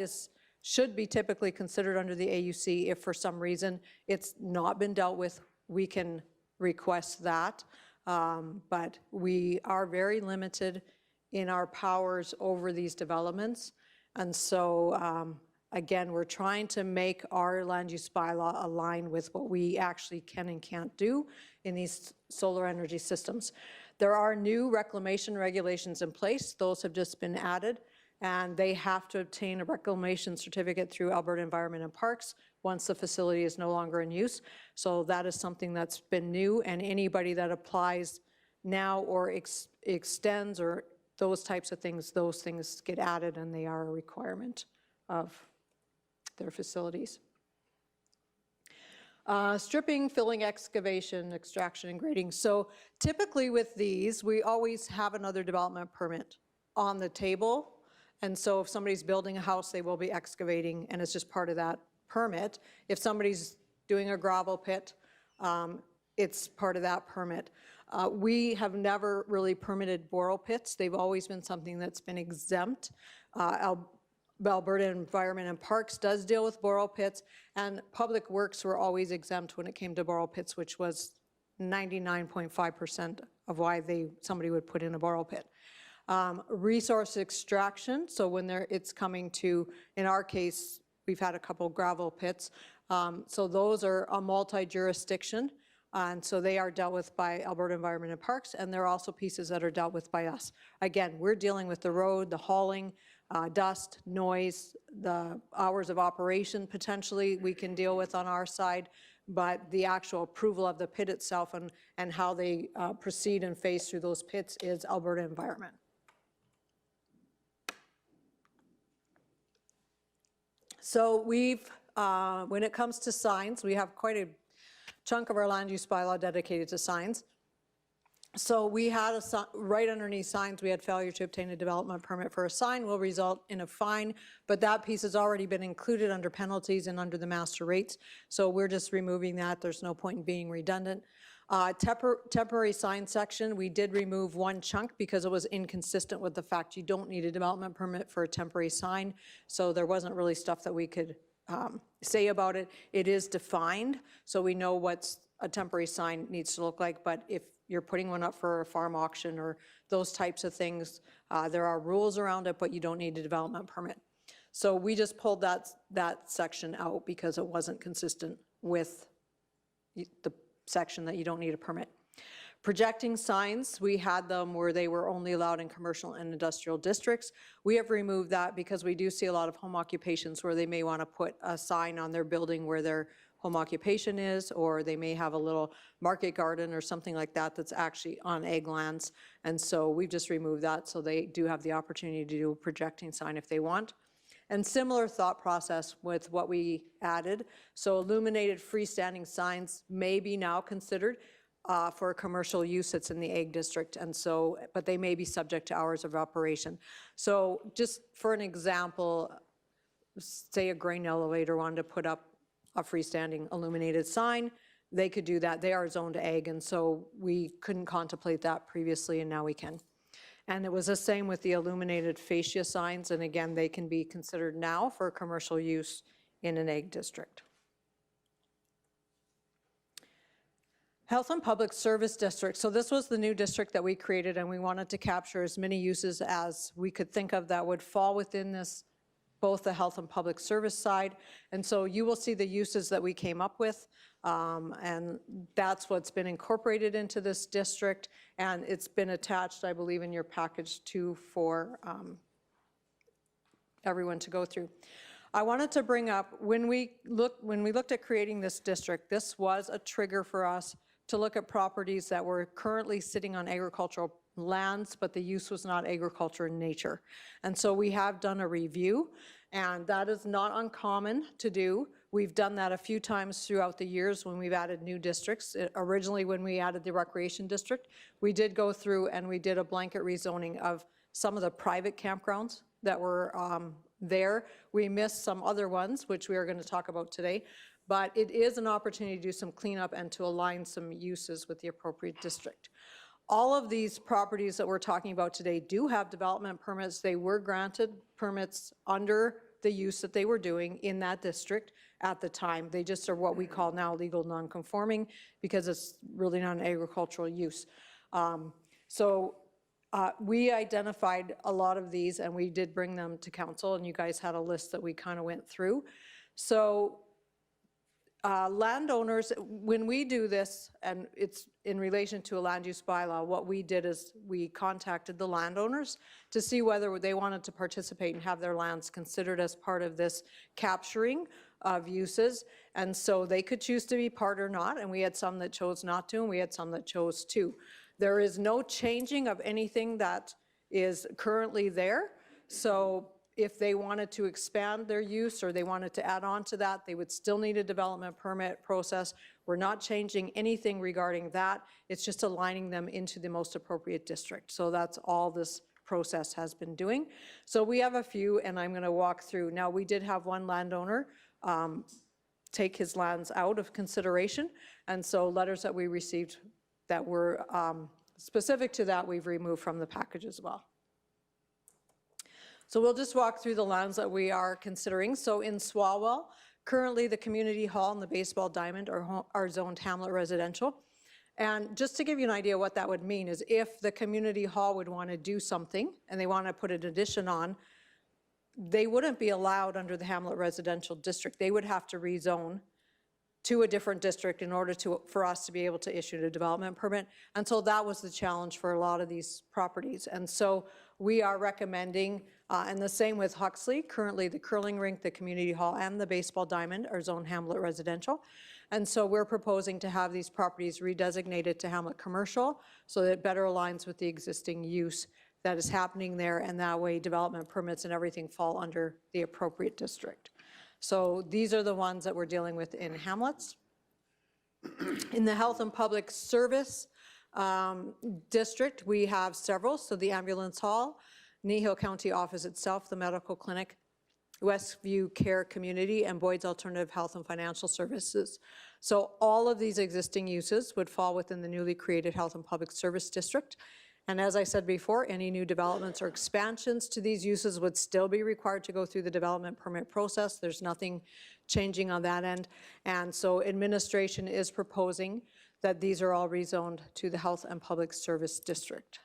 should be typically considered under the AUC. If for some reason it's not been dealt with, we can request that. But we are very limited in our powers over these developments. And so, again, we're trying to make our land use bylaw align with what we actually can and can't do in these solar energy systems. There are new reclamation regulations in place. Those have just been added, and they have to obtain a reclamation certificate through Alberta Environment and Parks once the facility is no longer in use. So that is something that's been new, and anybody that applies now or extends or those types of things, those things get added, and they are a requirement of their facilities. Stripping, filling, excavation, extraction, and grading. So typically with these, we always have another development permit on the table. And so if somebody's building a house, they will be excavating, and it's just part of that permit. If somebody's doing a gravel pit, it's part of that permit. We have never really permitted borrow pits. They've always been something that's been exempt. Alberta Environment and Parks does deal with borrow pits, and Public Works were always exempt when it came to borrow pits, which was 99.5% of why somebody would put in a borrow pit. Resource extraction, so when it's coming to, in our case, we've had a couple gravel pits, so those are a multi-jurisdiction, and so they are dealt with by Alberta Environment and Parks, and there are also pieces that are dealt with by us. Again, we're dealing with the road, the hauling, dust, noise, the hours of operation potentially we can deal with on our side, but the actual approval of the pit itself and how they proceed and phase through those pits is Alberta Environment. So we've, when it comes to signs, we have quite a chunk of our land use bylaw dedicated to signs. So we had right underneath signs, we had failure to obtain a development permit for a sign will result in a fine, but that piece has already been included under penalties and under the master rates. So we're just removing that. There's no point in being redundant. Temporary sign section, we did remove one chunk because it was inconsistent with the fact you don't need a development permit for a temporary sign. So there wasn't really stuff that we could say about it. It is defined, so we know what a temporary sign needs to look like, but if you're putting one up for a farm auction or those types of things, there are rules around it, but you don't need a development permit. So we just pulled that section out because it wasn't consistent with the section that you don't need a permit. Projecting signs, we had them where they were only allowed in commercial and industrial districts. We have removed that because we do see a lot of home occupations where they may want to put a sign on their building where their home occupation is, or they may have a little market garden or something like that that's actually on ag lands. And so we've just removed that so they do have the opportunity to do a projecting sign if they want. And similar thought process with what we added. So illuminated freestanding signs may be now considered for a commercial use that's in the ag district, and so, but they may be subject to hours of operation. So just for an example, say a grain elevator wanted to put up a freestanding illuminated sign, they could do that. They are zoned ag, and so we couldn't contemplate that previously, and now we can. And it was the same with the illuminated fascia signs, and again, they can be considered now for commercial use in an ag district. Health and Public Service District. So this was the new district that we created, and we wanted to capture as many uses as we could think of that would fall within this, both the health and public service side. And so you will see the uses that we came up with, and that's what's been incorporated into this district, and it's been attached, I believe, in your package too for everyone to go through. I wanted to bring up, when we looked at creating this district, this was a trigger for us to look at properties that were currently sitting on agricultural lands, but the use was not agriculture in nature. And so we have done a review, and that is not uncommon to do. We've done that a few times throughout the years when we've added new districts. Originally, when we added the recreation district, we did go through and we did a blanket rezoning of some of the private campgrounds that were there. We missed some other ones, which we are going to talk about today. But it is an opportunity to do some cleanup and to align some uses with the appropriate district. All of these properties that we're talking about today do have development permits. They were granted permits under the use that they were doing in that district at the time. They just are what we call now legal non-conforming because it's really not an agricultural use. We identified a lot of these, and we did bring them to council, and you guys had a list that we kind of went through. So landowners, when we do this, and it's in relation to a land use bylaw, what we did is we contacted the landowners to see whether they wanted to participate and have their lands considered as part of this capturing of uses. And so they could choose to be part or not, and we had some that chose not to, and we had some that chose to. There is no changing of anything that is currently there. So if they wanted to expand their use or they wanted to add on to that, they would still need a development permit process. We're not changing anything regarding that. It's just aligning them into the most appropriate district. So that's all this process has been doing. So we have a few, and I'm going to walk through. Now, we did have one landowner take his lands out of consideration, and so letters that we received that were specific to that, we've removed from the package as well. So we'll just walk through the lands that we are considering. So in Swalwell, currently the community hall and the baseball diamond are zoned hamlet residential. And just to give you an idea what that would mean is if the community hall would want to do something and they want to put an addition on, they wouldn't be allowed under the hamlet residential district. They would have to rezone to a different district in order for us to be able to issue a development permit. And so that was the challenge for a lot of these properties. And so we are recommending, and the same with Huxley, currently the curling rink, the community hall, and the baseball diamond are zoned hamlet residential. And so we're proposing to have these properties redesignated to hamlet commercial so that it better aligns with the existing use that is happening there, and that way development permits and everything fall under the appropriate district. So these are the ones that we're dealing with in hamlets. In the health and public service district, we have several. So the ambulance hall, Kneehill County office itself, the medical clinic, Westview Care Community, and Boyd's Alternative Health and Financial Services. So all of these existing uses would fall within the newly created health and public service district. And as I said before, any new developments or expansions to these uses would still be required to go through the development permit process. There's nothing changing on that end. And so administration is proposing that these are all rezoned to the Health and Public Service District.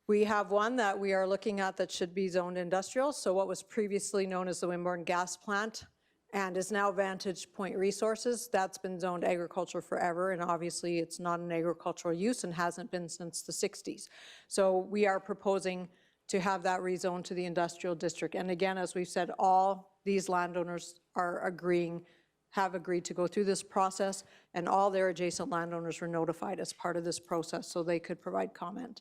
We have one that we are looking at that should be zoned industrial. So what was previously known as the Wimborne Gas Plant and is now Vantage Point Resources, that's been zoned agriculture forever, and obviously it's not an agricultural use and hasn't been since the 60s. So we are proposing to have that rezoned to the industrial district. And again, as we've said, all these landowners are have agreed to go through this process, and all their adjacent landowners were notified as part of this process so they could provide comment.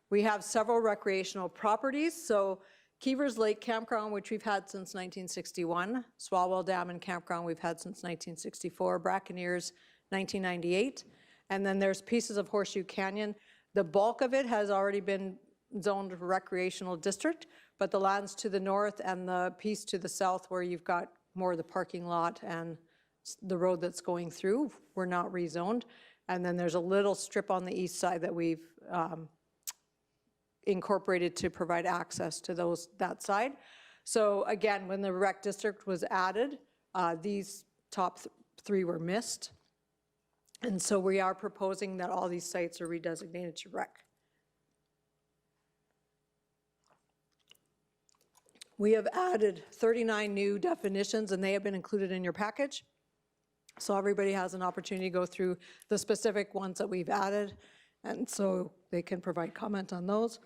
We have several recreational properties. So Keevers Lake Campground, which we've had since 1961. Swalwell Dam and Campground we've had since 1964. Brackeneers, 1998. And then there's pieces of Horseshoe Canyon. The bulk of it has already been zoned recreational district, but the lands to the north and the piece to the south where you've got more of the parking lot and the road that's going through were not rezoned. And then there's a little strip on the east side that we've incorporated to provide access to that side. So again, when the rec district was added, these top three were missed. And so we are proposing that all these sites are redesignated to rec. We have added 39 new definitions, and they have been included in your package. So everybody has an opportunity to go through the specific ones that we've added, and so they can provide comment on those.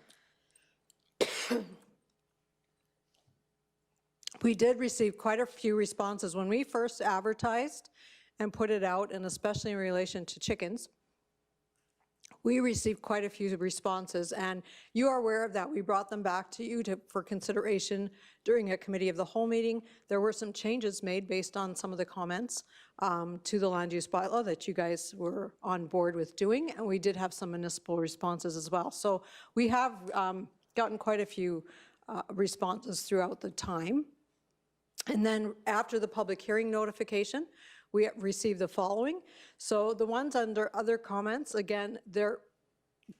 We did receive quite a few responses when we first advertised and put it out, and especially in relation to chickens. We received quite a few responses, and you are aware of that. We brought them back to you for consideration during a committee of the whole meeting. There were some changes made based on some of the comments to the land use bylaw that you guys were on board with doing, and we did have some municipal responses as well. So we have gotten quite a few responses throughout the time. And then after the public hearing notification, we received the following. So the ones under other comments, again,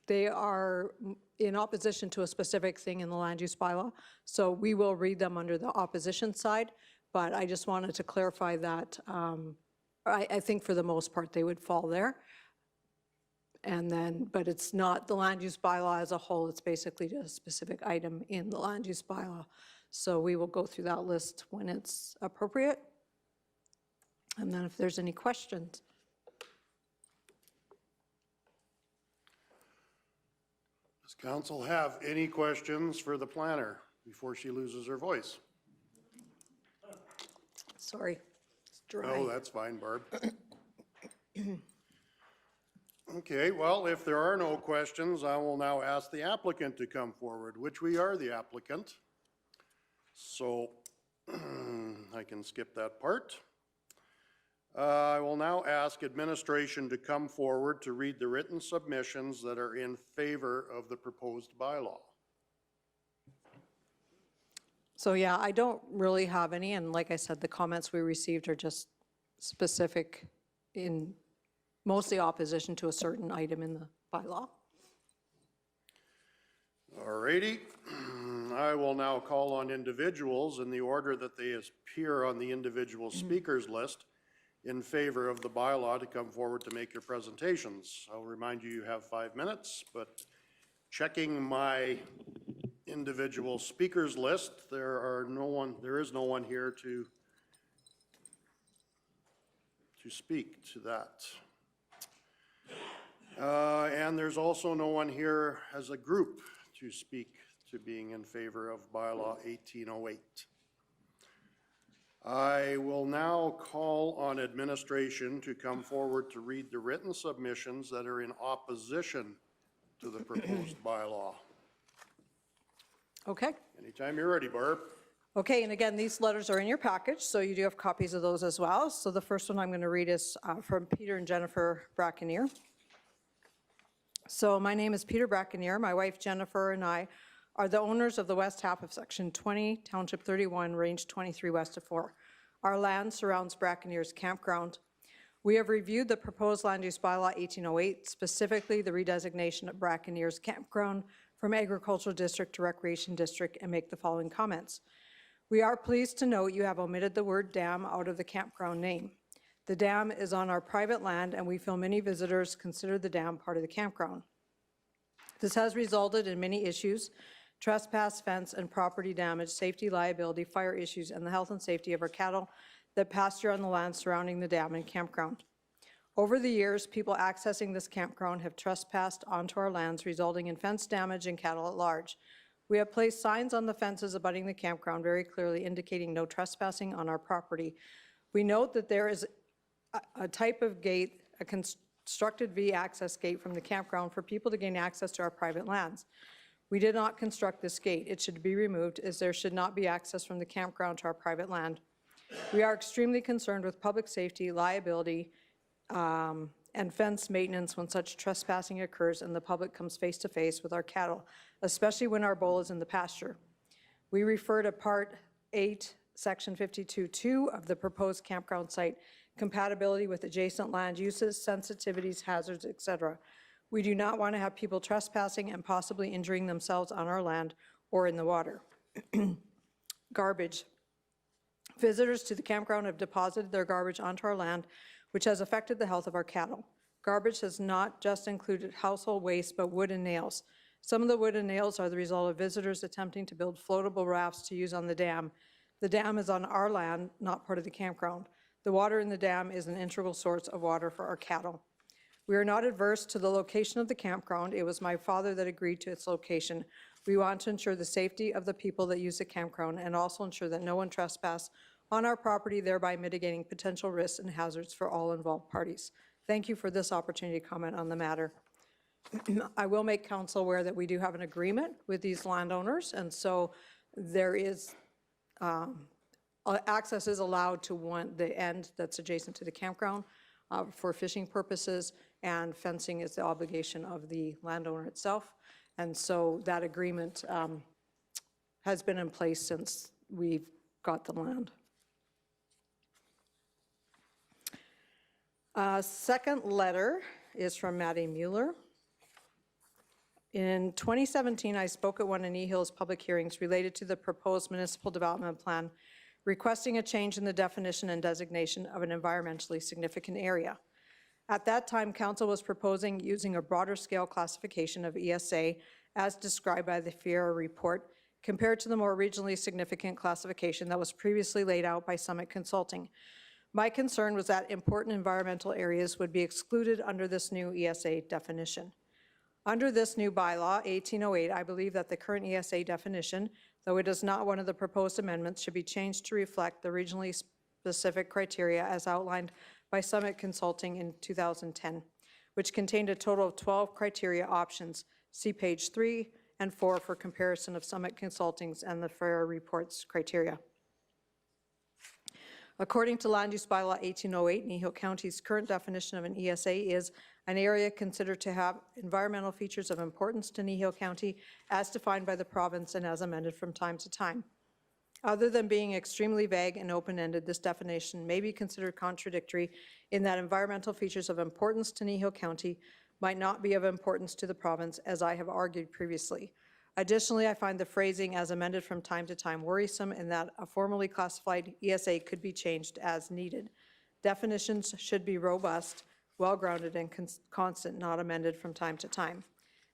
they are in opposition to a specific thing in the land use bylaw. So we will read them under the opposition side, but I just wanted to clarify that I think for the most part, they would fall there. And then, but it's not the land use bylaw as a whole, it's basically just a specific item in the land use bylaw. So we will go through that list when it's appropriate. And then if there's any questions. Does council have any questions for the planner before she loses her voice? Sorry, it's dry. Oh, that's fine, Barb. Okay, well, if there are no questions, I will now ask the applicant to come forward, which we are the applicant. So I can skip that part. I will now ask administration to come forward to read the written submissions that are in favor of the proposed bylaw. So yeah, I don't really have any, and like I said, the comments we received are just specific in mostly opposition to a certain item in the bylaw. All righty. I will now call on individuals in the order that they appear on the individual speakers list in favor of the bylaw to come forward to make your presentations. I'll remind you, you have 5 minutes, but checking my individual speakers list, there is no one here to speak to that. And there's also no one here as a group to speak to being in favor of bylaw 1808. I will now call on administration to come forward to read the written submissions that are in opposition to the proposed bylaw. Okay. Anytime you're ready, Barb. Okay, and again, these letters are in your package, so you do have copies of those as well. So the first one I'm going to read is from Peter and Jennifer Brackenier. So my name is Peter Brackenier. My wife Jennifer and I are the owners of the west half of Section 20, Township 31, Range 23 west of 4. Our land surrounds Brackenier's campground. We have reviewed the proposed land use bylaw 1808, specifically the redesignation of Brackenier's campground from agricultural district to recreation district, and make the following comments. We are pleased to note you have omitted the word dam out of the campground name. The dam is on our private land, and we feel many visitors consider the dam part of the campground. This has resulted in many issues: trespass, fence, and property damage, safety, liability, fire issues, and the health and safety of our cattle that pasture on the land surrounding the dam and campground. Over the years, people accessing this campground have trespassed onto our lands, resulting in fence damage and cattle at large. We have placed signs on the fences abutting the campground very clearly indicating no trespassing on our property. We note that there is a type of gate, a constructed V-access gate from the campground for people to gain access to our private lands. We did not construct this gate. It should be removed, as there should not be access from the campground to our private land. We are extremely concerned with public safety, liability, and fence maintenance when such trespassing occurs and the public comes face to face with our cattle, especially when our bull is in the pasture. We refer to Part 8, Section 52.2 of the proposed campground site, compatibility with adjacent land uses, sensitivities, hazards, etc. We do not want to have people trespassing and possibly injuring themselves on our land or in the water. Garbage. Visitors to the campground have deposited their garbage onto our land, which has affected the health of our cattle. Garbage has not just included household waste, but wood and nails. Some of the wood and nails are the result of visitors attempting to build floatable rafts to use on the dam. The dam is on our land, not part of the campground. The water in the dam is an integral source of water for our cattle. We are not adverse to the location of the campground. It was my father that agreed to its location. We want to ensure the safety of the people that use the campground and also ensure that no one trespass on our property, thereby mitigating potential risks and hazards for all involved parties. Thank you for this opportunity to comment on the matter. I will make council aware that we do have an agreement with these landowners, and so there is access is allowed to the end that's adjacent to the campground for fishing purposes, and fencing is the obligation of the landowner itself. And so that agreement has been in place since we've got the land. Second letter is from Maddie Mueller. In 2017, I spoke at one of Kneehill's public hearings related to the proposed municipal development plan requesting a change in the definition and designation of an environmentally significant area. At that time, Council was proposing using a broader scale classification of ESA as described by the FIERA report, compared to the more regionally significant classification that was previously laid out by Summit Consulting. My concern was that important environmental areas would be excluded under this new ESA definition. Under this new bylaw, 1808, I believe that the current ESA definition, though it is not one of the proposed amendments, should be changed to reflect the regionally specific criteria as outlined by Summit Consulting in 2010, which contained a total of 12 criteria options. See page 3 and 4 for comparison of Summit Consulting's and the FIERA report's criteria. According to Land Use Bylaw 1808, Kneehill County's current definition of an ESA is an area considered to have environmental features of importance to Kneehill County as defined by the province and as amended from time to time. Other than being extremely vague and open-ended, this definition may be considered contradictory in that environmental features of importance to Kneehill County might not be of importance to the province, as I have argued previously. Additionally, I find the phrasing as amended from time to time worrisome in that a formally classified ESA could be changed as needed. Definitions should be robust, well-grounded, and constant, not amended from time to time.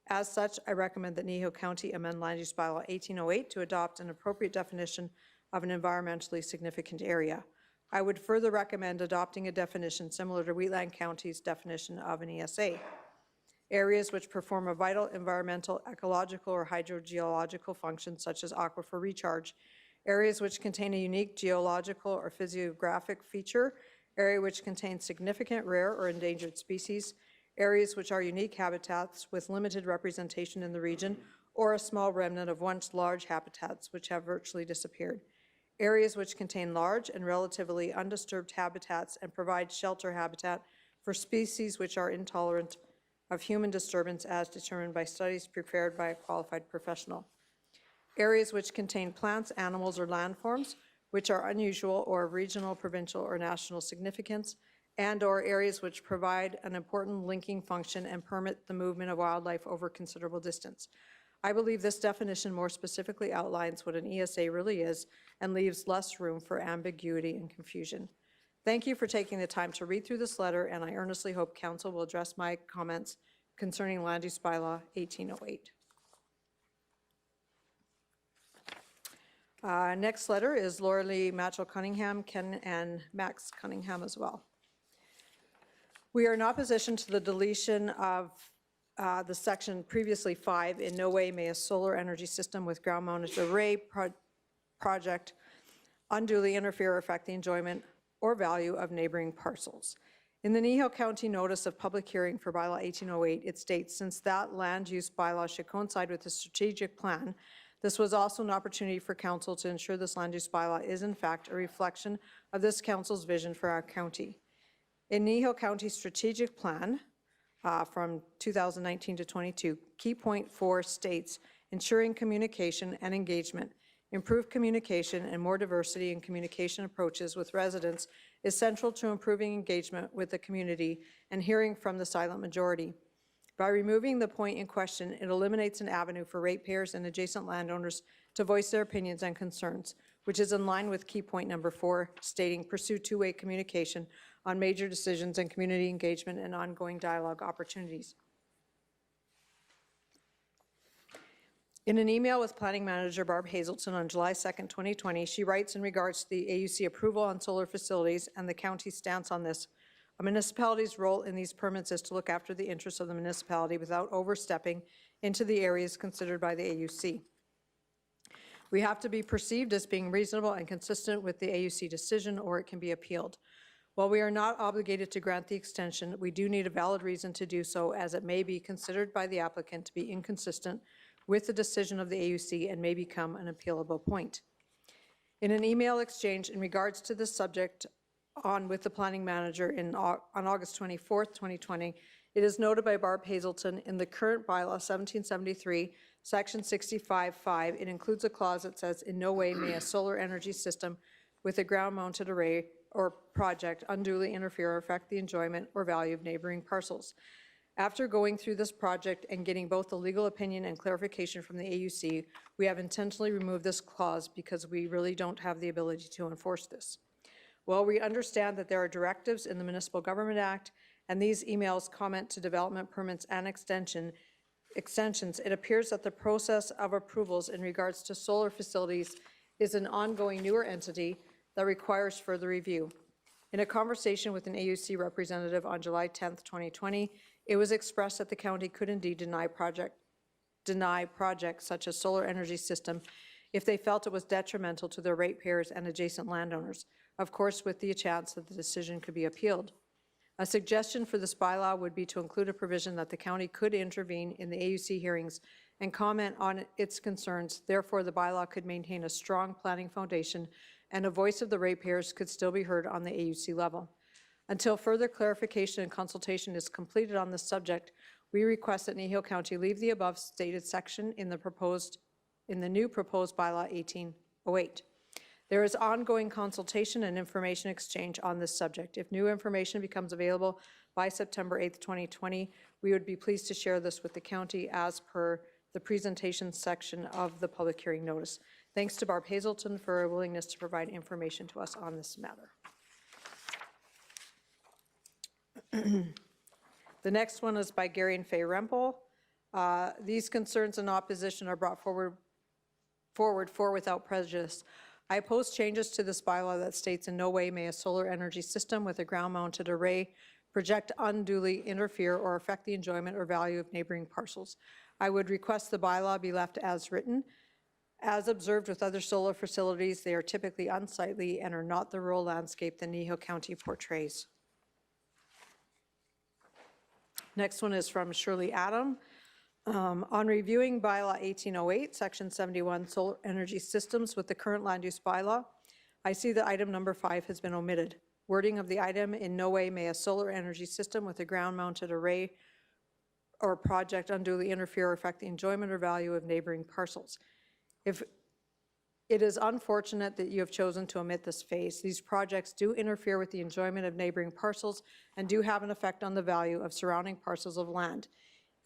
As such, I recommend that Kneehill County amend Land Use Bylaw 1808 to adopt an appropriate definition of an environmentally significant area. I would further recommend adopting a definition similar to Wheatland County's definition of an ESA. Areas which perform a vital environmental, ecological, or hydrogeological function, such as aquifer recharge. Areas which contain a unique geological or physiographic feature. Area which contains significant rare or endangered species. Areas which are unique habitats with limited representation in the region, or a small remnant of once large habitats which have virtually disappeared. Areas which contain large and relatively undisturbed habitats and provide shelter habitat for species which are intolerant of human disturbance as determined by studies prepared by a qualified professional. Areas which contain plants, animals, or landforms which are unusual or of regional, provincial, or national significance, and/or areas which provide an important linking function and permit the movement of wildlife over considerable distance. I believe this definition more specifically outlines what an ESA really is and leaves less room for ambiguity and confusion. Thank you for taking the time to read through this letter, and I earnestly hope Council will address my comments concerning Land Use Bylaw 1808. Next letter is Laura Lee Matchell Cunningham, Ken and Max Cunningham as well. We are in opposition to the deletion of the section previously 5, in no way may a solar energy system with ground-mounted array project unduly interfere or affect the enjoyment or value of neighboring parcels. In the Kneehill County Notice of Public Hearing for Bylaw 1808, it states, since that land use bylaw should coincide with the strategic plan, this was also an opportunity for Council to ensure this land use bylaw is in fact a reflection of this Council's vision for our county. In Kneehill County's strategic plan from 2019 to 22, key point 4 states, ensuring communication and engagement. Improved communication and more diversity in communication approaches with residents is central to improving engagement with the community and hearing from the silent majority. By removing the point in question, it eliminates an avenue for ratepayers and adjacent landowners to voice their opinions and concerns, which is in line with key point number 4, stating pursue two-way communication on major decisions and community engagement and ongoing dialogue opportunities. In an email with Planning Manager Barb Hazelton on July 2nd, 2020, she writes in regards to the AUC approval on solar facilities and the county's stance on this. A municipality's role in these permits is to look after the interests of the municipality without overstepping into the areas considered by the AUC. We have to be perceived as being reasonable and consistent with the AUC decision, or it can be appealed. While we are not obligated to grant the extension, we do need a valid reason to do so, as it may be considered by the applicant to be inconsistent with the decision of the AUC and may become an appealable point. In an email exchange in regards to this subject with the planning manager on August 24th, 2020, it is noted by Barb Hazelton in the current bylaw 1773, section 65.5, it includes a clause that says, in no way may a solar energy system with a ground-mounted array or project unduly interfere or affect the enjoyment or value of neighboring parcels. After going through this project and getting both the legal opinion and clarification from the AUC, we have intentionally removed this clause because we really don't have the ability to enforce this. While we understand that there are directives in the Municipal Government Act, and these emails comment to development permits and extensions, it appears that the process of approvals in regards to solar facilities is an ongoing newer entity that requires further review. In a conversation with an AUC representative on July 10th, 2020, it was expressed that the county could indeed deny projects such as solar energy system if they felt it was detrimental to their ratepayers and adjacent landowners, of course with the chance that the decision could be appealed. A suggestion for this bylaw would be to include a provision that the county could intervene in the AUC hearings and comment on its concerns. Therefore, the bylaw could maintain a strong planning foundation and a voice of the ratepayers could still be heard on the AUC level. Until further clarification and consultation is completed on this subject, we request that Kneehill County leave the above stated section in the new proposed bylaw 1808. There is ongoing consultation and information exchange on this subject. If new information becomes available by September 8th, 2020, we would be pleased to share this with the county as per the presentation section of the public hearing notice. Thanks to Barb Hazelton for her willingness to provide information to us on this matter. The next one is by Gary and Faye Rempel. These concerns and opposition are brought forward for without prejudice. I oppose changes to this bylaw that states in no way may a solar energy system with a ground-mounted array project unduly interfere or affect the enjoyment or value of neighboring parcels. I would request the bylaw be left as written. As observed with other solar facilities, they are typically unsightly and are not the rural landscape that Kneehill County portrays. Next one is from Shirley Adam. On reviewing bylaw 1808, section 71, solar energy systems with the current land use bylaw, I see that item number 5 has been omitted. Wording of the item, in no way may a solar energy system with a ground-mounted array or project unduly interfere or affect the enjoyment or value of neighboring parcels. If it is unfortunate that you have chosen to omit this phase. These projects do interfere with the enjoyment of neighboring parcels and do have an effect on the value of surrounding parcels of land.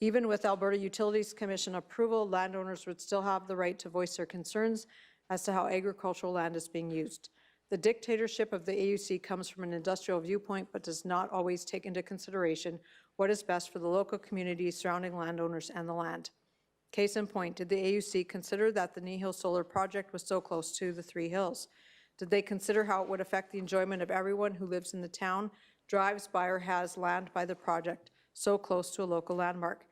Even with Alberta Utilities Commission approval, landowners would still have the right to voice their concerns as to how agricultural land is being used. The dictatorship of the AUC comes from an industrial viewpoint, but does not always take into consideration what is best for the local communities, surrounding landowners, and the land. Case in point, did the AUC consider that the Kneehill Solar Project was so close to the Three Hills? Did they consider how it would affect the enjoyment of everyone who lives in the town, drives by, or has land by the project so close to a local landmark?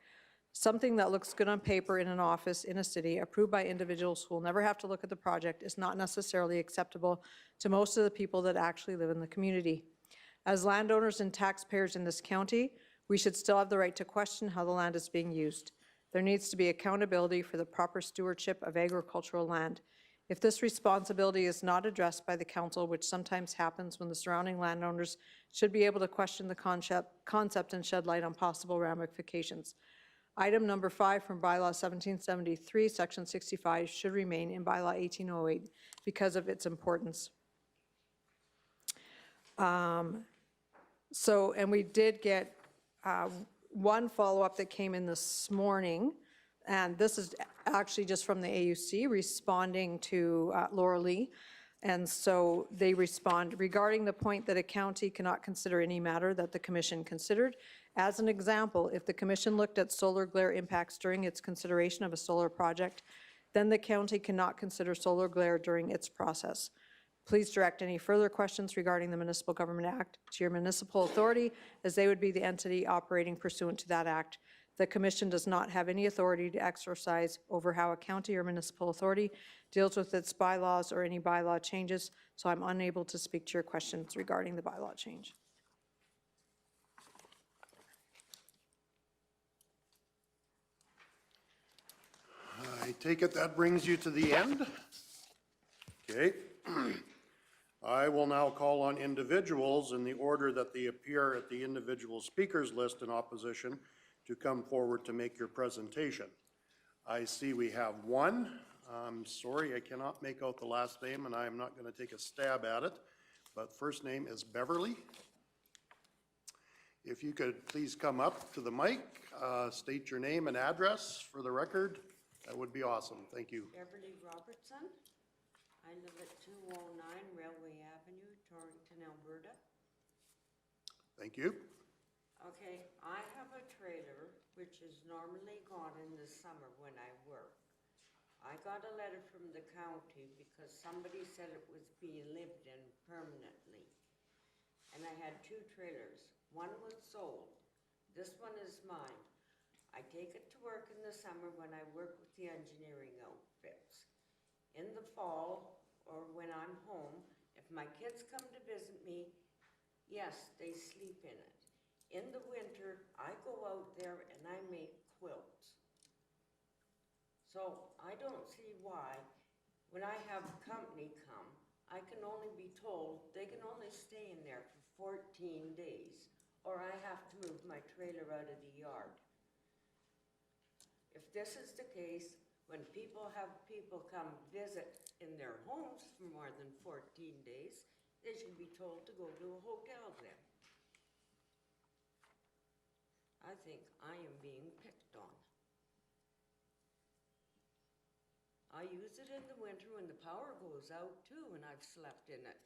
Something that looks good on paper in an office in a city, approved by individuals who will never have to look at the project, is not necessarily acceptable to most of the people that actually live in the community. As landowners and taxpayers in this county, we should still have the right to question how the land is being used. There needs to be accountability for the proper stewardship of agricultural land. If this responsibility is not addressed by the council, which sometimes happens when the surrounding landowners should be able to question the concept and shed light on possible ramifications. Item number 5 from bylaw 1773, section 65 should remain in bylaw 1808 because of its importance. And we did get one follow-up that came in this morning, and this is actually just from the AUC responding to Laura Lee. And so they respond, regarding the point that a county cannot consider any matter that the commission considered. As an example, if the commission looked at solar glare impacts during its consideration of a solar project, then the county cannot consider solar glare during its process. Please direct any further questions regarding the Municipal Government Act to your municipal authority, as they would be the entity operating pursuant to that act. The commission does not have any authority to exercise over how a county or municipal authority deals with its bylaws or any bylaw changes, so I'm unable to speak to your questions regarding the bylaw change. I take it that brings you to the end? Okay. I will now call on individuals in the order that they appear at the individual speakers list in opposition to come forward to make your presentation. I see we have one. I'm sorry, I cannot make out the last name, and I am not going to take a stab at it, but first name is Beverly. If you could please come up to the mic, state your name and address for the record, that would be awesome. Thank you. Beverly Robertson. I live at 209 Railway Avenue, Torrington, Alberta. Thank you. Okay, I have a trailer which is normally gone in the summer when I work. I got a letter from the county because somebody said it was being lived in permanently. And I had 2 trailers. One was sold. This one is mine. I take it to work in the summer when I work with the engineering outfits. In the fall, or when I'm home, if my kids come to visit me, yes, they sleep in it. In the winter, I go out there and I make quilts. So I don't see why, when I have company come, I can only be told they can only stay in there for 14 days, or I have to move my trailer out of the yard. If this is the case, when people have people come visit in their homes for more than 14 days, they should be told to go to a hotel then. I think I am being picked on. I use it in the winter when the power goes out too, and I've slept in it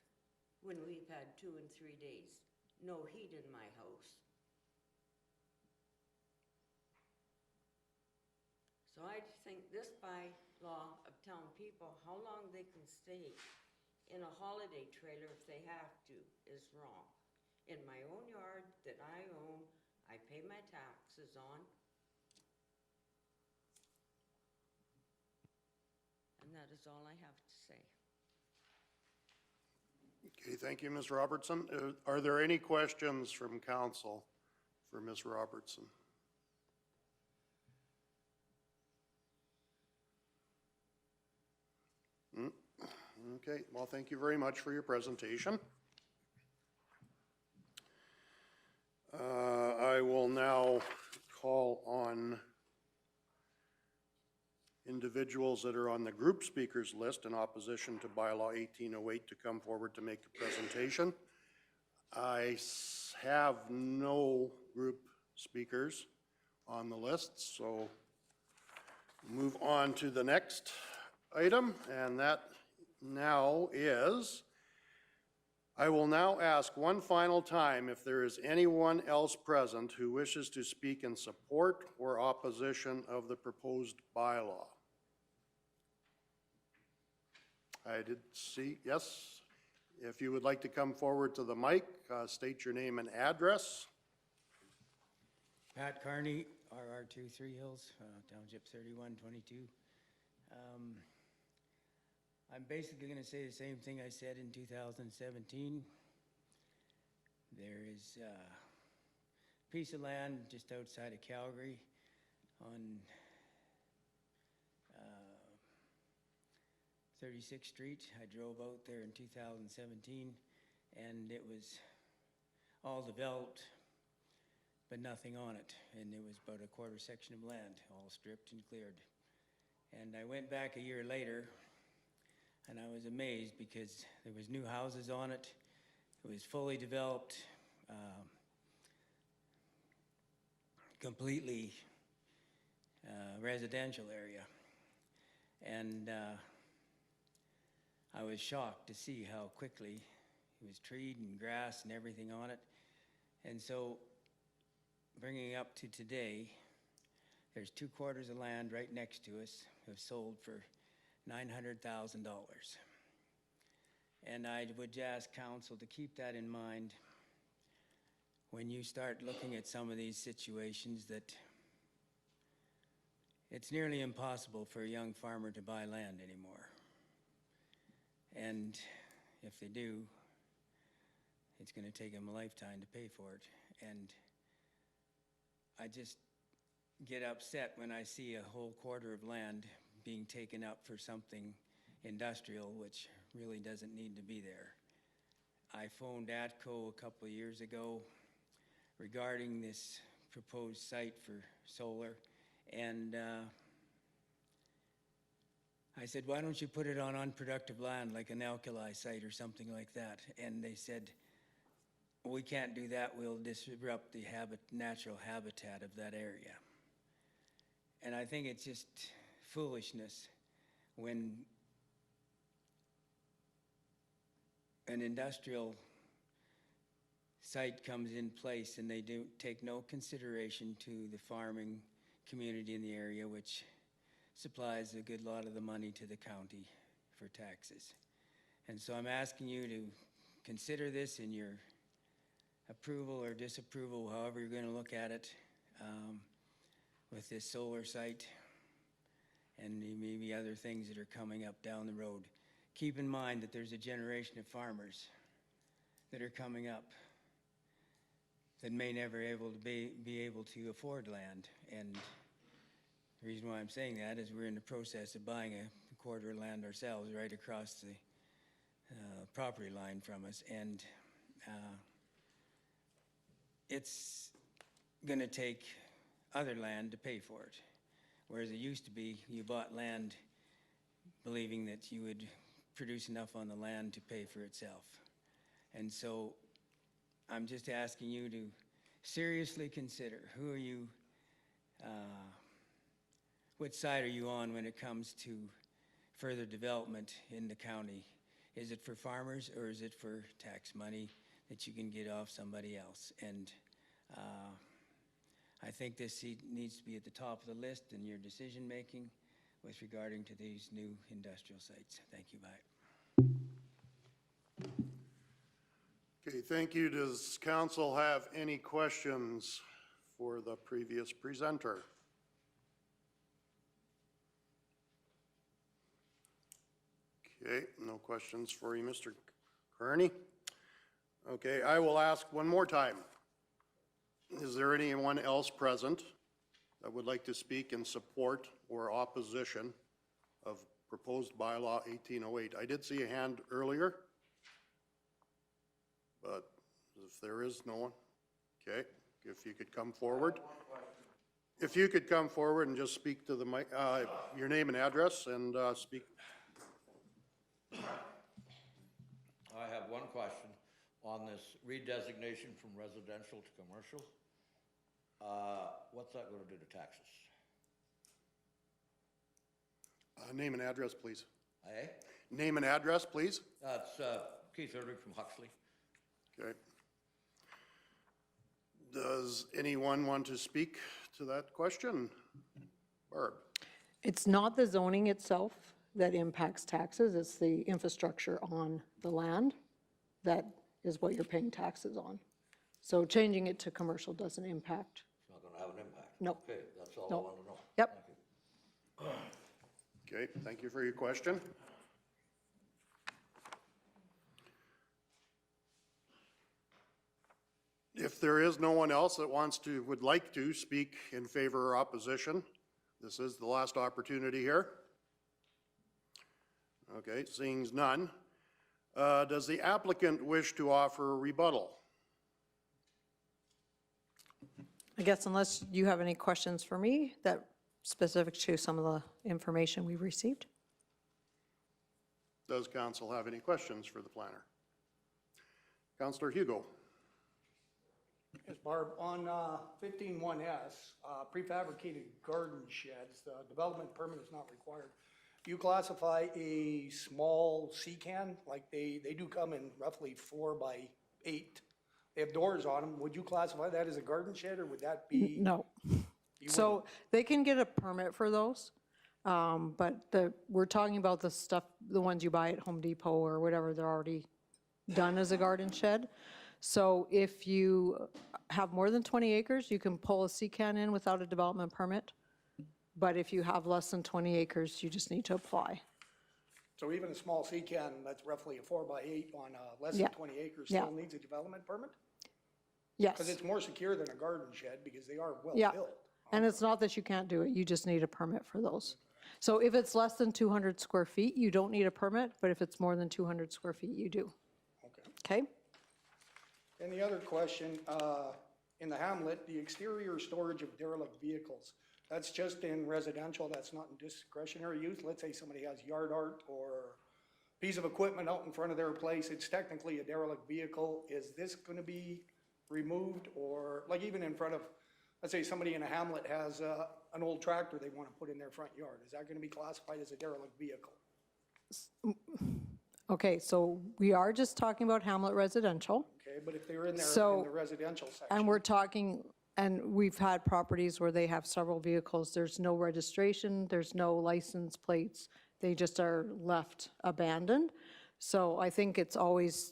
when we've had 2 and 3 days. No heat in my house. So I think this bylaw of telling people how long they can stay in a holiday trailer if they have to is wrong. In my own yard that I own, I pay my taxes on. And that is all I have to say. Okay, thank you, Ms. Robertson. Are there any questions from council for Ms. Robertson? Okay, well, thank you very much for your presentation. I will now call on individuals that are on the group speakers list in opposition to bylaw 1808 to come forward to make a presentation. I have no group speakers on the list, so move on to the next item, and that now is, I will now ask one final time if there is anyone else present who wishes to speak in support or opposition of the proposed bylaw. I did see, yes. If you would like to come forward to the mic, state your name and address. Pat Carney, RR2 Three Hills, Township 3122. I'm basically going to say the same thing I said in 2017. There is a piece of land just outside of Calgary on 36th Street. I drove out there in 2017, and it was all developed, but nothing on it. And it was about a quarter section of land, all stripped and cleared. And I went back a year later, and I was amazed because there was new houses on it. It was fully developed, completely residential area. And I was shocked to see how quickly it was treed and grass and everything on it. And so, bringing up to today, there's 2 quarters of land right next to us have sold for $900,000. And I would ask council to keep that in mind when you start looking at some of these situations, that it's nearly impossible for a young farmer to buy land anymore. And if they do, it's going to take them a lifetime to pay for it. And I just get upset when I see a whole quarter of land being taken up for something industrial, which really doesn't need to be there. I phoned ATCO a couple of years ago regarding this proposed site for solar, and I said, why don't you put it on unproductive land like an alkali site or something like that? And they said, we can't do that, we'll disrupt the natural habitat of that area. And I think it's just foolishness when an industrial site comes in place and they do take no consideration to the farming community in the area, which supplies a good lot of the money to the county for taxes. And so I'm asking you to consider this in your approval or disapproval, however you're going to look at it, with this solar site and maybe other things that are coming up down the road. Keep in mind that there's a generation of farmers that are coming up that may never be able to afford land. And the reason why I'm saying that is we're in the process of buying a quarter of land ourselves right across the property line from us. And it's going to take other land to pay for it. Whereas it used to be, you bought land believing that you would produce enough on the land to pay for itself. And so I'm just asking you to seriously consider, who are you, what side are you on when it comes to further development in the county? Is it for farmers or is it for tax money that you can get off somebody else? And I think this needs to be at the top of the list in your decision-making with regarding to these new industrial sites. Thank you, bye. Okay, thank you. Does council have any questions for the previous presenter? Okay, no questions for you, Mr. Kearney. Okay, I will ask one more time. Is there anyone else present that would like to speak in support or opposition of proposed bylaw 1808? I did see a hand earlier, but if there is no one, okay, if you could come forward. If you could come forward and just speak to the mic, your name and address and speak. I have one question on this redesignation from residential to commercial. What's that going to do to taxes? Name and address, please. Eh? Name and address, please. It's Keith Erdrich from Huxley. Okay. Does anyone want to speak to that question? Barb? It's not the zoning itself that impacts taxes, it's the infrastructure on the land that is what you're paying taxes on. So changing it to commercial doesn't impact. It's not going to have an impact? No. Okay, that's all No. I want to know. Yep. Thank you. Okay, thank you for your question. If there is no one else that would like to speak in favor or opposition, this is the last opportunity here. Okay, seeing none. Does the applicant wish to offer a rebuttal? I guess unless you have any questions for me that specific to some of the information we received. Does council have any questions for the planner? Councillor Hugo. Yes, Barb, on 15-1S, prefabricated garden sheds, the development permit is not required. You classify a small C-can, like they do come in roughly 4 by 8. They have doors on them. Would you classify that as a garden shed, or would that be? No. So they can get a permit for those, but we're talking about the stuff, the ones you buy at Home Depot or whatever, they're already done as a garden shed. So if you have more than 20 acres, you can pull a C-can in without a development permit. But if you have less than 20 acres, you just need to apply. So even a small C-can that's roughly a 4 by 8 on less than 20 acres still needs a development permit? Because Yes. it's more secure than a garden shed because they are well Yeah. built. And it's not that you can't do it, you just need a permit for those. So if it's less than 200 square feet, you don't need a permit, but if it's more than 200 square feet, you do. Okay. Okay? And the other question, in the hamlet, the exterior storage of derelict vehicles, that's just in residential, that's not in discretionary use? Let's say somebody has yard art or piece of equipment out in front of their place, it's technically a derelict vehicle. Is this going to be removed, or like even in front of, let's say somebody in a hamlet has an old tractor they want to put in their front yard, is that going to be classified as a derelict vehicle? Okay, so we are just talking about Hamlet residential. Okay, but if they're in there So- in the residential section. And we're talking, and we've had properties where they have several vehicles. There's no registration, there's no license plates. They just are left abandoned. So I think it's always,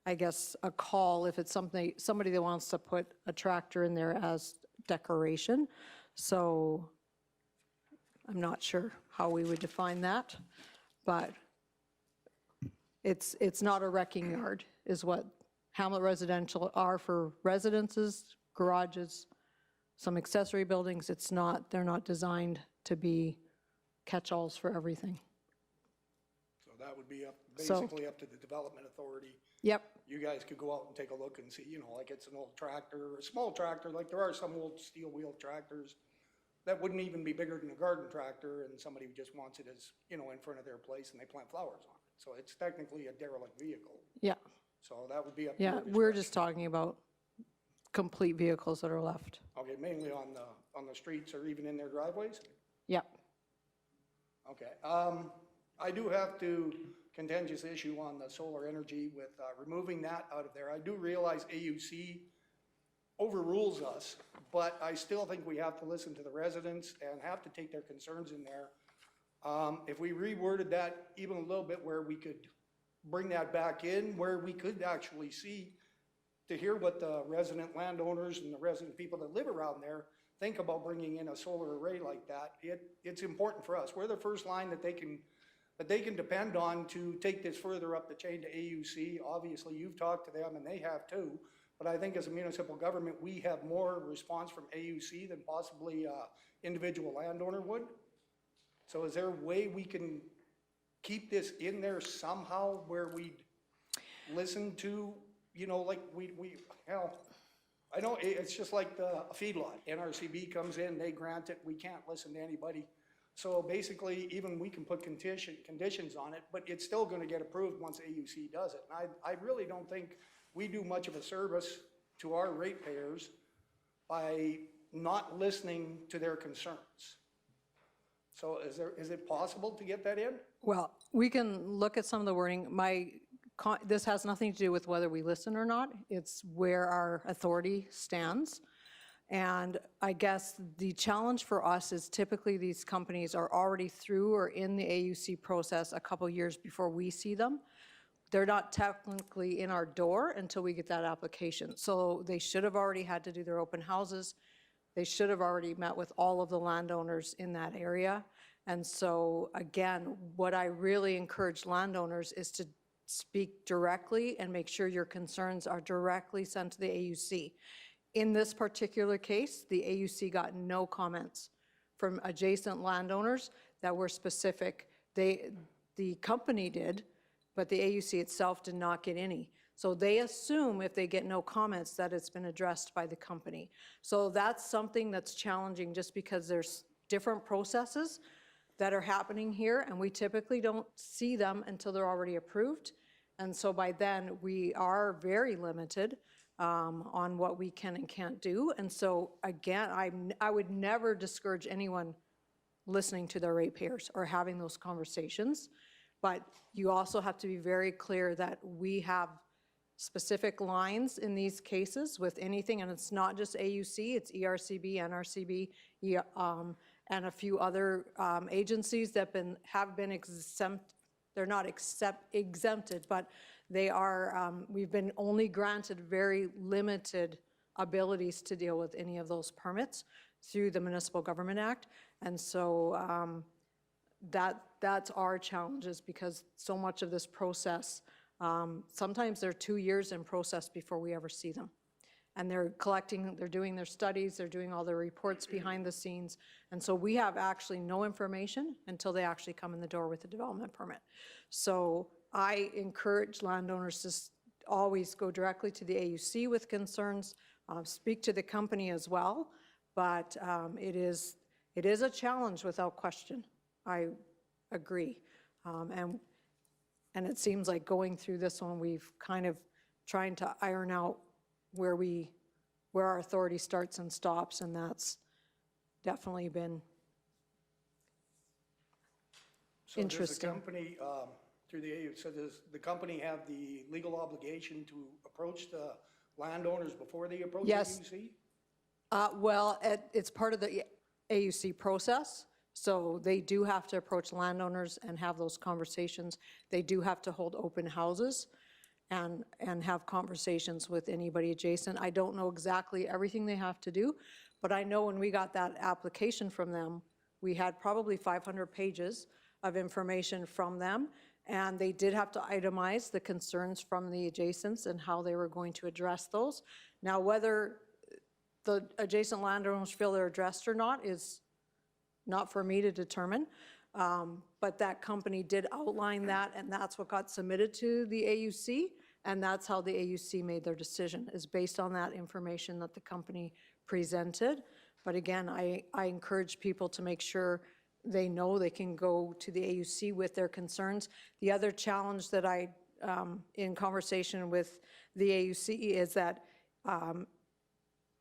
I guess, a call if it's somebody that wants to put a tractor in there as decoration. So I'm not sure how we would define that, but it's not a wrecking yard, is what Hamlet residential are for residences, garages, some accessory buildings. It's not, they're not designed to be catch-alls for everything. So that would be So- basically up to the development authority. Yep, You guys could go out and take a look and see, like it's an old tractor, a small tractor, like there are some old steel wheel tractors that wouldn't even be bigger than a garden tractor, and somebody just wants it as, in front of their place and they plant flowers on it. So it's technically a derelict vehicle. yeah, So that would be up to yeah. your We're discretion. just talking about complete vehicles that are left. Okay, mainly on the streets or even in their driveways? Yep. Okay, I do have to contentious issue on the solar energy with removing that out of there. I do realize AUC overrules us, but I still think we have to listen to the residents and have to take their concerns in there. If we reworded that even a little bit where we could bring that back in, where we could actually see, to hear what the resident landowners and the resident people that live around there think about bringing in a solar array like that. It's important for us. We're the first line that they can depend on to take this further up the chain to AUC. Obviously, you've talked to them and they have too, but I think as a municipal government, we have more response from AUC than possibly individual landowner would. So is there a way we can keep this in there somehow where we listen to, like I know it's just like the feedlot. NRCB comes in, they grant it, we can't listen to anybody. So basically, even we can put conditions on it, but it's still gonna get approved once AUC does it. And I really don't think we do much of a service to our ratepayers by not listening to their concerns. So is it possible to get that in? Well, we can look at some of the wording. This has nothing to do with whether we listen or not. It's where our authority stands. And I guess the challenge for us is typically these companies are already through or in the AUC process a couple years before we see them. They're not technically in our door until we get that application. So they should have already had to do their open houses. They should have already met with all of the landowners in that area. And so again, what I really encourage landowners is to speak directly and make sure your concerns are directly sent to the AUC. In this particular case, the AUC got no comments from adjacent landowners that were specific. The company did, but the AUC itself did not get any. So they assume if they get no comments that it's been addressed by the company. So that's something that's challenging just because there's different processes that are happening here, and we typically don't see them until they're already approved. And so by then, we are very limited on what we can and can't do. And so again, I would never discourage anyone listening to their ratepayers or having those conversations. But you also have to be very clear that we have specific lines in these cases with anything, and it's not just AUC, it's ERCB, NRCB, and a few other agencies that have been exempt. They're not exempted, but they are, we've been only granted very limited abilities to deal with any of those permits through the Municipal Government Act. And so that's our challenges, because so much of this process, sometimes they're 2 years in process before we ever see them. And they're collecting, they're doing their studies, they're doing all their reports behind the scenes. And so we have actually no information until they actually come in the door with a development permit. So I encourage landowners to always go directly to the AUC with concerns, speak to the company as well. But it is a challenge without question. I agree. And And it seems like going through this one, we've kind of trying to iron out where our authority starts and stops, and that's definitely been interesting. So does the company, through the AU, so does the company have the legal obligation to approach the landowners before they approach the Yes. UC? Well, it's part of the AUC process, so they do have to approach landowners and have those conversations. They do have to hold open houses and have conversations with anybody adjacent. I don't know exactly everything they have to do, but I know when we got that application from them, we had probably 500 pages of information from them, and they did have to itemize the concerns from the adjacents and how they were going to address those. Now, whether the adjacent landowners feel they're addressed or not is not for me to determine, but that company did outline that, and that's what got submitted to the AUC, and that's how the AUC made their decision, is based on that information that the company presented. But again, I encourage people to make sure they know they can go to the AUC with their concerns. The other challenge that in conversation with the AUC is that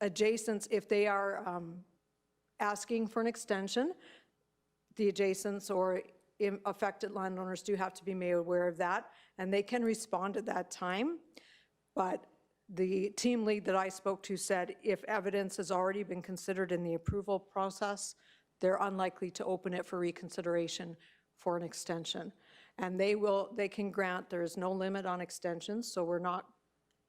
adjacents, if they are asking for an extension, the adjacents or affected landowners do have to be made aware of that, and they can respond at that time. But the team lead that I spoke to said if evidence has already been considered in the approval process, they're unlikely to open it for reconsideration for an extension. And they can grant, there is no limit on extensions, so we're not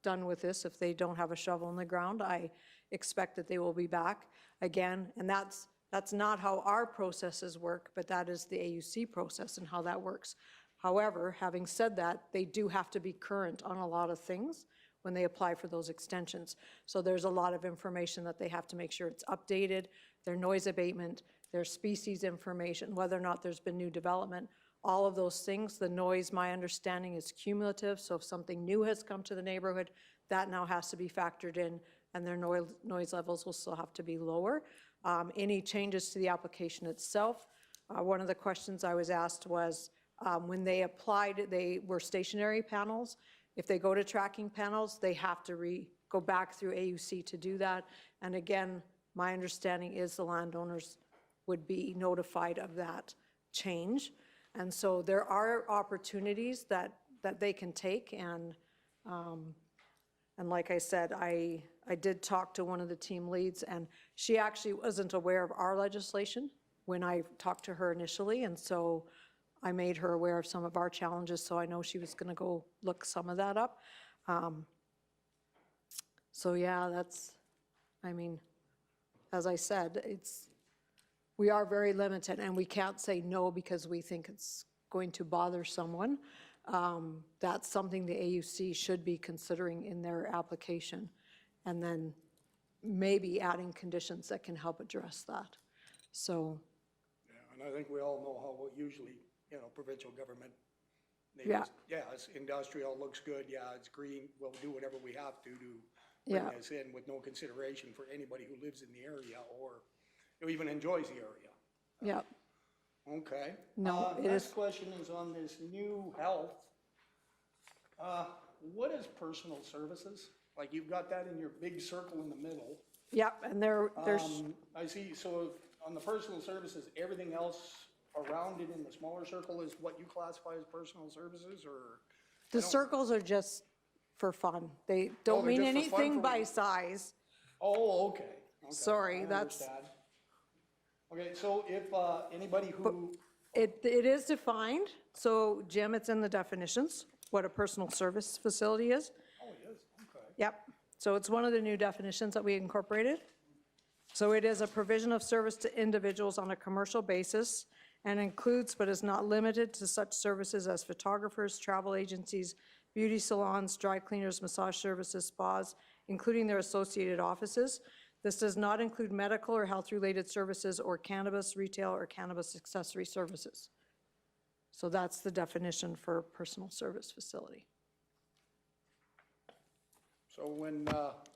done with this if they don't have a shovel in the ground. I expect that they will be back again, and that's not how our processes work, but that is the AUC process and how that works. However, having said that, they do have to be current on a lot of things when they apply for those extensions. So there's a lot of information that they have to make sure it's updated, their noise abatement, their species information, whether or not there's been new development, all of those things. The noise, my understanding, is cumulative, so if something new has come to the neighborhood, that now has to be factored in, and their noise levels will still have to be lower. Any changes to the application itself, one of the questions I was asked was, when they applied, they were stationary panels. If they go to tracking panels, they have to go back through AUC to do that. And again, my understanding is the landowners would be notified of that change. And so there are opportunities that they can take, and like I said, I did talk to one of the team leads, and she actually wasn't aware of our legislation when I talked to her initially, and so I made her aware of some of our challenges, so I know she was gonna go look some of that up. So yeah, I mean, as I said, we are very limited, and we can't say no because we think it's going to bother someone. That's something the AUC should be considering in their application, and then maybe adding conditions that can help address that. So. Yeah, and I think we all know how usually, provincial government, Yeah. It's industrial, looks good, yeah, it's green, we'll do whatever we have to bring Yeah. this in with no consideration for anybody who lives in the area or who even enjoys the area. Yeah. Okay. No, it Next is- question is on this new health. What is personal services? Like, you've got that in your big circle in the middle. Yep, and there's, I see, so on the personal services, everything else around it in the smaller circle is what you classify as personal services, or? the circles are just for fun. They don't they're mean just for fun anything for by you. size. Oh, okay. Sorry, I that's- understand. Okay, so if anybody who, It is defined, so Jim, it's in the definitions, what a personal service facility is. oh, it is, okay. Yep, so it's one of the new definitions that we incorporated. So it is a provision of service to individuals on a commercial basis and includes but is not limited to such services as photographers, travel agencies, beauty salons, dry cleaners, massage services, spas, including their associated offices. This does not include medical or health-related services or cannabis retail or cannabis accessory services. So that's the definition for personal service facility. So when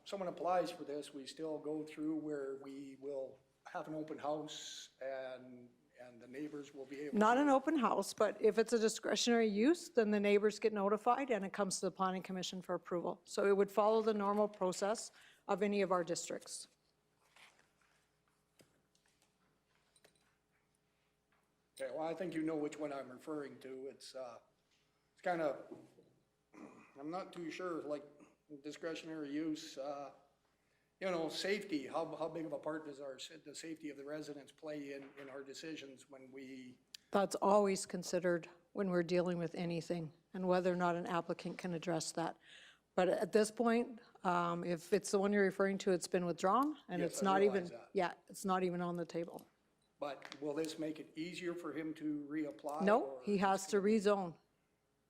someone applies for this, we still go through where we will have an open house and and the neighbors will be able. Not an open house, but if it's a discretionary use, then the neighbors get notified and it comes to the planning commission for approval. So it would follow the normal process of any of our districts. Okay, well, I think you know which one I'm referring to. It's kind of, I'm not too sure, like discretionary use, you know, safety, how big of a part does the safety of the residents play in our decisions when we, That's always considered when we're dealing with anything and whether or not an applicant can address that. But at this point, if it's the one you're referring to, it's been withdrawn and Yes, it's I not even, realize that. yeah, it's not even on the table. but will this make it easier for him to reapply? No, or- he has to rezone.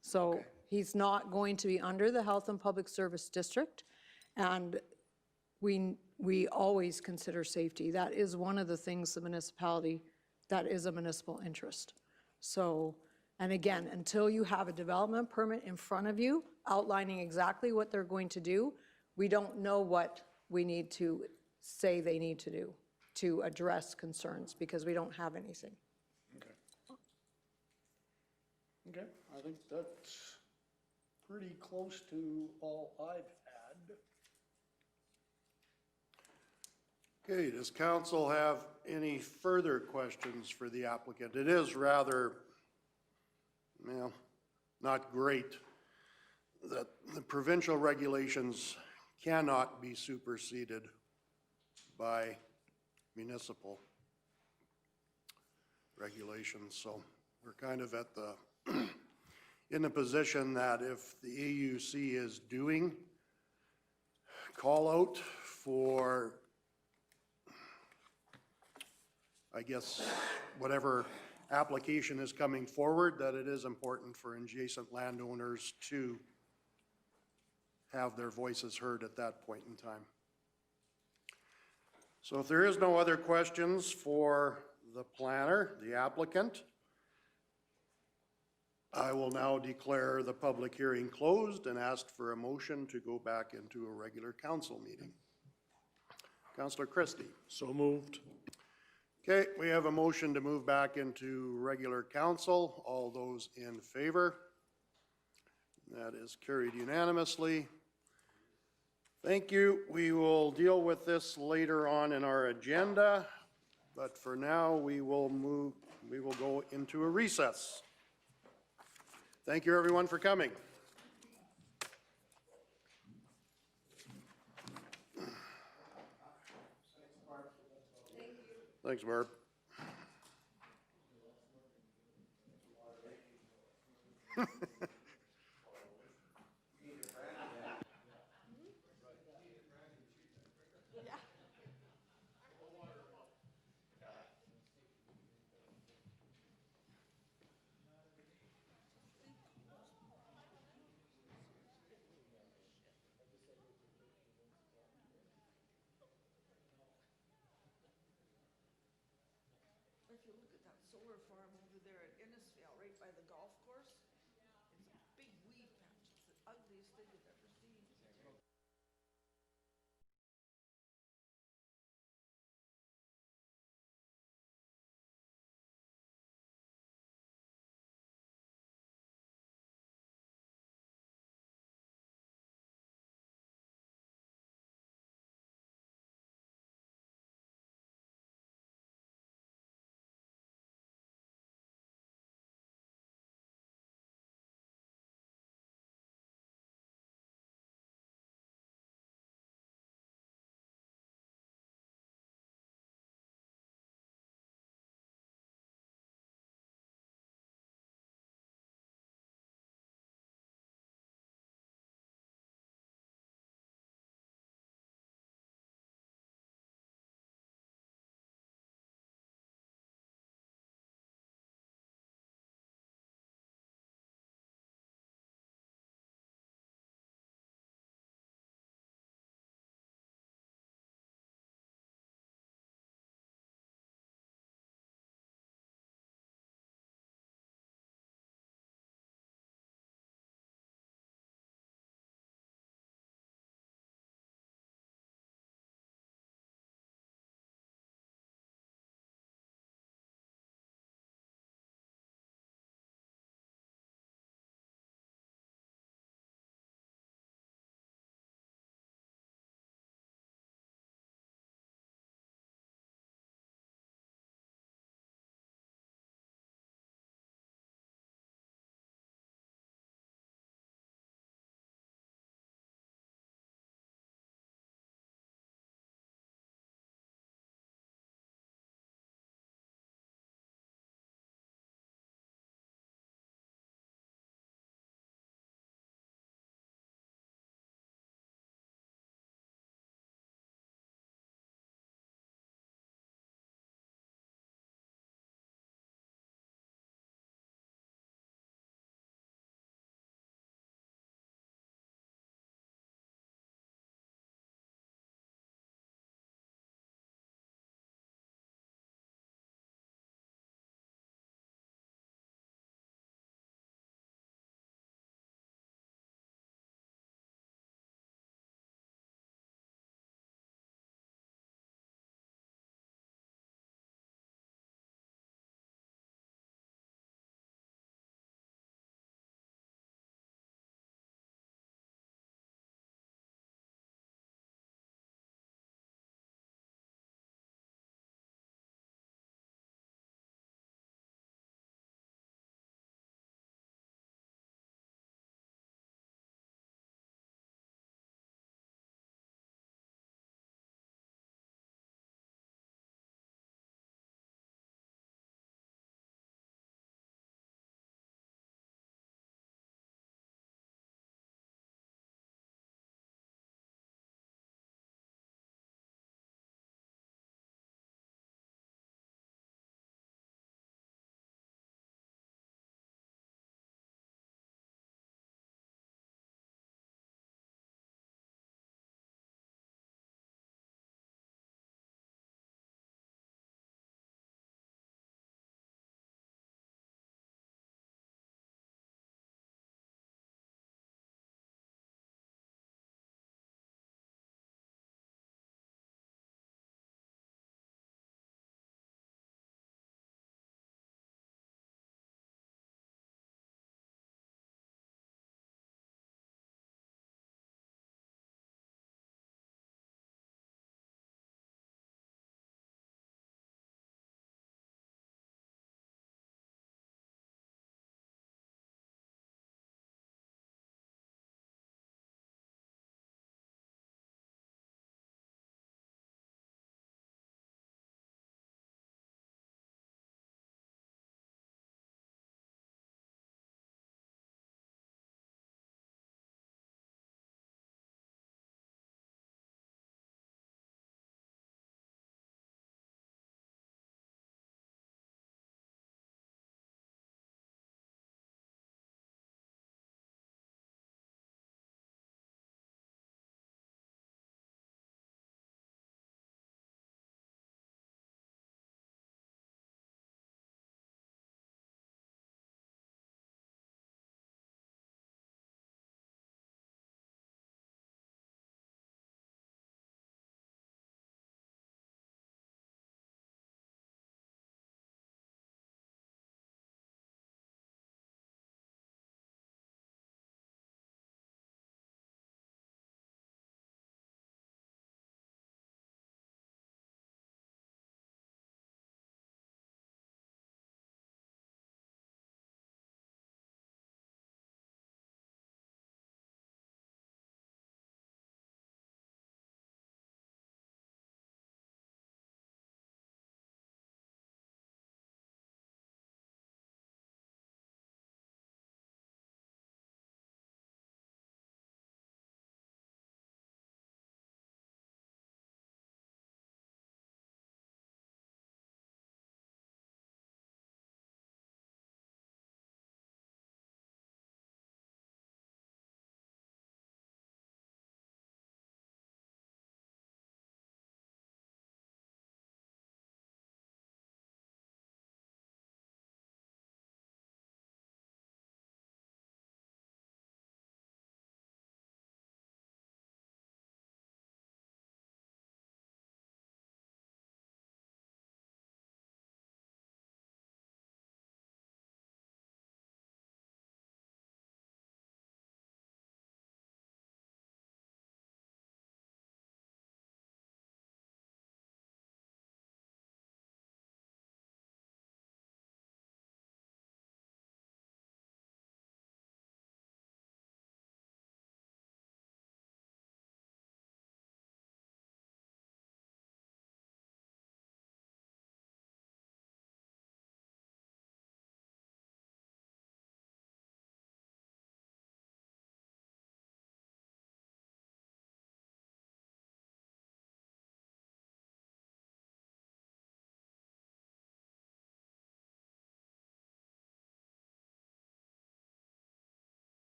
So Okay. he's not going to be under the Health and Public Service District. And we always consider safety. That is one of the things the municipality, that is a municipal interest. So, and again, until you have a development permit in front of you outlining exactly what they're going to do, we don't know what we need to say they need to do to address concerns because we don't have anything. Okay. Okay, I think that's pretty close to all I've had. Okay, does council have any further questions for the applicant? It is rather, well, not great that the provincial regulations cannot be superseded by municipal regulations. So we're kind of at the, in the position that if the AUC is doing call out for, I guess, whatever application is coming forward, that it is important for adjacent landowners to have their voices heard at that point in time. So if there is no other questions for the planner, the applicant, I will now declare the public hearing closed and ask for a motion to go back into a regular council meeting. Councillor Christie. So moved. Okay, we have a motion to move back into regular council. All those in favor? That is carried unanimously. Thank you. We will deal with this later on in our agenda, but for now, we will go into a recess. Thank you, everyone, for coming. Thanks, Barb. If you look at that solar farm over there at Innisfail, right by the golf course,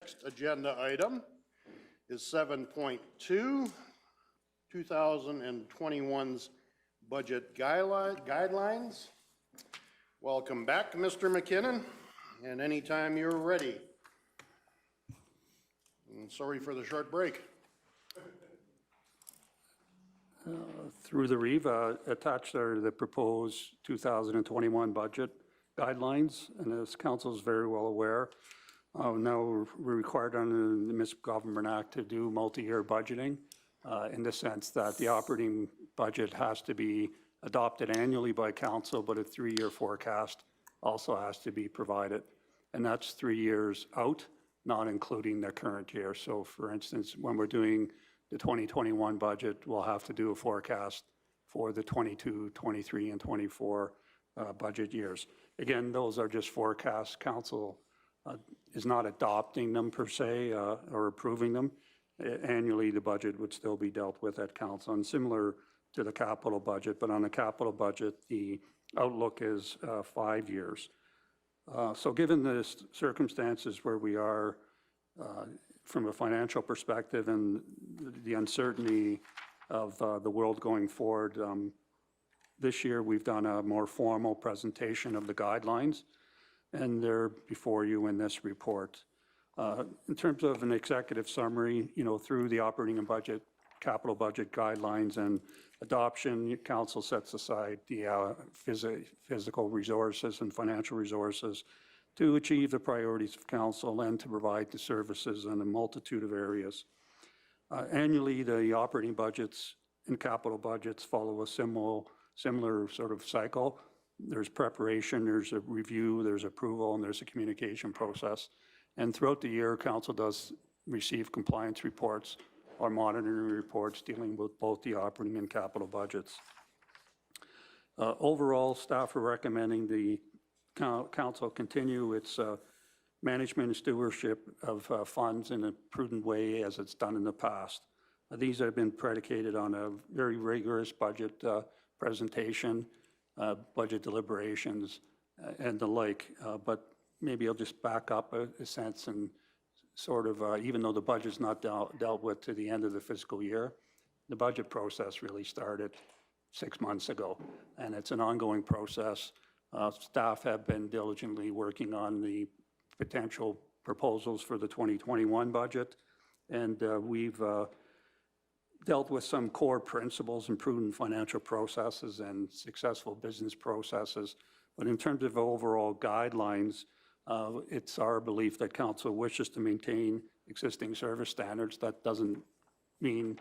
Next agenda item is 7.2, 2021's budget guidelines. Welcome back, Mr. McKinnon, and anytime you're ready. And sorry for the short break. Through the Reeve, attached are the proposed 2021 budget guidelines, and as council is very well aware, now we're required under the Municipal Government Act to do multi-year budgeting in the sense that the operating budget has to be adopted annually by council, but a 3-year forecast also has to be provided. And that's 3 years out, not including the current year. So for instance, when we're doing the 2021 budget, we'll have to do a forecast for the 22, 23, and 24 budget years. Again, those are just forecasts. Council is not adopting them per se or approving them. Annually, the budget would still be dealt with at council, and similar to the capital budget, but on the capital budget, the outlook is 5 years. So given the circumstances where we are from a financial perspective and the uncertainty of the world going forward, this year we've done a more formal presentation of the guidelines, and they're before you in this report. In terms of an executive summary, through the operating and capital budget guidelines and adoption, council sets aside the physical resources and financial resources to achieve the priorities of council and to provide the services in a multitude of areas. Annually, the operating budgets and capital budgets follow a similar sort of cycle. There's preparation, there's a review, there's approval, and there's a communication process. And throughout the year, council does receive compliance reports or monitoring reports dealing with both the operating and capital budgets. Overall, staff are recommending the council continue its management and stewardship of funds in a prudent way as it's done in the past. These have been predicated on a very rigorous budget presentation, budget deliberations, and the like. But maybe I'll just back up a sense and sort of, even though the budget's not dealt with to the end of the fiscal year, the budget process really started 6 months ago, and it's an ongoing process. Staff have been diligently working on the potential proposals for the 2021 budget, and we've dealt with some core principles and prudent financial processes and successful business processes. But in terms of overall guidelines, it's our belief that council wishes to maintain existing service standards. That doesn't mean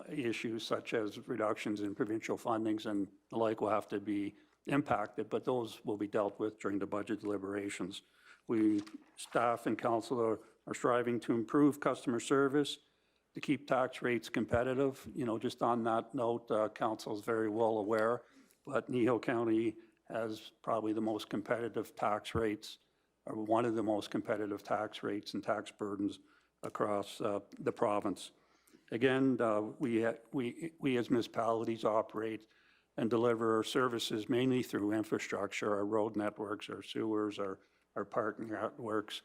issues such as reductions in provincial fundings and the like will have to be impacted, but those will be dealt with during the budget deliberations. Staff and council are striving to improve customer service, to keep tax rates competitive. Just on that note, council is very well aware, but Kneehill County has probably the most competitive tax rates, or one of the most competitive tax rates and tax burdens across the province. Again, we as municipalities operate and deliver our services mainly through infrastructure, our road networks, our sewers, our parking networks.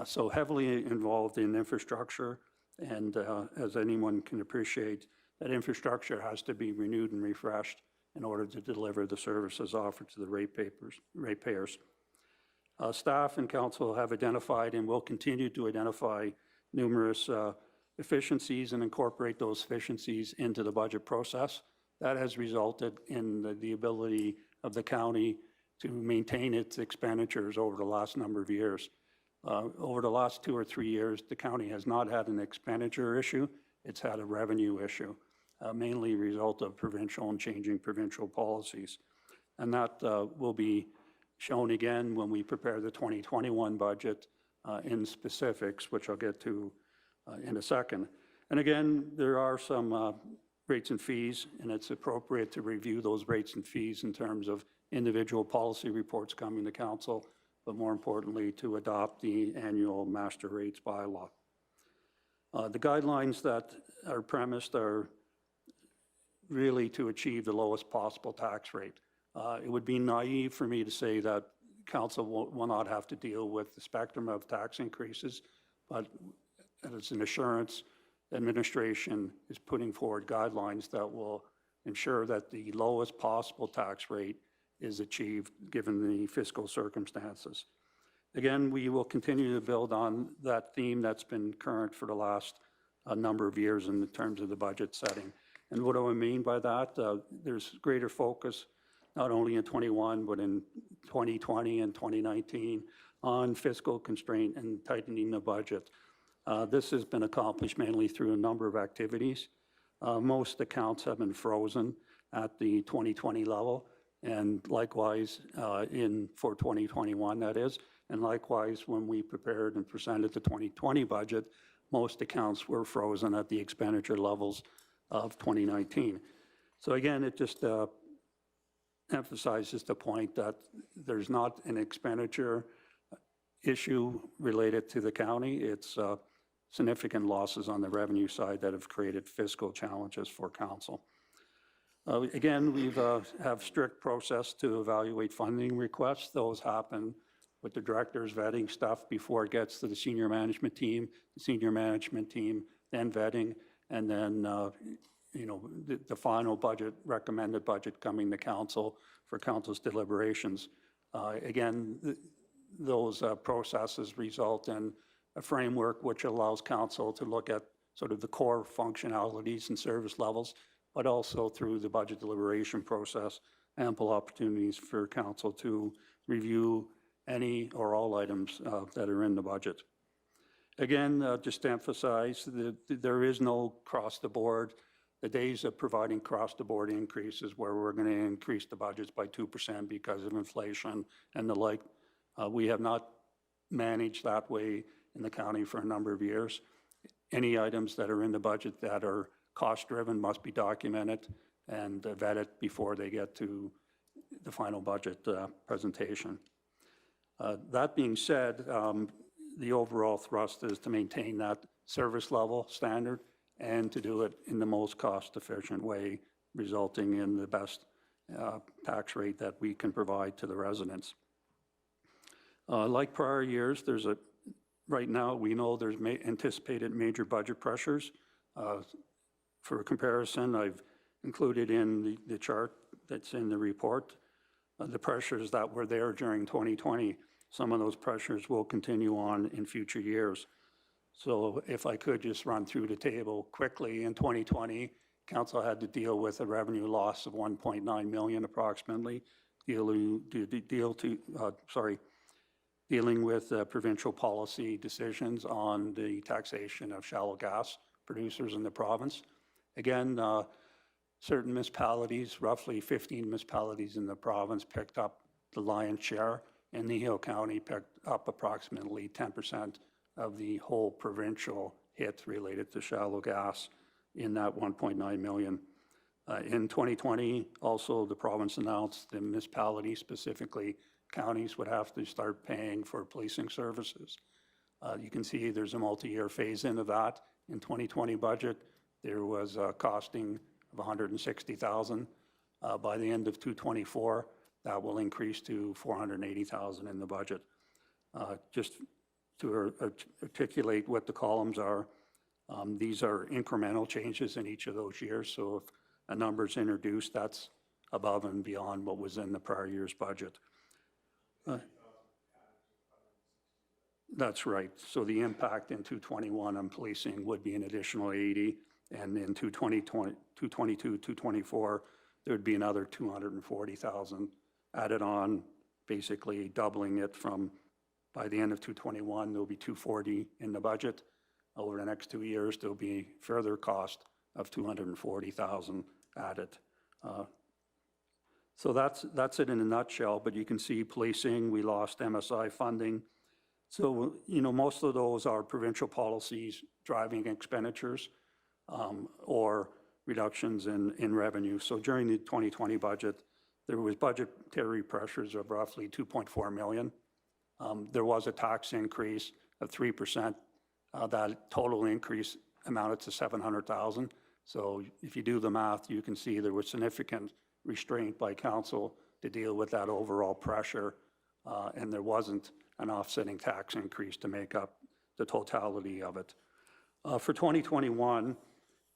So heavily involved in infrastructure, and as anyone can appreciate, that infrastructure has to be renewed and refreshed in order to deliver the services offered to the ratepayers. Staff and council have identified and will continue to identify numerous efficiencies and incorporate those efficiencies into the budget process. That has resulted in the ability of the county to maintain its expenditures over the last number of years. Over the last 2 or 3 years, the county has not had an expenditure issue, it's had a revenue issue, mainly a result of provincial and changing provincial policies. And that will be shown again when we prepare the 2021 budget in specifics, which I'll get to in a second. And again, there are some rates and fees, and it's appropriate to review those rates and fees in terms of individual policy reports coming to council, but more importantly, to adopt the annual master rates bylaw. The guidelines that are premised are really to achieve the lowest possible tax rate. It would be naive for me to say that council will not have to deal with the spectrum of tax increases, but as an assurance, administration is putting forward guidelines that will ensure that the lowest possible tax rate is achieved given the fiscal circumstances. Again, we will continue to build on that theme that's been current for the last number of years in terms of the budget setting. And what do I mean by that? There's greater focus, not only in 21, but in 2020 and 2019, on fiscal constraint and tightening the budget. This has been accomplished mainly through a number of activities. Most accounts have been frozen at the 2020 level, and likewise for 2021, that is. And likewise, when we prepared and presented the 2020 budget, most accounts were frozen at the expenditure levels of 2019. So again, it just emphasizes the point that there's not an expenditure issue related to the county. It's significant losses on the revenue side that have created fiscal challenges for council. Again, we have strict process to evaluate funding requests. Those happen with the director's vetting stuff before it gets to the senior management team, then vetting, and then the final budget, recommended budget coming to council for council's deliberations. Again, those processes result in a framework which allows council to look at sort of the core functionalities and service levels, but also through the budget deliberation process, ample opportunities for council to review any or all items that are in the budget. Again, just to emphasize that there is no cross-the-board. The days of providing cross-the-board increases where we're going to increase the budgets by 2% because of inflation and the like, we have not managed that way in the county for a number of years. Any items that are in the budget that are cost-driven must be documented and vetted before they get to the final budget presentation. That being said, the overall thrust is to maintain that service level standard and to do it in the most cost-efficient way, resulting in the best tax rate that we can provide to the residents. Like prior years, right now we know there's anticipated major budget pressures. For comparison, I've included in the chart that's in the report the pressures that were there during 2020. Some of those pressures will continue on in future years. So if I could just run through the table quickly, in 2020, council had to deal with a revenue loss of 1.9 million approximately, dealing with provincial policy decisions on the taxation of shallow gas producers in the province. Again, certain municipalities, roughly 15 municipalities in the province, picked up the lion's share, and Kneehill County picked up approximately 10% of the whole provincial hit related to shallow gas in that 1.9 million. In 2020, also the province announced the municipalities, specifically counties, would have to start paying for policing services. You can see there's a multi-year phase-in of that. In 2020 budget, there was a costing of 160,000. By the end of 2024, that will increase to 480,000 in the budget. Just to articulate what the columns are, these are incremental changes in each of those years. So if a number is introduced, that's above and beyond what was in the prior year's budget. That's right. So the impact in 221 on policing would be an additional 80, and in 222, 224, there would be another 240,000 added on, basically doubling it from, by the end of 221, there'll be 240 in the budget. Over the next 2 years, there'll be further cost of 240,000 added. So that's it in a nutshell, but you can see policing, we lost MSI funding. So, most of those are provincial policies driving expenditures or reductions in revenue. So during the 2020 budget, there was budgetary pressures of roughly 2.4 million. There was a tax increase of 3%. That total increase amounted to 700,000. So if you do the math, you can see there was significant restraint by council to deal with that overall pressure, and there wasn't an offsetting tax increase to make up the totality of it. For 2021,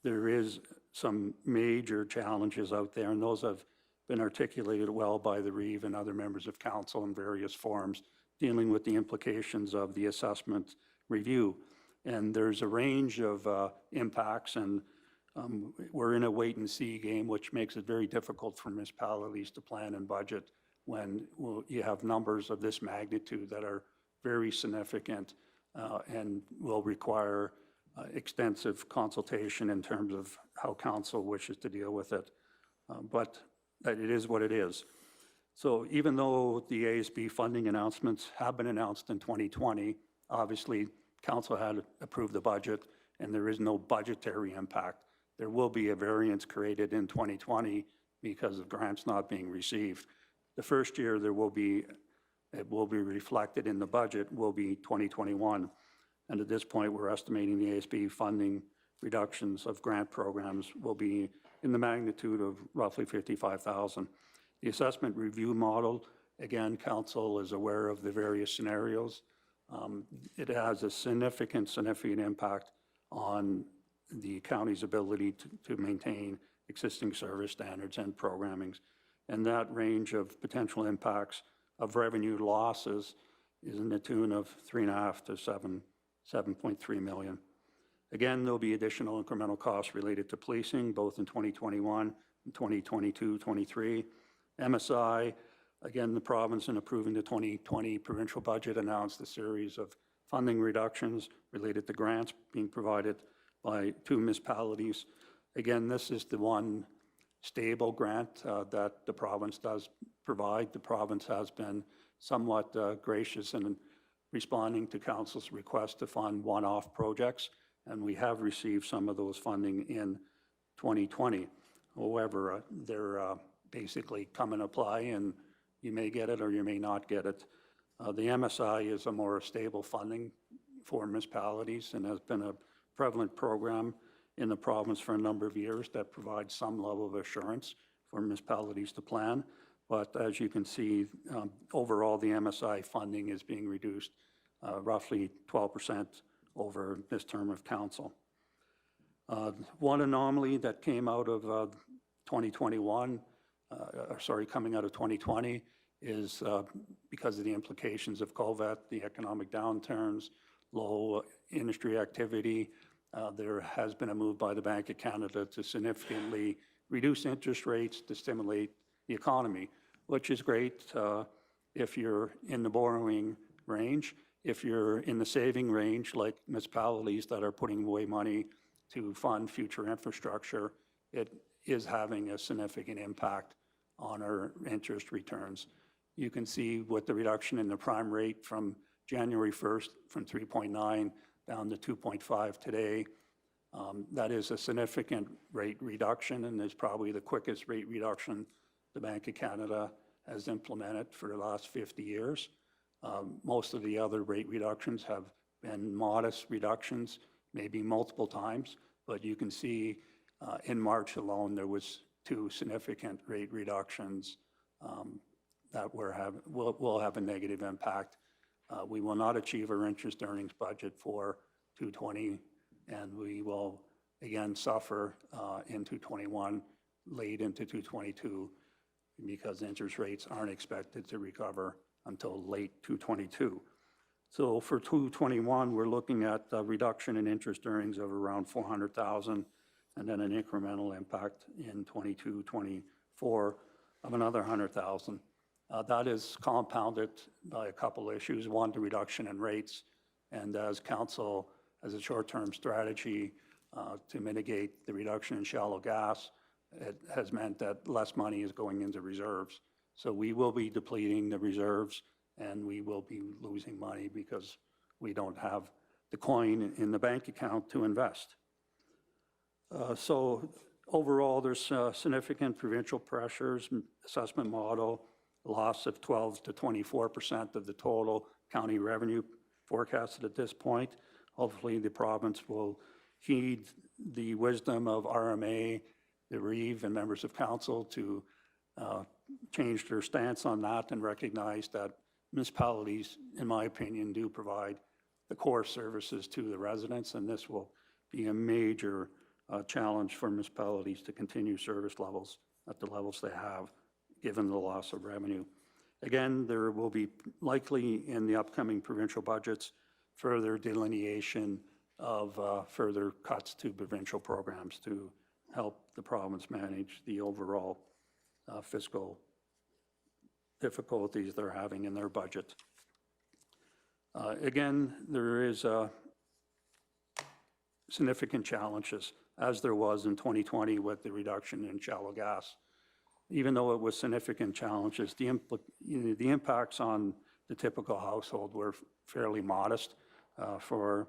there is some major challenges out there, and those have been articulated well by the Reeve and other members of council in various forums, dealing with the implications of the assessment review. And there's a range of impacts, and we're in a wait-and-see game, which makes it very difficult for municipalities to plan and budget when you have numbers of this magnitude that are very significant and will require extensive consultation in terms of how council wishes to deal with it. But it is what it is. So even though the ASB funding announcements have been announced in 2020, obviously council had approved the budget and there is no budgetary impact. There will be a variance created in 2020 because of grants not being received. The first year it will be reflected in the budget will be 2021. And at this point, we're estimating the ASB funding reductions of grant programs will be in the magnitude of roughly $55,000. The assessment review model, again, council is aware of the various scenarios. It has a significant impact on the county's ability to maintain existing service standards and programmings. And that range of potential impacts of revenue losses is in the tune of $3.5 to $7.3 million. Again, there'll be additional incremental costs related to policing, both in 2021 and 2022, 23. MSI, again, the province in approving the 2020 provincial budget announced a series of funding reductions related to grants being provided by 2 municipalities. Again, this is the one stable grant that the province does provide. The province has been somewhat gracious in responding to council's request to fund one-off projects, and we have received some of those funding in 2020. However, they're basically come and apply, and you may get it or you may not get it. The MSI is a more stable funding for municipalities and has been a prevalent program in the province for a number of years that provides some level of assurance for municipalities to plan. But as you can see, overall, the MSI funding is being reduced roughly 12% over this term of council. One anomaly that came out of 2021, coming out of 2020, is because of the implications of COVID, the economic downturns, low industry activity. There has been a move by the Bank of Canada to significantly reduce interest rates to stimulate the economy, which is great if you're in the borrowing range. If you're in the saving range, like municipalities that are putting away money to fund future infrastructure, it is having a significant impact on our interest returns. You can see with the reduction in the prime rate from January 1st from 3.9 down to 2.5 today, that is a significant rate reduction, and is probably the quickest rate reduction the Bank of Canada has implemented for the last 50 years. Most of the other rate reductions have been modest reductions, maybe multiple times, but you can see in March alone there was 2 significant rate reductions that will have a negative impact. We will not achieve our interest earnings budget for 2020, and we will again suffer in 2021, late into 2022, because interest rates aren't expected to recover until late 2022. So for 2021, we're looking at a reduction in interest earnings of around $400,000, and then an incremental impact in 22, 24 of another $100,000. That is compounded by a couple issues. One, the reduction in rates, and as council, as a short-term strategy to mitigate the reduction in shallow gas, it has meant that less money is going into reserves. So we will be depleting the reserves, and we will be losing money because we don't have the coin in the bank account to invest. So overall, there's significant provincial pressures, assessment model, loss of 12 to 24% of the total county revenue forecasted at this point. Hopefully the province will heed the wisdom of RMA, the Reeve, and members of council to change their stance on that and recognize that municipalities, in my opinion, do provide the core services to the residents, and this will be a major challenge for municipalities to continue service levels at the levels they have, given the loss of revenue. Again, there will be likely in the upcoming provincial budgets further delineation of further cuts to provincial programs to help the province manage the overall fiscal difficulties they're having in their budget. Again, there is significant challenges, as there was in 2020 with the reduction in shallow gas. Even though it was significant challenges, the impacts on the typical household were fairly modest. For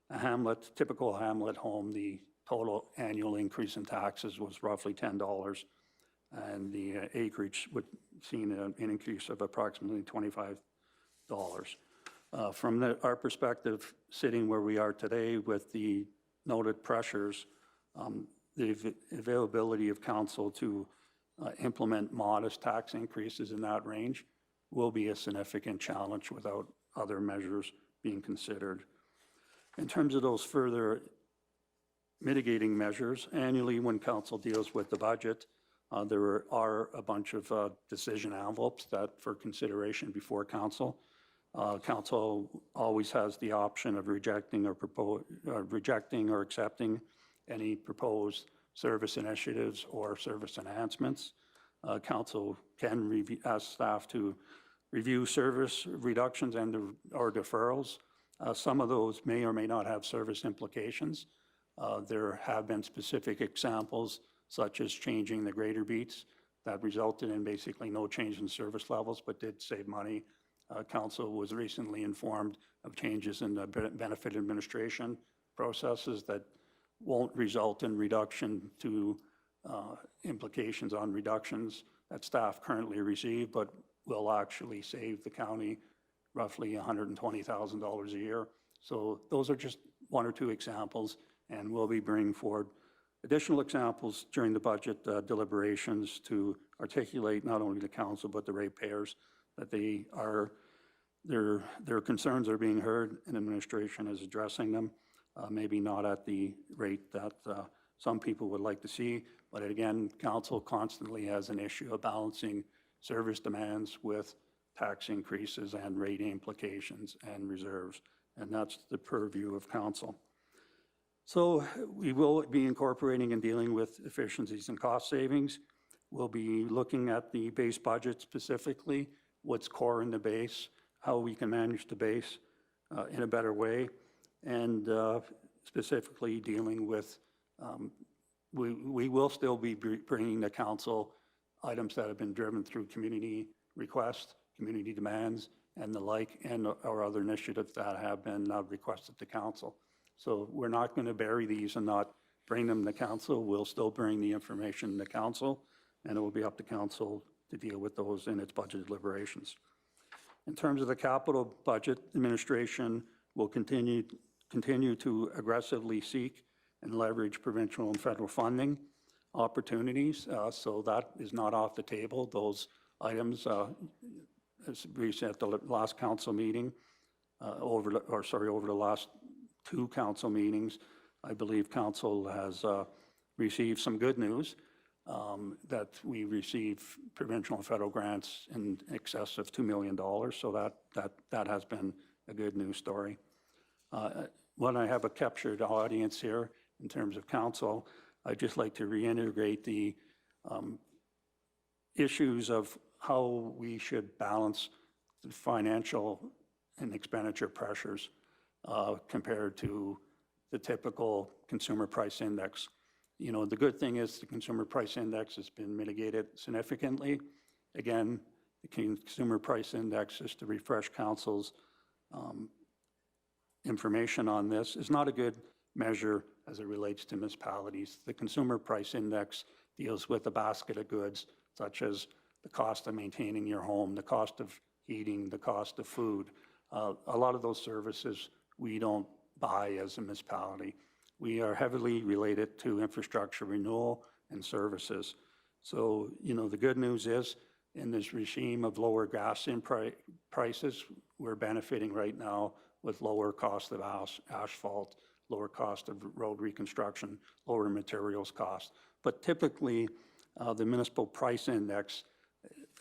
a typical hamlet home, the total annual increase in taxes was roughly $10, and the acreage would see an increase of approximately $25. From our perspective, sitting where we are today with the noted pressures, the availability of council to implement modest tax increases in that range will be a significant challenge without other measures being considered. In terms of those further mitigating measures, annually when council deals with the budget, there are a bunch of decision envelopes that for consideration before council. Council always has the option of rejecting or accepting any proposed service initiatives or service enhancements. Council can ask staff to review service reductions and or deferrals. Some of those may or may not have service implications. There have been specific examples, such as changing the grader beats that resulted in basically no change in service levels, but did save money. Council was recently informed of changes in the benefit administration processes that won't result in reduction to implications on reductions that staff currently receive, but will actually save the county roughly $120,000 a year. So those are just one or two examples, and we'll be bringing forward additional examples during the budget deliberations to articulate not only the council but the ratepayers that their concerns are being heard and administration is addressing them. Maybe not at the rate that some people would like to see, but again, council constantly has an issue of balancing service demands with tax increases and rate implications and reserves, and that's the purview of council. So we will be incorporating and dealing with efficiencies and cost savings. We'll be looking at the base budget specifically, what's core in the base, how we can manage the base in a better way, and specifically dealing with, we will still be bringing to council items that have been driven through community requests, community demands, and the like, and our other initiatives that have been requested to council. So we're not going to bury these and not bring them to council. We'll still bring the information to council, and it will be up to council to deal with those in its budget deliberations. In terms of the capital budget, administration will continue to aggressively seek and leverage provincial and federal funding opportunities. So that is not off the table. Those items, as we said at the last council meeting, over the last two council meetings, I believe council has received some good news that we receive provincial and federal grants in excess of $2 million. So that has been a good news story. When I have a captured audience here in terms of council, I'd just like to reiterate the issues of how we should balance the financial and expenditure pressures compared to the typical consumer price index. You know, the good thing is the consumer price index has been mitigated significantly. Again, the consumer price index, is to refresh council's information on this, is not a good measure as it relates to municipalities. The consumer price index deals with a basket of goods such as the cost of maintaining your home, the cost of heating, the cost of food. A lot of those services we don't buy as a municipality. We are heavily related to infrastructure renewal and services. So, you know, the good news is in this regime of lower gas prices, we're benefiting right now with lower cost of asphalt, lower cost of road reconstruction, lower materials cost. But typically, the municipal price index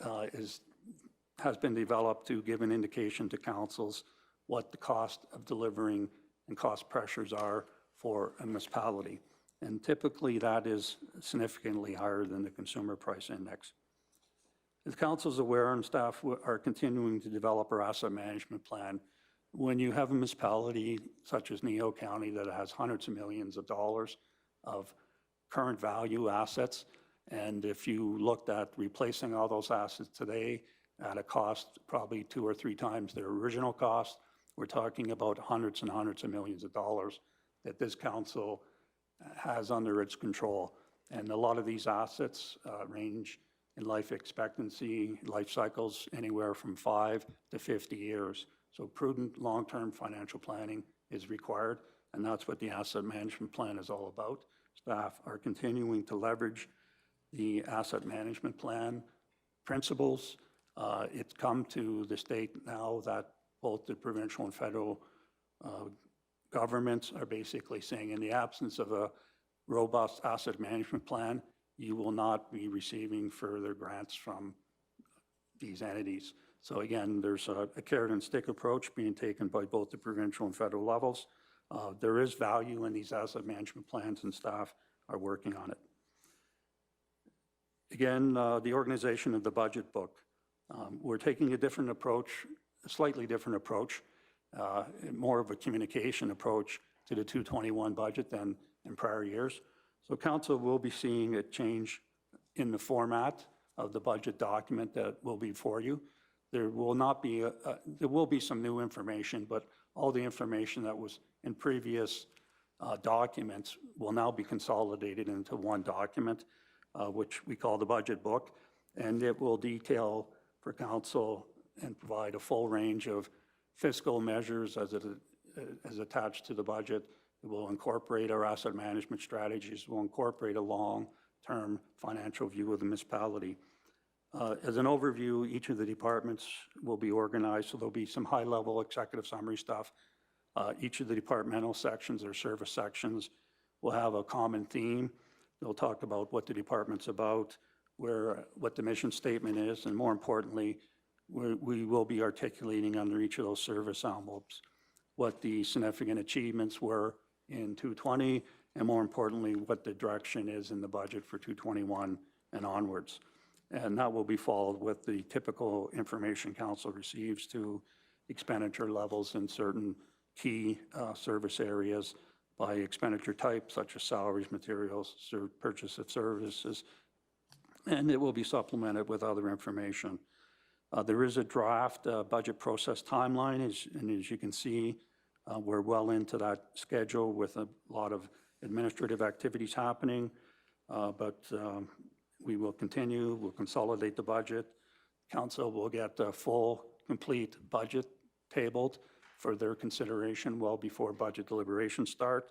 has been developed to give an indication to councils what the cost of delivering and cost pressures are for a municipality. And typically, that is significantly higher than the consumer price index. As council is aware, and staff are continuing to develop our asset management plan, when you have a municipality such as Kneehill County that has hundreds of millions of dollars of current value assets, and if you looked at replacing all those assets today at a cost probably 2 or 3 times their original cost, we're talking about hundreds and hundreds of millions of dollars that this council has under its control. And a lot of these assets range in life expectancy, life cycles, anywhere from 5 to 50 years. So prudent long-term financial planning is required, and that's what the asset management plan is all about. Staff are continuing to leverage the asset management plan principles. It's come to the state now that both the provincial and federal governments are basically saying, in the absence of a robust asset management plan, you will not be receiving further grants from these entities. So again, there's a carrot and stick approach being taken by both the provincial and federal levels. There is value in these asset management plans, and staff are working on it. Again, the organization of the budget book. We're taking a different approach, a slightly different approach, more of a communication approach to the 221 budget than in prior years. So council will be seeing a change in the format of the budget document that will be for you. There will not be, there will be some new information, but all the information that was in previous documents will now be consolidated into one document, which we call the budget book, and it will detail for council and provide a full range of fiscal measures as attached to the budget. It will incorporate our asset management strategies. It will incorporate a long-term financial view of the municipality. As an overview, each of the departments will be organized, so there'll be some high-level executive summary stuff. Each of the departmental sections or service sections will have a common theme. They'll talk about what the department's about, what the mission statement is, and more importantly, we will be articulating under each of those service envelopes what the significant achievements were in 220, and more importantly, what the direction is in the budget for 221 and onwards. And that will be followed with the typical information council receives to expenditure levels in certain key service areas by expenditure type, such as salaries, materials, purchase of services, and it will be supplemented with other information. There is a draft budget process timeline, and as you can see, we're well into that schedule with a lot of administrative activities happening, but we will continue, we'll consolidate the budget. Council will get a full, complete budget tabled for their consideration well before budget deliberations start,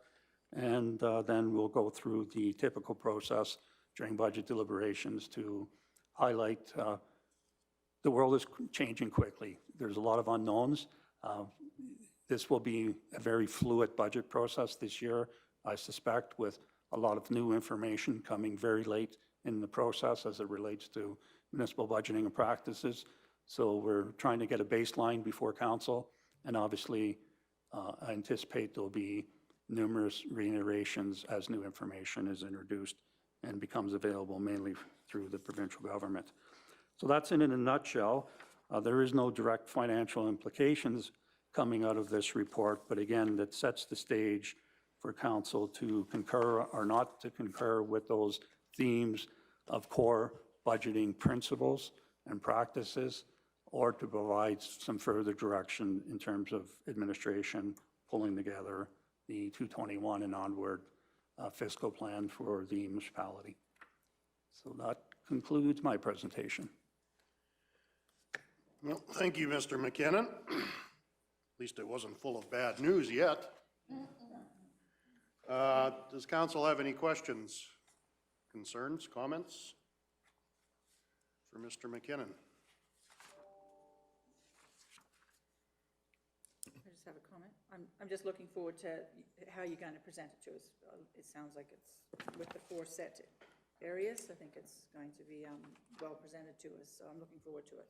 and then we'll go through the typical process during budget deliberations to highlight the world is changing quickly. There's a lot of unknowns. This will be a very fluid budget process this year, I suspect, with a lot of new information coming very late in the process as it relates to municipal budgeting and practices. So we're trying to get a baseline before council, and obviously I anticipate there'll be numerous reiterations as new information is introduced and becomes available mainly through the provincial government. So that's in a nutshell. There is no direct financial implications coming out of this report, but again, that sets the stage for council to concur or not to concur with those themes of core budgeting principles and practices, or to provide some further direction in terms of administration pulling together the 221 and onward fiscal plan for the municipality. So that concludes my presentation. Well, thank you, Mr. McKinnon. At least it wasn't full of bad news yet. Does council have any questions, concerns, comments for Mr. McKinnon? There's just have a comment. I'm just looking forward to how you're going to present it to us. It sounds like it's, with the 4 set areas, I think it's going to be well presented to us, so I'm looking forward to it.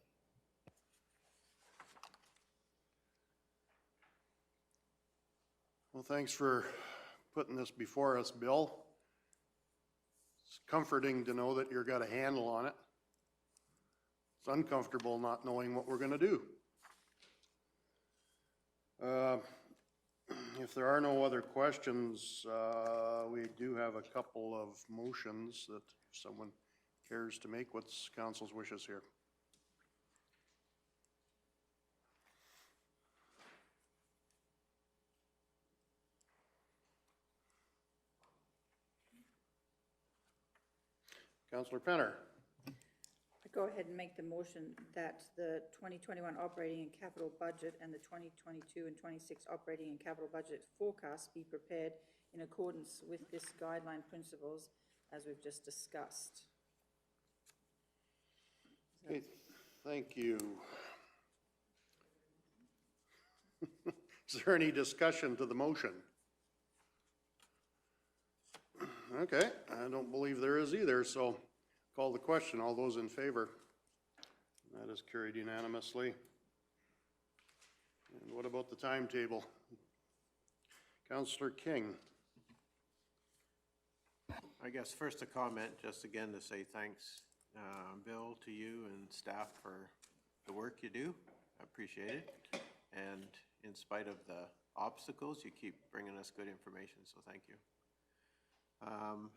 Well, thanks for putting this before us, Bill. It's comforting to know that you've got a handle on it. It's uncomfortable not knowing what we're going to do. If there are no other questions, we do have a couple of motions that if someone cares to make. What's council's wishes here? Councillor Penner. Go ahead and make the motion that the 2021 operating and capital budget and the 2022 and 26 operating and capital budget forecasts be prepared in accordance with this guideline principles as we've just discussed. Okay, thank you. Is there any discussion to the motion? Okay, I don't believe there is either, so call the question. All those in favor? That is carried unanimously. And what about the timetable? Councillor King. I guess first a comment, just again to say thanks, Bill, to you and staff for the work you do. I appreciate it. And in spite of the obstacles, you keep bringing us good information, so thank you.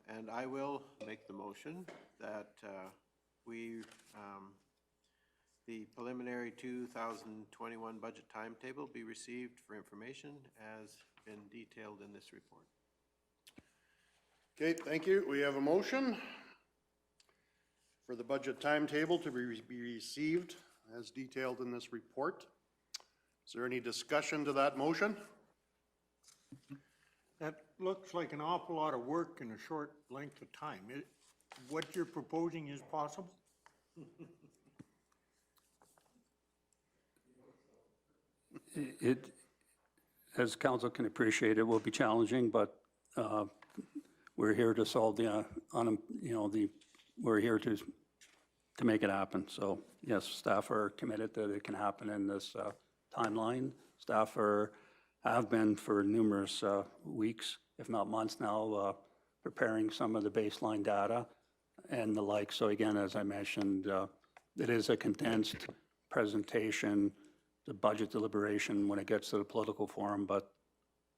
And I will make the motion that the preliminary 2021 budget timetable be received for information as been detailed in this report. Okay, thank you. We have a motion for the budget timetable to be received as detailed in this report. Is there any discussion to that motion? That looks like an awful lot of work in a short length of time. What you're proposing is possible? It, as council can appreciate, it will be challenging, but we're here to solve the, we're here to make it happen. So yes, staff are committed that it can happen in this timeline. Staff have been for numerous weeks, if not months now, preparing some of the baseline data and the like. So again, as I mentioned, it is a condensed presentation, the budget deliberation when it gets to the political forum, but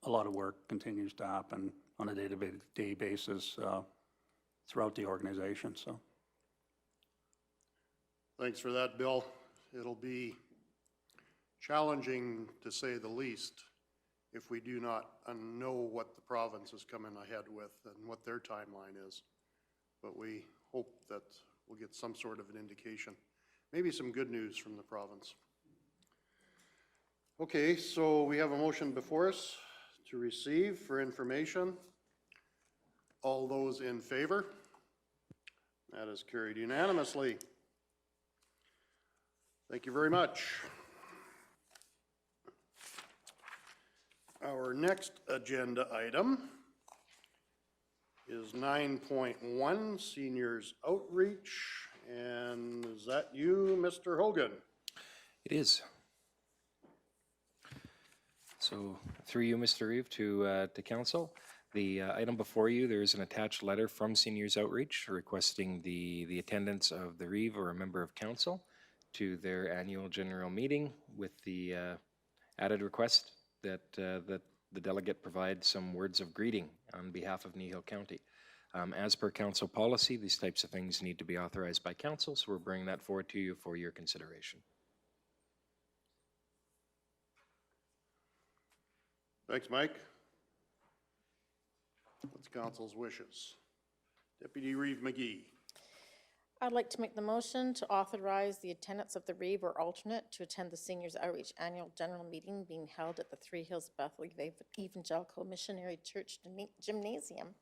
a lot of work continues to happen on a day-to-day basis throughout the organization. So, thanks for that, Bill. It'll be challenging, to say the least, if we do not know what the province is coming ahead with and what their timeline is. But we hope that we'll get some sort of an indication, maybe some good news from the province. Okay, so we have a motion before us to receive for information. All those in favor? That is carried unanimously. Thank you very much. Our next agenda item is 9.1, Seniors Outreach. And is that you, Mr. Hogan? It is. So through you, Mr. Reeve, to council, the item before you, there is an attached letter from Seniors Outreach requesting the attendance of the Reeve or a member of council to their annual general meeting, with the added request that the delegate provide some words of greeting on behalf of Kneehill County. As per council policy, these types of things need to be authorized by council, so we're bringing that forward to you for your consideration. Thanks, Mike. What's council's wishes? Deputy Reeve McGee. I'd like to make the motion to authorize the attendance of the Reeve or alternate to attend the Seniors Outreach Annual General Meeting being held at the Three Hills Bethel Evangelical Missionary Church Gymnasium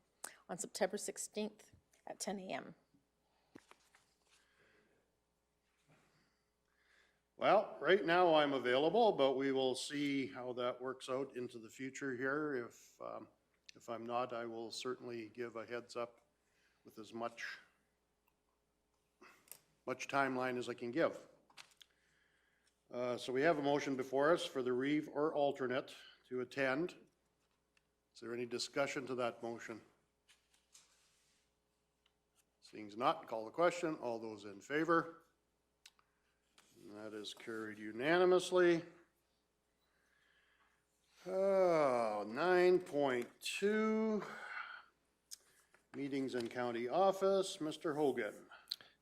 on September 16th at 10 a.m. Well, right now I'm available, but we will see how that works out into the future here. If I'm not, I will certainly give a heads up with as much timeline as I can give. So we have a motion before us for the reeve or alternate to attend. Is there any discussion to that motion? Seeing as not, call the question. All those in favor? And that is carried unanimously. 9.2, meetings in county office. Mr. Hogan.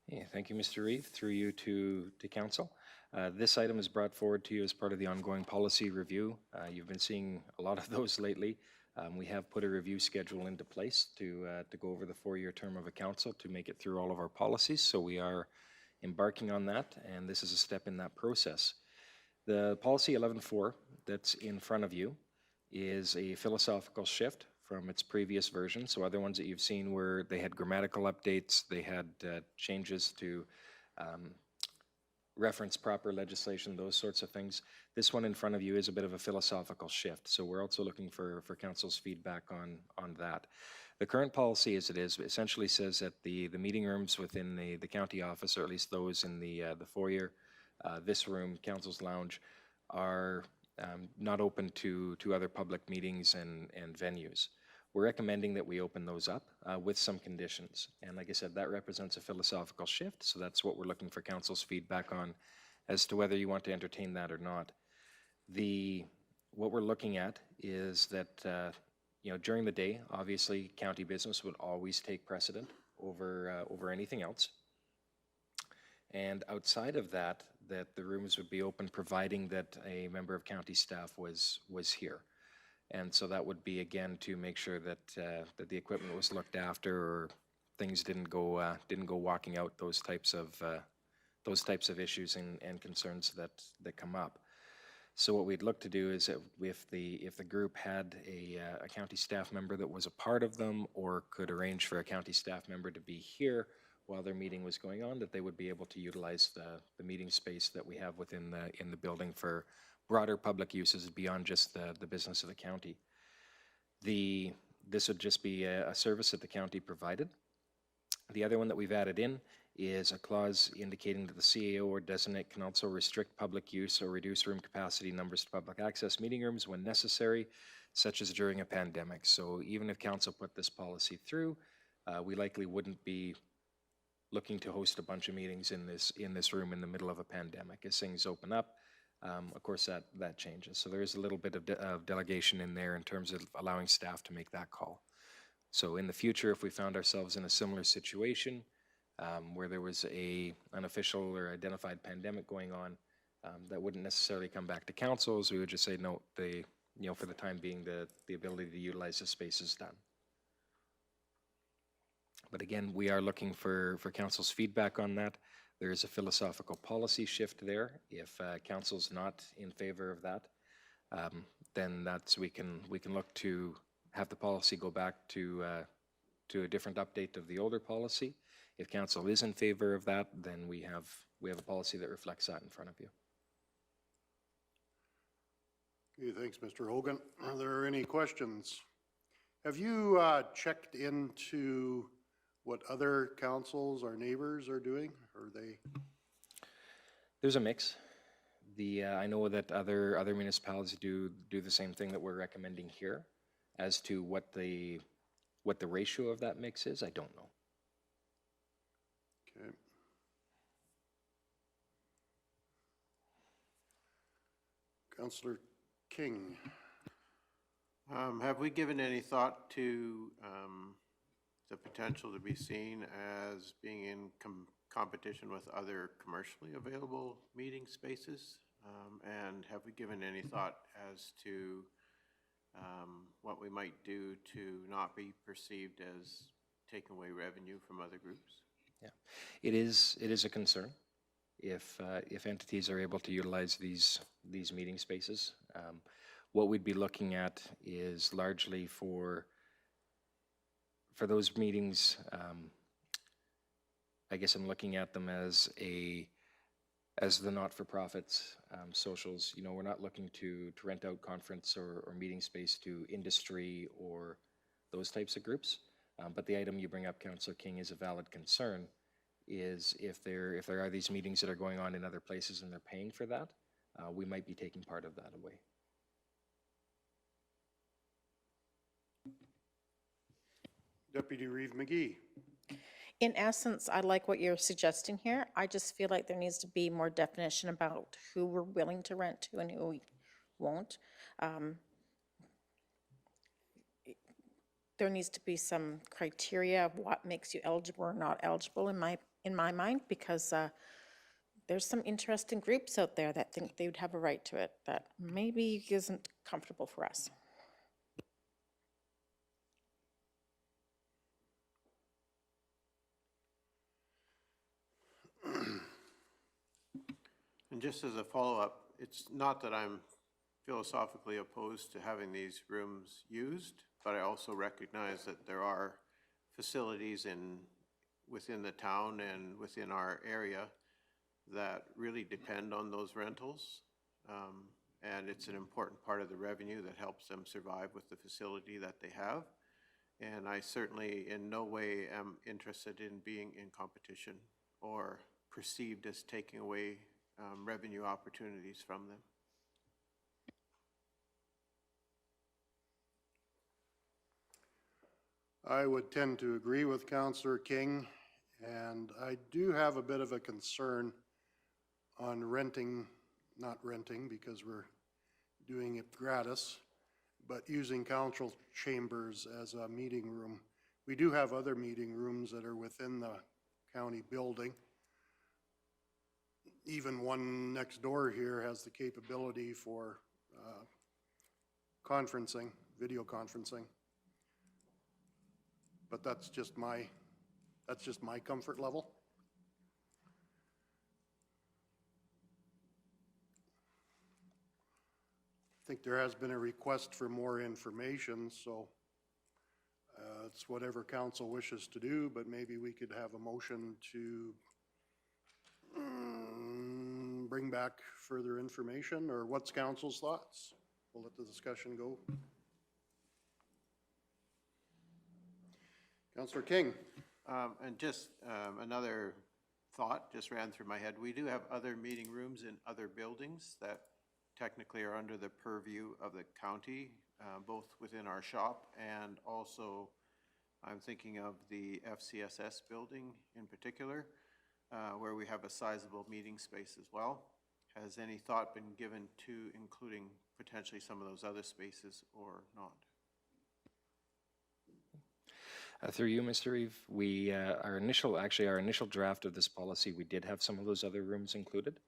Yeah, thank you, Mr. Reeve. Through you to council. This item is brought forward to you as part of the ongoing policy review. You've been seeing a lot of those lately. We have put a review schedule into place to go over the 4-year term of a council to make it through all of our policies. So we are embarking on that, and this is a step in that process. The policy 11.4 that's in front of you is a philosophical shift from its previous version. So other ones that you've seen where they had grammatical updates, they had changes to reference proper legislation, those sorts of things. This one in front of you is a bit of a philosophical shift. So we're also looking for council's feedback on that. The current policy as it is essentially says that the meeting rooms within the county office, or at least those in the foyer, this room, council's lounge, are not open to other public meetings and venues. We're recommending that we open those up with some conditions. And like I said, that represents a philosophical shift, so that's what we're looking for council's feedback on as to whether you want to entertain that or not. What we're looking at is that during the day, obviously, county business would always take precedent over anything else. And outside of that the rooms would be open providing that a member of county staff was here. And so that would be, again, to make sure that the equipment was looked after or things didn't go walking out, those types of issues and concerns that come up. So what we'd look to do is that if the group had a county staff member that was a part of them or could arrange for a county staff member to be here while their meeting was going on, that they would be able to utilize the meeting space that we have within the building for broader public uses beyond just the business of the county. This would just be a service that the county provided. The other one that we've added in is a clause indicating that the CAO or designate can also restrict public use or reduce room capacity numbers to public access meeting rooms when necessary, such as during a pandemic. So even if council put this policy through, we likely wouldn't be looking to host a bunch of meetings in this room in the middle of a pandemic. As things open up, of course that changes. So there is a little bit of delegation in there in terms of allowing staff to make that call. So in the future, if we found ourselves in a similar situation where there was an unofficial or identified pandemic going on, that wouldn't necessarily come back to councils. We would just say, no, for the time being, the ability to utilize the space is done. But again, we are looking for council's feedback on that. There is a philosophical policy shift there. If council's not in favor of that, then we can look to have the policy go back to a different update of the older policy. If council is in favor of that, then we have a policy that reflects that in front of you. Okay, thanks, Mr. Hogan. Are there any questions? Have you checked into what other councils or neighbors are doing? Are they? There's a mix. I know that other municipalities do the same thing that we're recommending here. As to what the ratio of that mix is, I don't know. Okay. Councillor King. Have we given any thought to the potential to be seen as being in competition with other commercially available meeting spaces? And have we given any thought as to what we might do to not be perceived as taking away revenue from other groups? Yeah, it is a concern if entities are able to utilize these meeting spaces. What we'd be looking at is largely for those meetings. I guess I'm looking at them as as the not-for-profits, socials, you know, we're not looking to rent out conference or meeting space to industry or those types of groups. But the item you bring up, Councillor King, is a valid concern, is if there are these meetings that are going on in other places and they're paying for that, we might be taking part of that away. Deputy Reeve McGee. In essence, I like what you're suggesting here. I just feel like there needs to be more definition about who we're willing to rent to and who we won't. There needs to be some criteria of what makes you eligible or not eligible in my mind, because there's some interesting groups out there that think they would have a right to it that maybe isn't comfortable for us. And just as a follow-up, it's not that I'm philosophically opposed to having these rooms used, but I also recognize that there are facilities within the town and within our area that really depend on those rentals. And it's an important part of the revenue that helps them survive with the facility that they have. And I certainly in no way am interested in being in competition or perceived as taking away revenue opportunities from them. I would tend to agree with Councillor King, and I do have a bit of a concern on renting, not renting because we're doing it gratis, but using council chambers as a meeting room. We do have other meeting rooms that are within the county building. Even one next door here has the capability for conferencing, video conferencing. But that's just my comfort level. I think there has been a request for more information, so it's whatever council wishes to do, but maybe we could have a motion to bring back further information, or what's council's thoughts? We'll let the discussion go. Councillor King. And just another thought just ran through my head. We do have other meeting rooms in other buildings that technically are under the purview of the county, both within our shop and also I'm thinking of the FCSS building in particular, where we have a sizable meeting space as well. Has any thought been given to including potentially some of those other spaces or not? Through you, Mr. Reeve, we, our initial draft of this policy, we did have some of those other rooms included.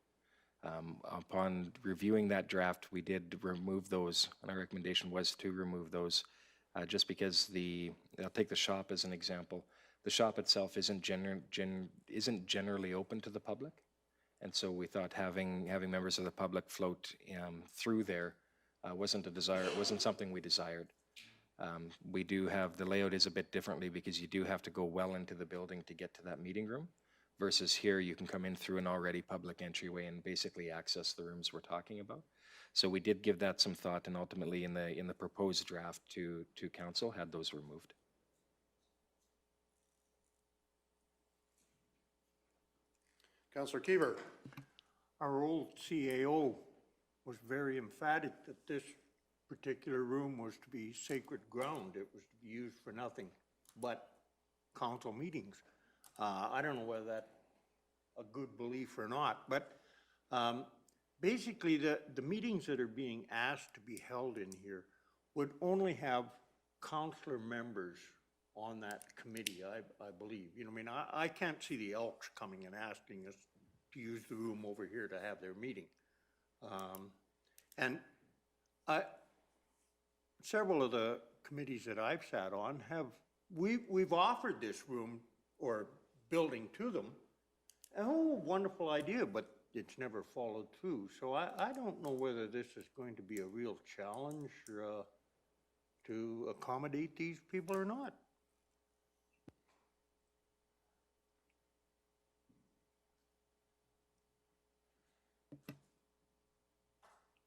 Upon reviewing that draft, we did remove those, and our recommendation was to remove those, just because I'll take the shop as an example. The shop itself isn't generally open to the public, and so we thought having members of the public float through there wasn't something we desired. We do have, the layout is a bit differently because you do have to go well into the building to get to that meeting room, versus here you can come in through an already public entryway and basically access the rooms we're talking about. So we did give that some thought, and ultimately in the proposed draft to council had those removed. Councillor Keever. Our old CAO was very emphatic that this particular room was to be sacred ground. It was to be used for nothing but council meetings. I don't know whether that's a good belief or not, but basically the meetings that are being asked to be held in here would only have councillor members on that committee, I believe. You know, I mean, I can't see the Elks coming and asking us to use the room over here to have their meeting. And several of the committees that I've sat on we've offered this room or building to them. Oh, wonderful idea, but it's never followed through. So I don't know whether this is going to be a real challenge to accommodate these people or not.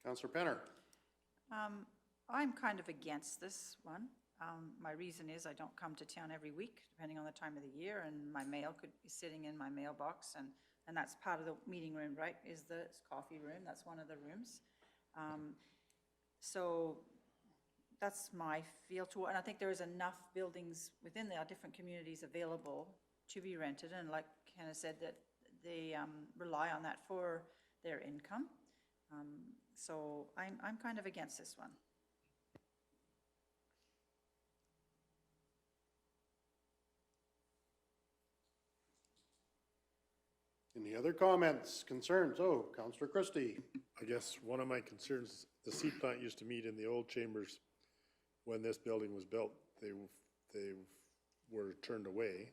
Counselor Penner? I'm kind of against this one. My reason is I don't come to town every week, depending on the time of the year, and my mail could be sitting in my mailbox, and that's part of the meeting room, right, is the coffee room, that's one of the rooms. So that's my feel to it, and I think there is enough buildings within our different communities available to be rented, and like Hannah said, that they rely on that for their income. So I'm kind of against this one. Any other comments, concerns? Oh, Counselor Christie. I guess one of my concerns, the seed plant used to meet in the old chambers when this building was built. They were turned away,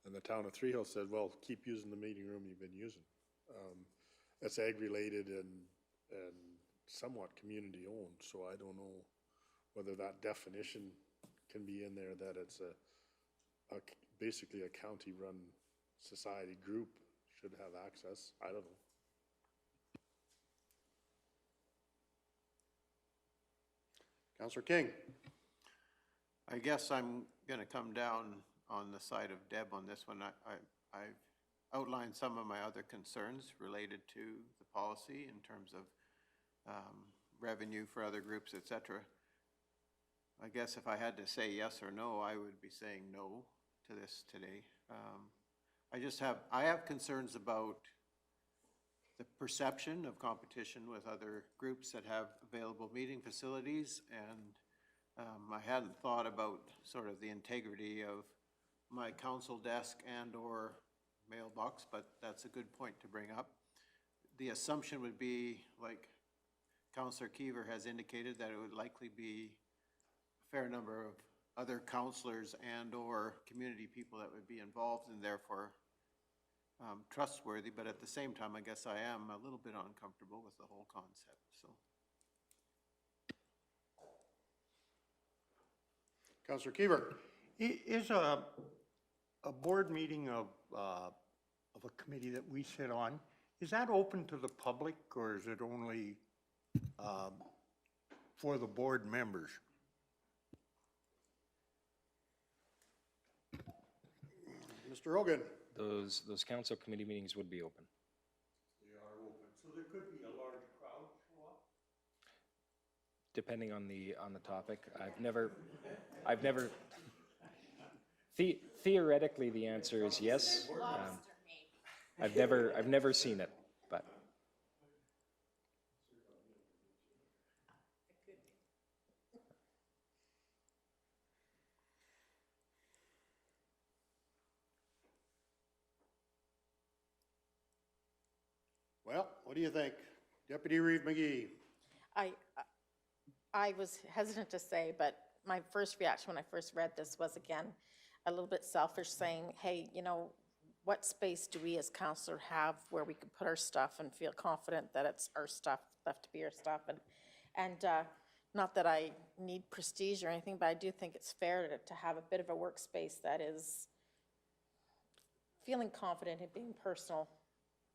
and the town of Three Hills said, well, keep using the meeting room you've been using. It's ag-related and somewhat community-owned, so I don't know whether that definition can be in there, that it's basically a county-run society group should have access. I don't know. Counselor King? I guess I'm going to come down on the side of Deb on this one. I've outlined some of my other concerns related to the policy in terms of revenue for other groups, et cetera. I guess if I had to say yes or no, I would be saying no to this today. I have concerns about the perception of competition with other groups that have available meeting facilities, and I hadn't thought about sort of the integrity of my council desk and or mailbox, but that's a good point to bring up. The assumption would be, like Councillor Keever has indicated, that it would likely be a fair number of other councillors and or community people that would be involved and therefore trustworthy, but at the same time, I guess I am a little bit uncomfortable with the whole concept, so. Counselor Keever? Is a board meeting of a committee that we sit on, is that open to the public, or is it only for the board members? Mr. Hogan? Those council committee meetings would be open. They are open, so there could be a large crowd show up? Depending on the topic. Theoretically, the answer is yes. I've never seen it, but. Well, what do you think? Deputy Reeve McGee? I was hesitant to say, but my first reaction when I first read this was, again, a little bit selfish, saying, hey, you know, what space do we as councillor have where we can put our stuff and feel confident that it's our stuff, left to be our stuff? And not that I need prestige or anything, but I do think it's fair to have a bit of a workspace that is feeling confident in being personal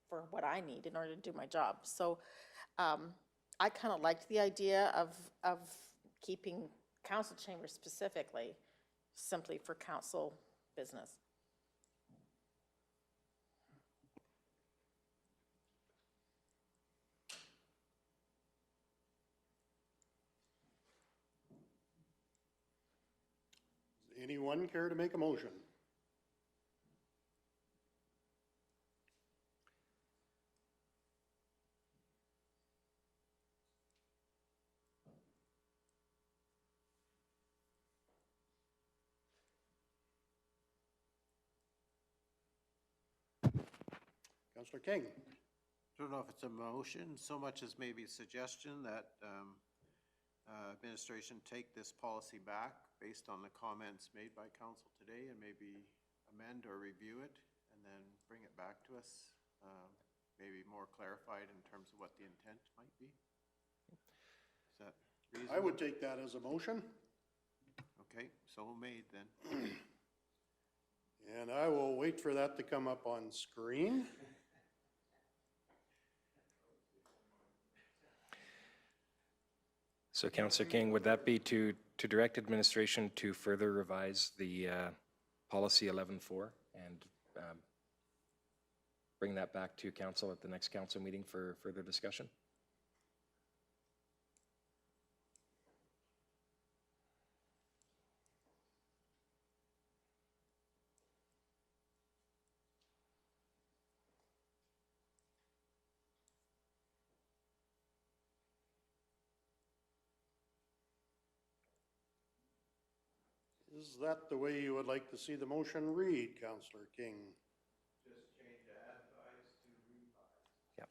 for what I need in order to do my job. So I kind of liked the idea of keeping council chambers specifically simply for council business. Does anyone care to make a motion? Councillor King? I don't know if it's a motion so much as maybe a suggestion that administration take this policy back based on the comments made by council today and maybe amend or review it and then bring it back to us, maybe more clarified in terms of what the intent might be. Is that reasonable? I would take that as a motion. Okay, so made then. And I will wait for that to come up on screen. So Councillor King, would that be to direct administration to further revise the policy 11.4 and bring that back to council at the next council meeting for further discussion? Is that the way you would like to see the motion read, Councillor King? Yep.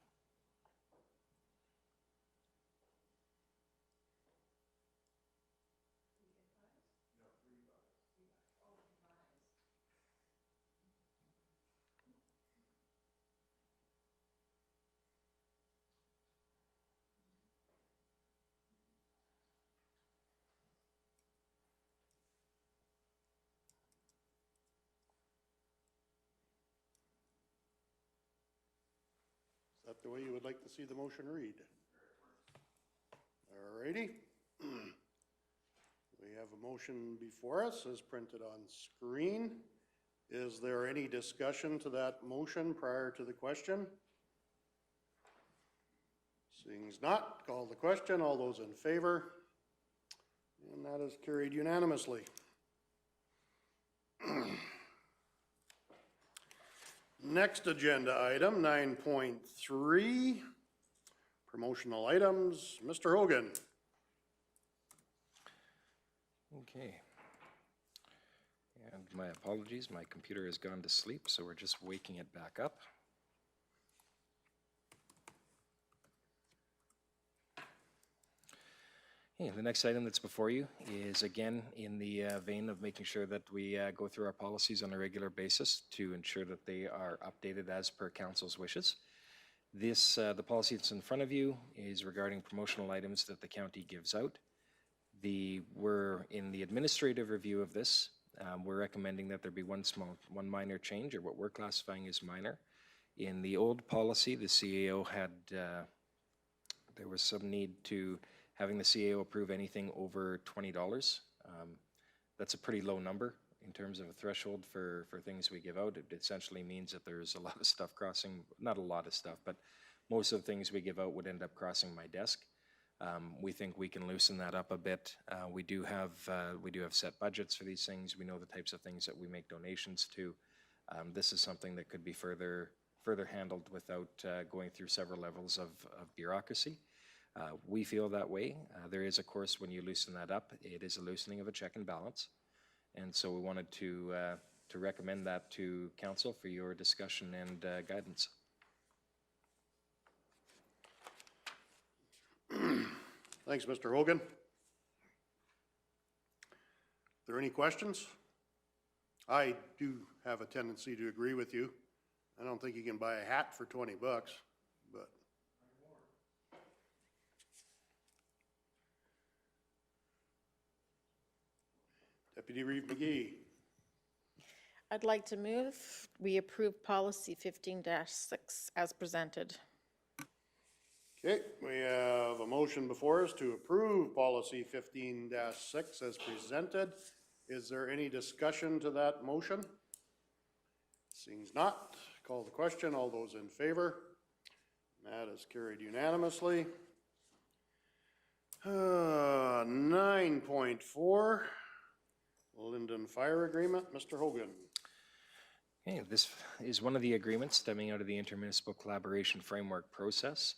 Is that the way you would like to see the motion read? All righty. We have a motion before us as printed on screen. Is there any discussion to that motion prior to the question? Seeing as not, call the question. All those in favor? And that is carried unanimously. Next agenda item, 9.3, promotional items. Mr. Hogan. Okay. And my apologies, my computer has gone to sleep, so we're just waking it back up. Okay, the next item that's before you is again in the vein of making sure that we go through our policies on a regular basis to ensure that they are updated as per council's wishes. This, the policy that's in front of you is regarding promotional items that the county gives out. We're in the administrative review of this. We're recommending that there be one minor change, or what we're classifying as minor. In the old policy, the CAO had, there was some need to having the CAO approve anything over $20. That's a pretty low number in terms of a threshold for things we give out. It essentially means that there's a lot of stuff crossing, not a lot of stuff, but most of the things we give out would end up crossing my desk. We think we can loosen that up a bit. We do have set budgets for these things. We know the types of things that we make donations to. This is something that could be further handled without going through several levels of bureaucracy. We feel that way. There is, of course, when you loosen that up, it is a loosening of a check and balance. And so we wanted to recommend that to council for your discussion and guidance. Thanks, Mr. Hogan. Are there any questions? I do have a tendency to agree with you. I don't think you can buy a hat for $20, but. Deputy Reeve McGee. I'd like to move, we approve policy 15-6 as presented. Okay, we have a motion before us to approve policy 15-6 as presented. Is there any discussion to that motion? Seems not. Call the question. All those in favor? That is carried unanimously. 9.4, Linden Fire Agreement. Mr. Hogan. Okay, this is one of the agreements stemming out of the Intermunicipal Collaboration Framework process.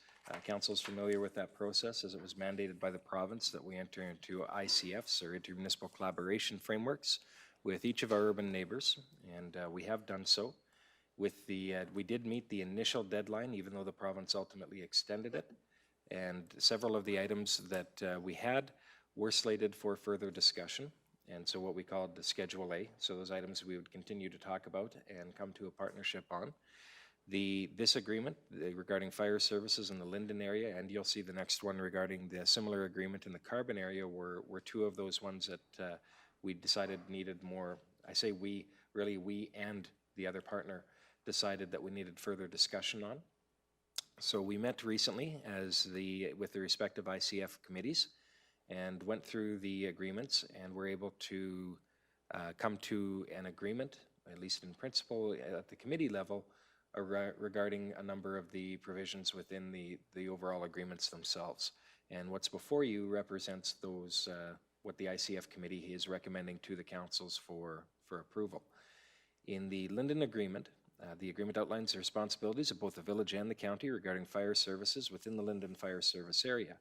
Council is familiar with that process as it was mandated by the province that we enter into ICFs, or Intermunicipal Collaboration Frameworks, with each of our urban neighbors, and we have done so. With we did meet the initial deadline, even though the province ultimately extended it, and several of the items that we had were slated for further discussion, and so what we called the Schedule A. So those items we would continue to talk about and come to a partnership on. This agreement regarding fire services in the Linden area, and you'll see the next one regarding the similar agreement in the Carbon area, were two of those ones that we decided needed more. I say we, really we and the other partner decided that we needed further discussion on. So we met recently with the respective ICF committees, and went through the agreements and were able to come to an agreement, at least in principle, at the committee level, regarding a number of the provisions within the overall agreements themselves. And what's before you represents those, what the ICF committee is recommending to the councils for approval. In the Linden agreement, the agreement outlines the responsibilities of both the village and the county regarding fire services within the Linden Fire Service area.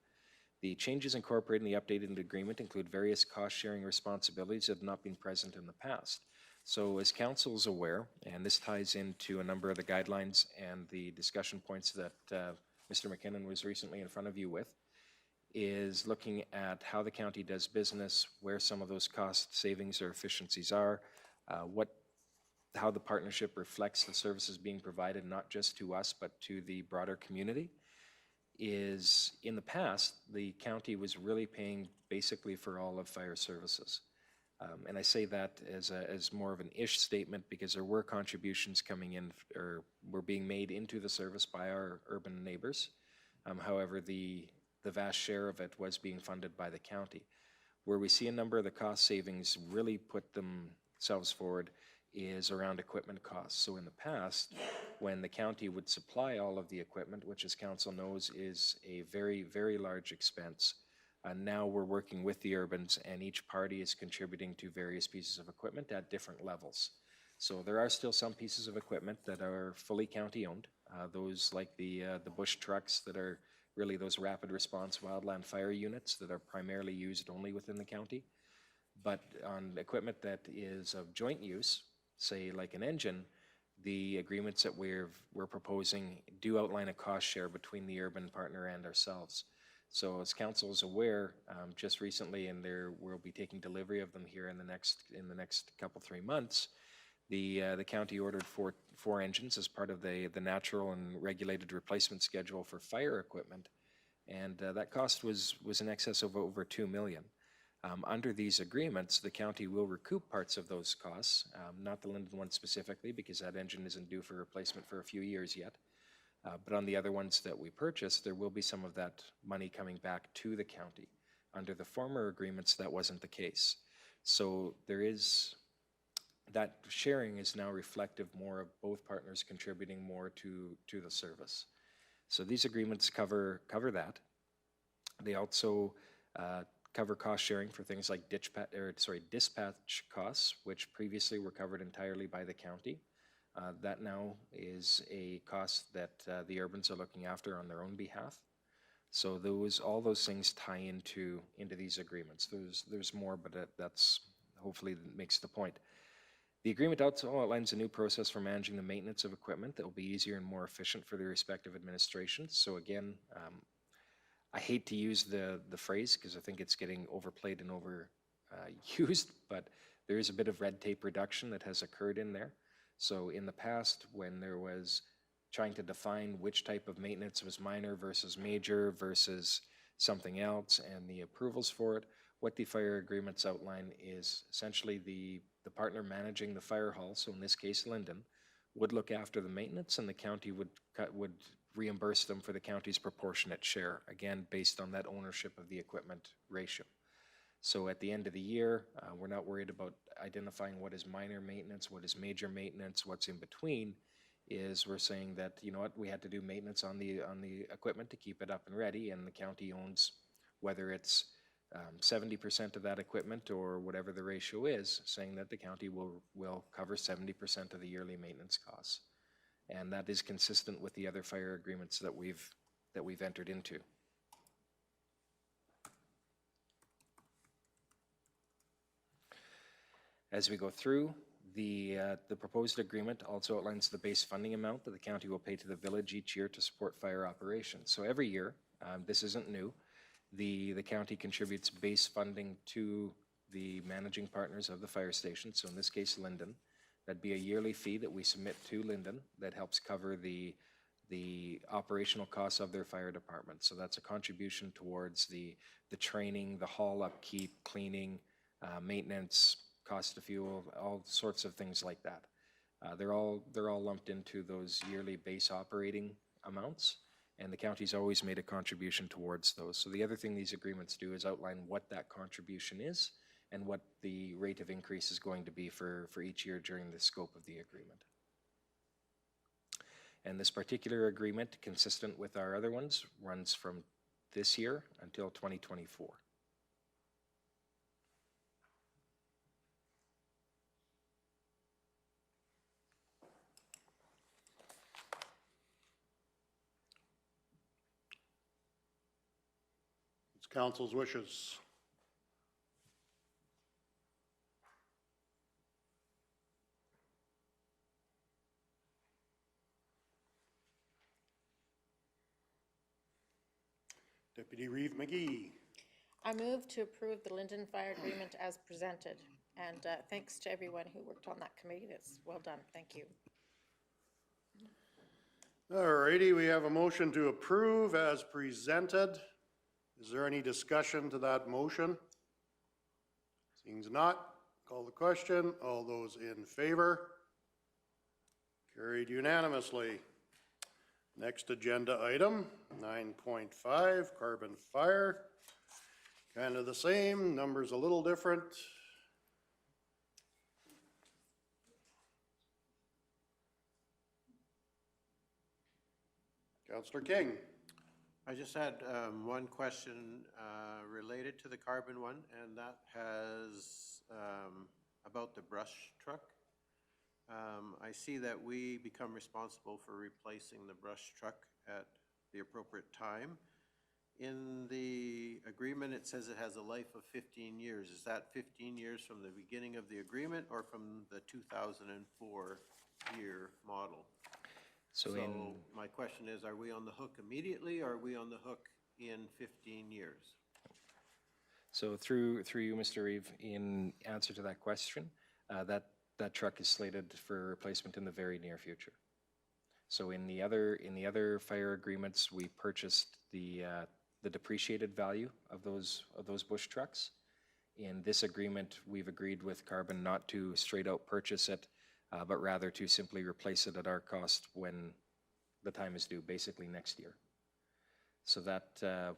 The changes incorporated in the updated agreement include various cost-sharing responsibilities that have not been present in the past. So as council is aware, and this ties into a number of the guidelines and the discussion points that Mr. McKinnon was recently in front of you with, is looking at how the county does business, where some of those cost savings or efficiencies are, how the partnership reflects the services being provided, not just to us, but to the broader community. Is in the past, the county was really paying basically for all of fire services. And I say that as more of an ish statement because there were contributions coming in or were being made into the service by our urban neighbors. However, the vast share of it was being funded by the county. Where we see a number of the cost savings really put themselves forward is around equipment costs. So in the past, when the county would supply all of the equipment, which as council knows is a very, very large expense, now we're working with the urbans and each party is contributing to various pieces of equipment at different levels. So there are still some pieces of equipment that are fully county owned, those like the bush trucks that are really those rapid response wildland fire units that are primarily used only within the county. But on equipment that is of joint use, say like an engine, the agreements that we're proposing do outline a cost share between the urban partner and ourselves. So as council is aware, just recently, and we'll be taking delivery of them here in the next couple 3 months, the county ordered four engines as part of the natural and regulated replacement schedule for fire equipment, and that cost was in excess of over $2 million. Under these agreements, the county will recoup parts of those costs, not the Linden one specifically, because that engine isn't due for replacement for a few years yet. But on the other ones that we purchased, there will be some of that money coming back to the county. Under the former agreements, that wasn't the case. So that sharing is now reflective more of both partners contributing more to the service. So these agreements cover that. They also cover cost sharing for things like dispatch costs, which previously were covered entirely by the county. That now is a cost that the urbans are looking after on their own behalf. So all those things tie into these agreements. There's more, but that's hopefully makes the point. The agreement also outlines a new process for managing the maintenance of equipment that will be easier and more efficient for the respective administrations. So again, I hate to use the phrase because I think it's getting overplayed and overused, but there is a bit of red tape reduction that has occurred in there. So in the past, when there was trying to define which type of maintenance was minor versus major versus something else and the approvals for it, what the fire agreements outline is essentially the partner managing the fire hall, so in this case Linden, would look after the maintenance and the county would reimburse them for the county's proportionate share, again based on that ownership of the equipment ratio. So at the end of the year, we're not worried about identifying what is minor maintenance, what is major maintenance, what's in between. Is we're saying that, you know what, we had to do maintenance on the equipment to keep it up and ready, and the county owns, whether it's 70% of that equipment or whatever the ratio is, saying that the county will cover 70% of the yearly maintenance costs. And that is consistent with the other fire agreements that we've entered into. As we go through, the proposed agreement also outlines the base funding amount that the county will pay to the village each year to support fire operations. So every year, this isn't new, the county contributes base funding to the managing partners of the fire station, so in this case Linden. That'd be a yearly fee that we submit to Linden that helps cover the operational costs of their fire department. So that's a contribution towards the training, the hall upkeep, cleaning, maintenance, cost of fuel, all sorts of things like that. They're all lumped into those yearly base operating amounts, and the county's always made a contribution towards those. So the other thing these agreements do is outline what that contribution is and what the rate of increase is going to be for each year during the scope of the agreement. And this particular agreement, consistent with our other ones, runs from this year until 2024. It's council's wishes. Deputy Reeve McGee. I move to approve the Linden Fire Agreement as presented. And thanks to everyone who worked on that committee. That's well done. Thank you. All righty, we have a motion to approve as presented. Is there any discussion to that motion? Seems not. Call the question. All those in favor? Carried unanimously. Next agenda item, 9.5, carbon fire. Kind of the same, numbers a little different. Councillor King. I just had one question related to the carbon one, and that has about the brush truck. I see that we become responsible for replacing the brush truck at the appropriate time. In the agreement, it says it has a life of 15 years. Is that 15 years from the beginning of the agreement or from the 2004 year model? So my question is, are we on the hook immediately or are we on the hook in 15 years? So through you, Mr. Reeve, in answer to that question, that truck is slated for replacement in the very near future. So in the other fire agreements, we purchased the depreciated value of those bush trucks. In this agreement, we've agreed with Carbon not to straight out purchase it, but rather to simply replace it at our cost when the time is due, basically next year. So that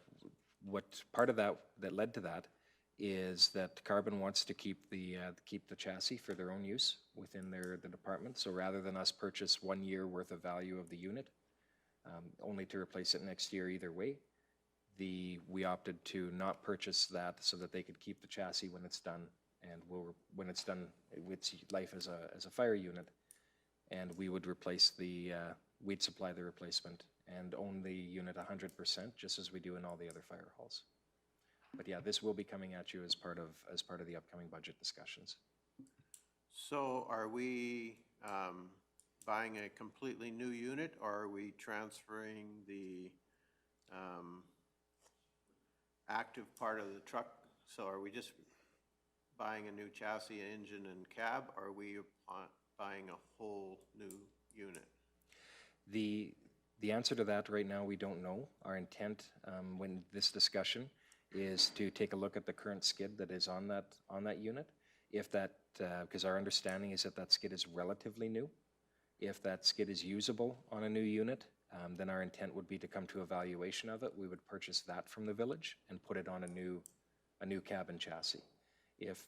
what part of that led to that is that Carbon wants to keep the chassis for their own use within the department. So rather than us purchase 1 year worth of value of the unit, only to replace it next year either way, we opted to not purchase that so that they could keep the chassis when it's done, and when it's done with its life as a fire unit, and we would replace we'd supply the replacement and own the unit 100%, just as we do in all the other fire halls. But yeah, this will be coming at you as part of the upcoming budget discussions. So are we buying a completely new unit, or are we transferring the active part of the truck? So are we just buying a new chassis, engine, and cab, or are we buying a whole new unit? The answer to that right now, we don't know. Our intent when this discussion is to take a look at the current skid that is on that unit. If that, because our understanding is that skid is relatively new. If that skid is usable on a new unit, then our intent would be to come to evaluation of it. We would purchase that from the village and put it on a new cab and chassis. If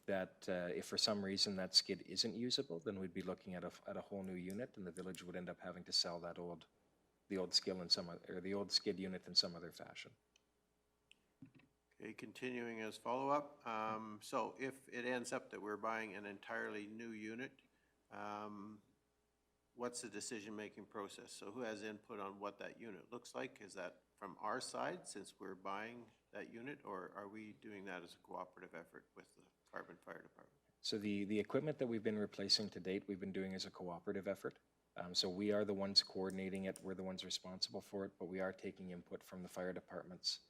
for some reason that skid isn't usable, then we'd be looking at a whole new unit, and the village would end up having to sell the old skid unit in some other fashion. Okay, continuing as follow-up. So if it ends up that we're buying an entirely new unit, what's the decision-making process? So who has input on what that unit looks like? Is that from our side, since we're buying that unit, or are we doing that as a cooperative effort with the Carbon Fire Department? So the equipment that we've been replacing to date, we've been doing as a cooperative effort. So we are the ones coordinating it, we're the ones responsible for it, but we are taking input from the fire departments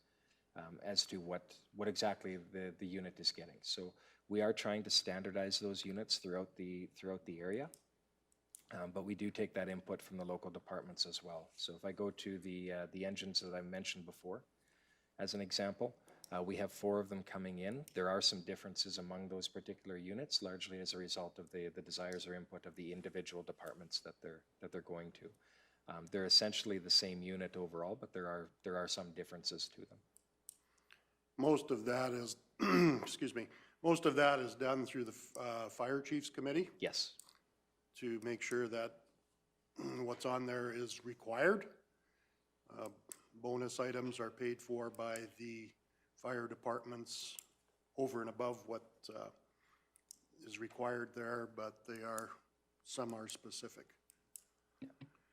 as to what exactly the unit is getting. So we are trying to standardize those units throughout the area, but we do take that input from the local departments as well. So if I go to the engines that I mentioned before, as an example, we have 4 of them coming in. There are some differences among those particular units, largely as a result of the desires or input of the individual departments that they're going to. They're essentially the same unit overall, but there are some differences to them. Most of that is, excuse me, most of that is done through the Fire Chiefs Committee Yes. to make sure that what's on there is required. Bonus items are paid for by the fire departments over and above what is required there, but some are specific.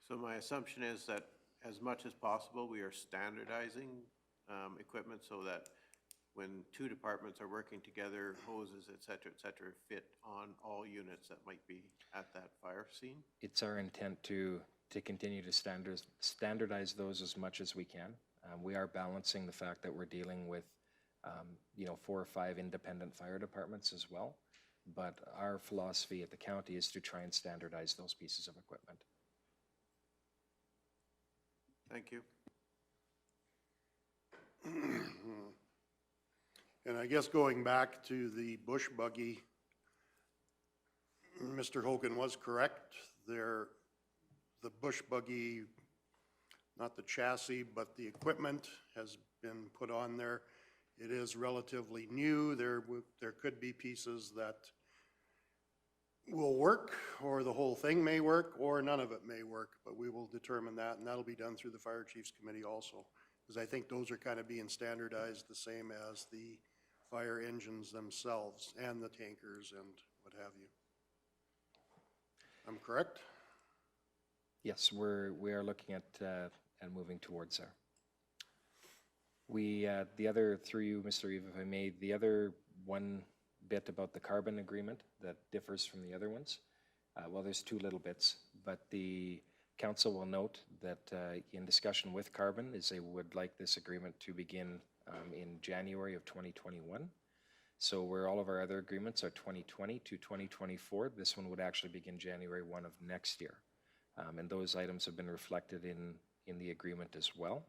So my assumption is that as much as possible, we are standardizing equipment so that when two departments are working together, hoses, et cetera, fit on all units that might be at that fire scene? It's our intent to continue to standardize those as much as we can. We are balancing the fact that we're dealing with, 4 or 5 independent fire departments as well. But our philosophy at the county is to try and standardize those pieces of equipment. Thank you. And I guess going back to the bush buggy, Mr. Hogan was correct. The bush buggy, not the chassis, but the equipment has been put on there. It is relatively new. There could be pieces that will work, or the whole thing may work, or none of it may work, but we will determine that, and that'll be done through the Fire Chiefs Committee also, because I think those are kind of being standardized the same as the fire engines themselves and the tankers and what have you. I'm correct? Yes, we are looking at moving towards there. The other, through you, Mr. Eve, if I may, the other one bit about the carbon agreement that differs from the other ones, well, there's 2 little bits, but the council will note that in discussion with carbon is they would like this agreement to begin in January of 2021. So where all of our other agreements are 2020 to 2024, this one would actually begin January 1 of next year. And those items have been reflected in the agreement as well.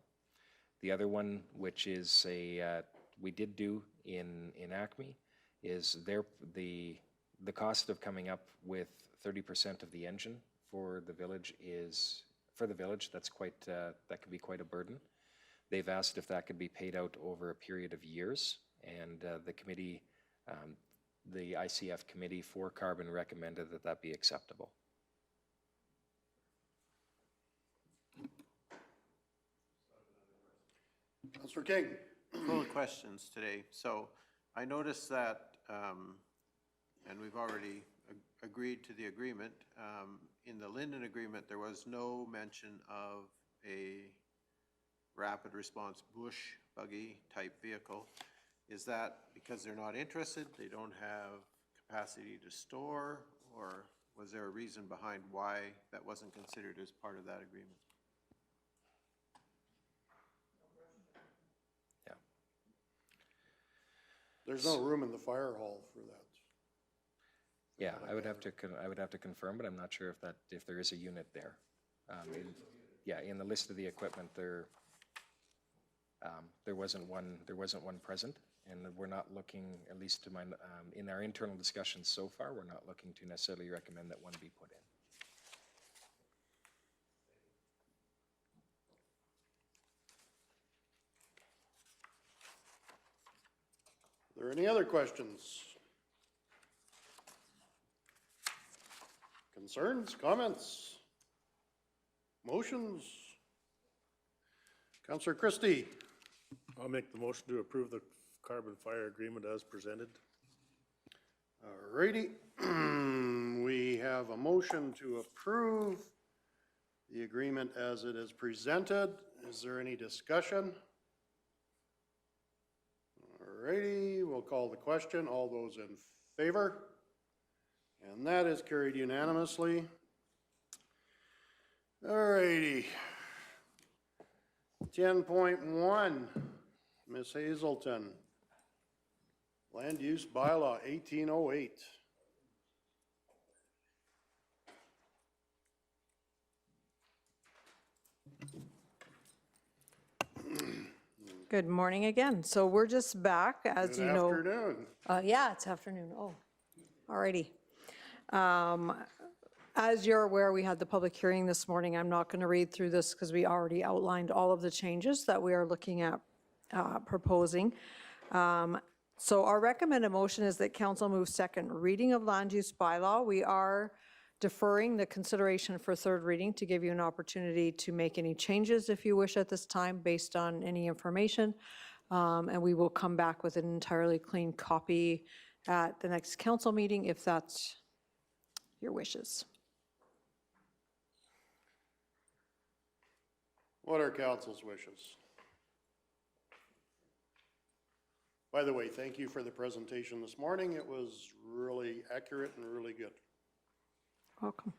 The other one, which is we did do in Acme, is the cost of coming up with 30% of the engine for the village that's quite, that could be quite a burden. They've asked if that could be paid out over a period of years, and the committee, the ICF committee for carbon recommended that be acceptable. Councilor King. Full of questions today. So I noticed that, and we've already agreed to the agreement, in the Linden agreement, there was no mention of a rapid response bush buggy type vehicle. Is that because they're not interested, they don't have capacity to store, or was there a reason behind why that wasn't considered as part of that agreement? Yeah. There's no room in the fire hall for that. Yeah, I would have to confirm, but I'm not sure if there is a unit there. In the list of the equipment, there wasn't one present, and we're not looking, at least to my, in our internal discussions so far, we're not looking to necessarily recommend that one be put in. Are there any other questions? Concerns, comments, motions? Councillor Christie. I'll make the motion to approve the carbon fire agreement as presented. All righty. We have a motion to approve the agreement as it is presented. Is there any discussion? All righty, we'll call the question. All those in favor? And that is carried unanimously. All righty. 10.1, Ms. Hazelton. Land Use Bylaw 1808. Good morning again. So we're just back, as you know. Good afternoon. Yeah, it's afternoon. Oh, all righty. As you're aware, we had the public hearing this morning. I'm not going to read through this because we already outlined all of the changes that we are looking at proposing. So our recommended motion is that council move second reading of land use bylaw. We are deferring the consideration for third reading to give you an opportunity to make any changes if you wish at this time based on any information. And we will come back with an entirely clean copy at the next council meeting if that's your wishes. What are council's wishes? By the way, thank you for the presentation this morning. It was really accurate and really good. Welcome.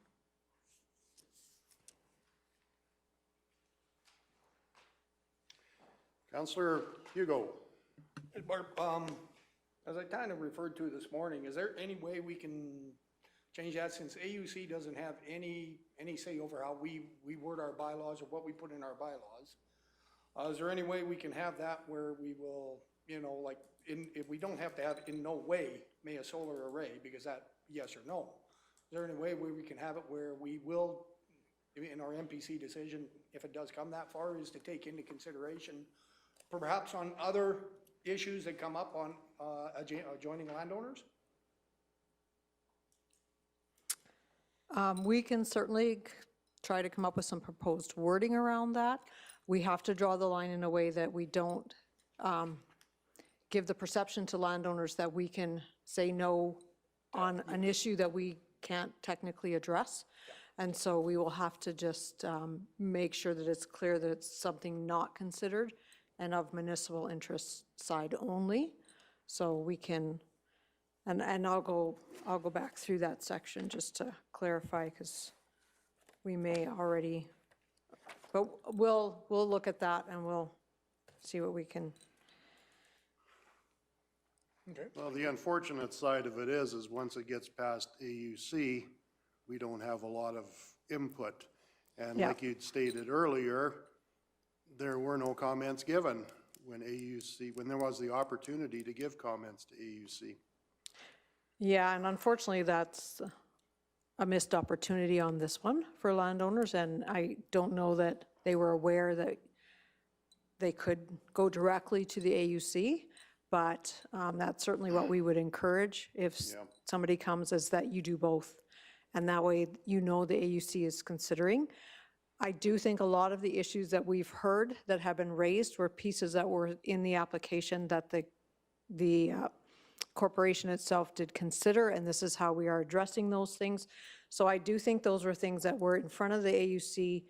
Councillor Hugo. Hey, Barb, as I kind of referred to this morning, is there any way we can change that since AUC doesn't have any say over how we word our bylaws or what we put in our bylaws? Is there any way we can have that where we will, you know, like, if we don't have to have in no way may a solar array, because that, yes or no? Is there any way where we can have it where we will, in our MPC decision, if it does come that far, is to take into consideration perhaps on other issues that come up on adjoining landowners? We can certainly try to come up with some proposed wording around that. We have to draw the line in a way that we don't give the perception to landowners that we can say no on an issue that we can't technically address. And so we will have to just make sure that it's clear that it's something not considered and of municipal interest side only. So we can, and I'll go back through that section just to clarify, because we may already, but we'll look at that and we'll see what we can. Okay. Well, the unfortunate side of it is once it gets past AUC, we don't have a lot of input. And Yeah. like you'd stated earlier, there were no comments given when there was the opportunity to give comments to AUC. Yeah, and unfortunately, that's a missed opportunity on this one for landowners, and I don't know that they were aware that they could go directly to the AUC, but that's certainly what we would encourage if somebody comes, is that you do both. And that way, you know the AUC is considering. I do think a lot of the issues that we've heard that have been raised were pieces that were in the application that the corporation itself did consider, and this is how we are addressing those things. So I do think those were things that were in front of the AUC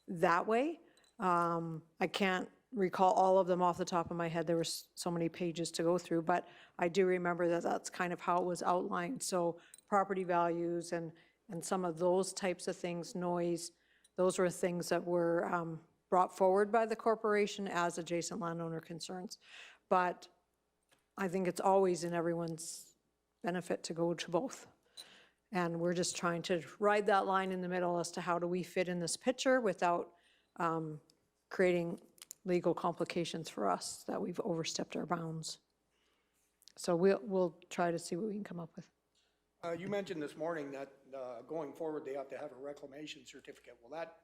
that way. I can't recall all of them off the top of my head. There were so many pages to go through, but I do remember that that's kind of how it was outlined. So property values and some of those types of things, noise, those were things that were brought forward by the corporation as adjacent landowner concerns. But I think it's always in everyone's benefit to go to both. And we're just trying to ride that line in the middle as to how do we fit in this picture without creating legal complications for us that we've overstepped our bounds. So we'll try to see what we can come up with. You mentioned this morning that going forward, they have to have a reclamation certificate. Will that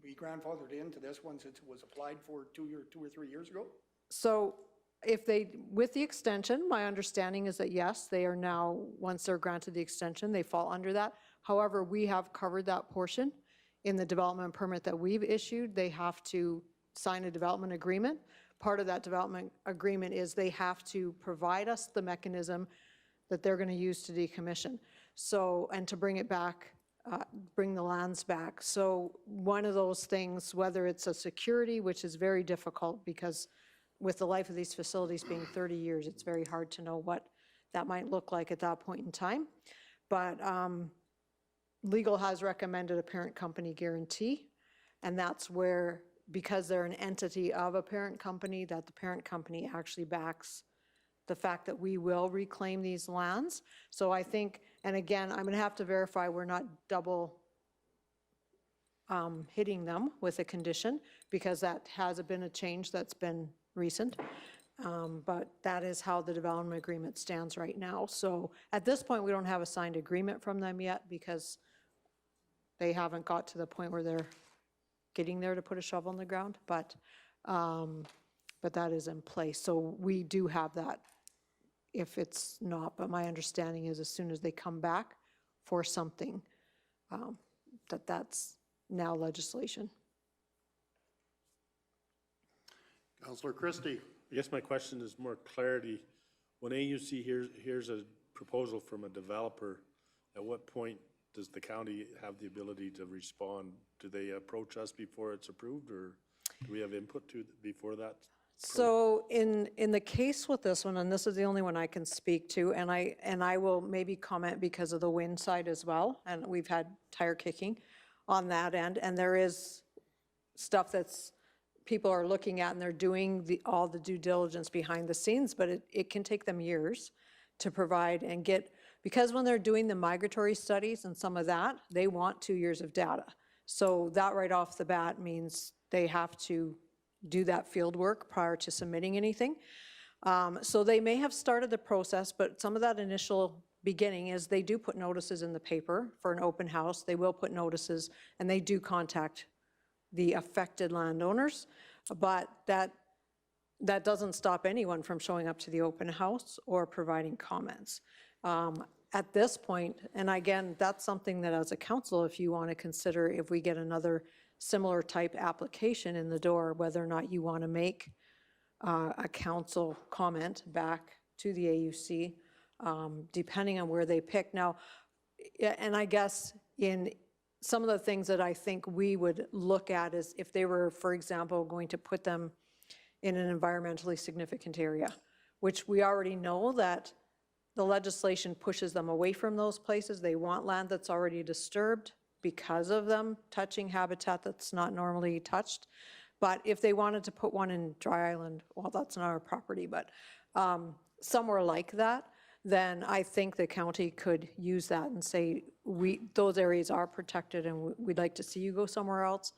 be grandfathered into this one since it was applied for 2 or 3 years ago? So if they, with the extension, my understanding is that yes, they are now, once they're granted the extension, they fall under that. However, we have covered that portion in the development permit that we've issued. They have to sign a development agreement. Part of that development agreement is they have to provide us the mechanism that they're going to use to decommission. So, and to bring it back, bring the lands back. So one of those things, whether it's a security, which is very difficult because with the life of these facilities being 30 years, it's very hard to know what that might look like at that point in time. But legal has recommended a parent company guarantee, and that's where, because they're an entity of a parent company, that the parent company actually backs the fact that we will reclaim these lands. So I think, and again, I'm going to have to verify we're not double hitting them with a condition, because that has been a change that's been recent. But that is how the development agreement stands right now. So at this point, we don't have a signed agreement from them yet, because They haven't got to the point where they're getting there to put a shovel in the ground, but that is in place. So we do have that if it's not, but my understanding is as soon as they come back for something, that's now legislation. Counselor Christie. I guess my question is more clarity. When AUC hears a proposal from a developer, at what point does the county have the ability to respond? Do they approach us before it's approved, or do we have input before that? So in the case with this one, and this is the only one I can speak to, and I will maybe comment because of the wind side as well, and we've had tire kicking on that end, and there is stuff that's people are looking at, and they're doing all the due diligence behind the scenes, but it can take them years to provide and get, because when they're doing the migratory studies and some of that, they want 2 years of data. So that right off the bat means they have to do that field work prior to submitting anything. So they may have started the process, but some of that initial beginning is they do put notices in the paper for an open house. They will put notices, and they do contact the affected landowners, but that doesn't stop anyone from showing up to the open house or providing comments. At this point, and again, that's something that as a council, if you want to consider, if we get another similar type application in the door, whether or not you want to make a council comment back to the AUC, depending on where they pick. Now, and I guess in some of the things that I think we would look at is if they were, for example, going to put them in an environmentally significant area, which we already know that the legislation pushes them away from those places. They want land that's already disturbed because of them touching habitat that's not normally touched. But if they wanted to put one in Dry Island, well, that's not our property, but somewhere like that, then I think the county could use that and say, those areas are protected and we'd like to see you go somewhere else.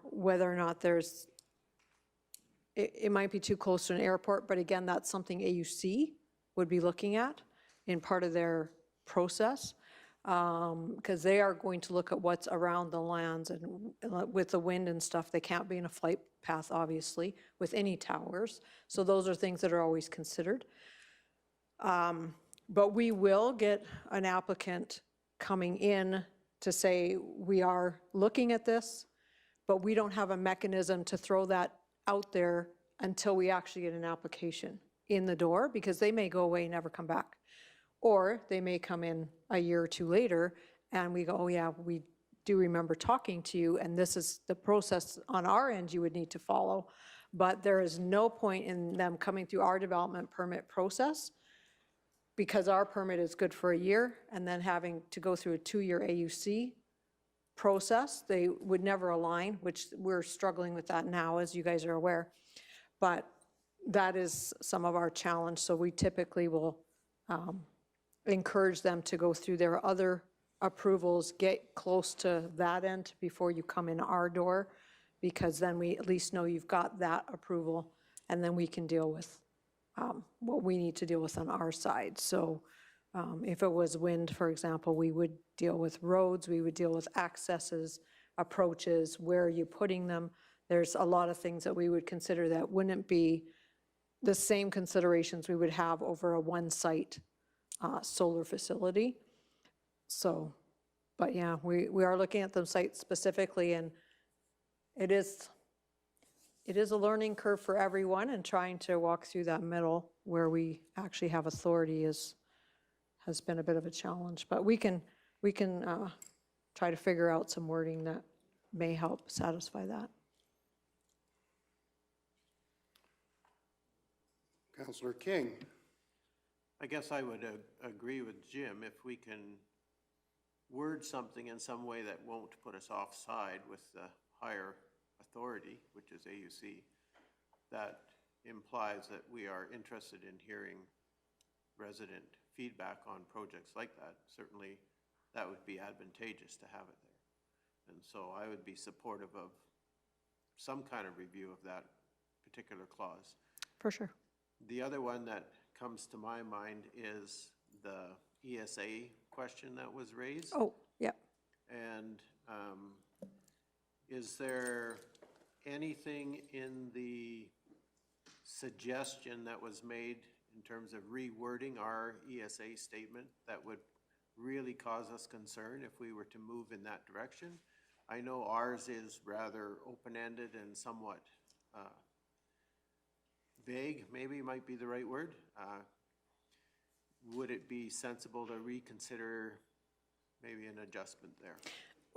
Whether or not it might be too close to an airport, but again, that's something AUC would be looking at in part of their process. Because they are going to look at what's around the lands, and with the wind and stuff, they can't be in a flight path, obviously, with any towers. So those are things that are always considered. But we will get an applicant coming in to say, we are looking at this, but we don't have a mechanism to throw that out there until we actually get an application in the door, because they may go away and never come back. Or they may come in a year or two later and we go, oh yeah, we do remember talking to you, and this is the process on our end you would need to follow. But there is no point in them coming through our development permit process, because our permit is good for a year, and then having to go through a 2-year AUC process. They would never align, which we're struggling with that now, as you guys are aware. But that is some of our challenge. So we typically will encourage them to go through their other approvals, get close to that end before you come in our door, because then we at least know you've got that approval, and then we can deal with what we need to deal with on our side. So if it was wind, for example, we would deal with roads, we would deal with accesses, approaches, where are you putting them? There's a lot of things that we would consider that wouldn't be the same considerations we would have over a one-site solar facility. So, but yeah, we are looking at them site specifically, and it is a learning curve for everyone, and trying to walk through that middle where we actually have authority has been a bit of a challenge. But we can try to figure out some wording that may help satisfy that. Councillor King. I guess I would agree with Jim if we can word something in some way that won't put us offside with the higher authority, which is AUC, that implies that we are interested in hearing resident feedback on projects like that. Certainly that would be advantageous to have it there. And so I would be supportive of some kind of review of that particular clause. For sure. The other one that comes to my mind is the ESA question that was raised. Oh, yeah. And is there anything in the suggestion that was made in terms of rewording our ESA statement that would really cause us concern if we were to move in that direction? I know ours is rather open-ended and somewhat vague, maybe might be the right word. Would it be sensible to reconsider maybe an adjustment there?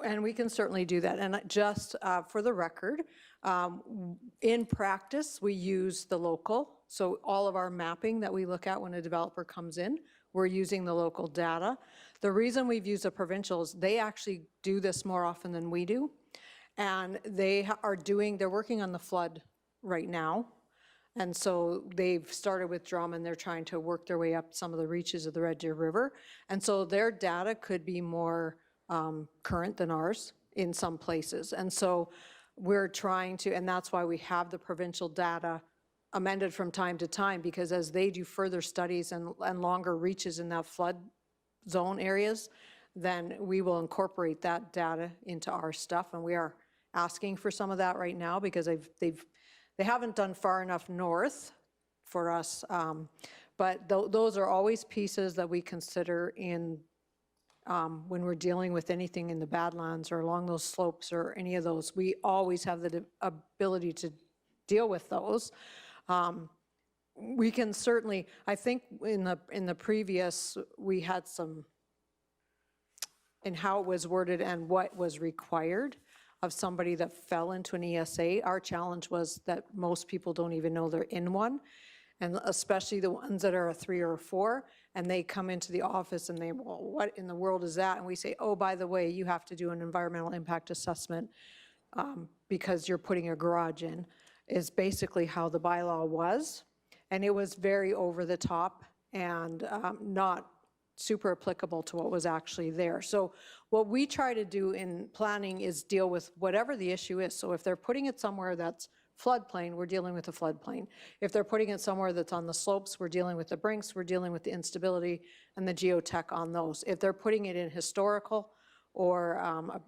And we can certainly do that. And just for the record, in practice, we use the local. So all of our mapping that we look at when a developer comes in, we're using the local data. The reason we've used the provincial is they actually do this more often than we do. And they're working on the flood right now. And so they've started with Drum and they're trying to work their way up some of the reaches of the Red Deer River. And so their data could be more current than ours in some places. And so we're trying to, and that's why we have the provincial data amended from time to time, because as they do further studies and longer reaches in that flood zone areas, then we will incorporate that data into our stuff. And we are asking for some of that right now because they haven't done far enough north for us. But those are always pieces that we consider in when we're dealing with anything in the Badlands or along those slopes or any of those. We always have the ability to deal with those. We can certainly, I think in the previous, we had some, in how it was worded and what was required of somebody that fell into an ESA. Our challenge was that most people don't even know they're in one, and especially the ones that are a 3 or a 4, and they come into the office and they, well, what in the world is that? And we say, oh, by the way, you have to do an environmental impact assessment because you're putting a garage in, is basically how the bylaw was. And it was very over the top and not super applicable to what was actually there. So what we try to do in planning is deal with whatever the issue is. So if they're putting it somewhere that's floodplain, we're dealing with the floodplain. If they're putting it somewhere that's on the slopes, we're dealing with the brinks, we're dealing with the instability and the geotech on those. If they're putting it in historical or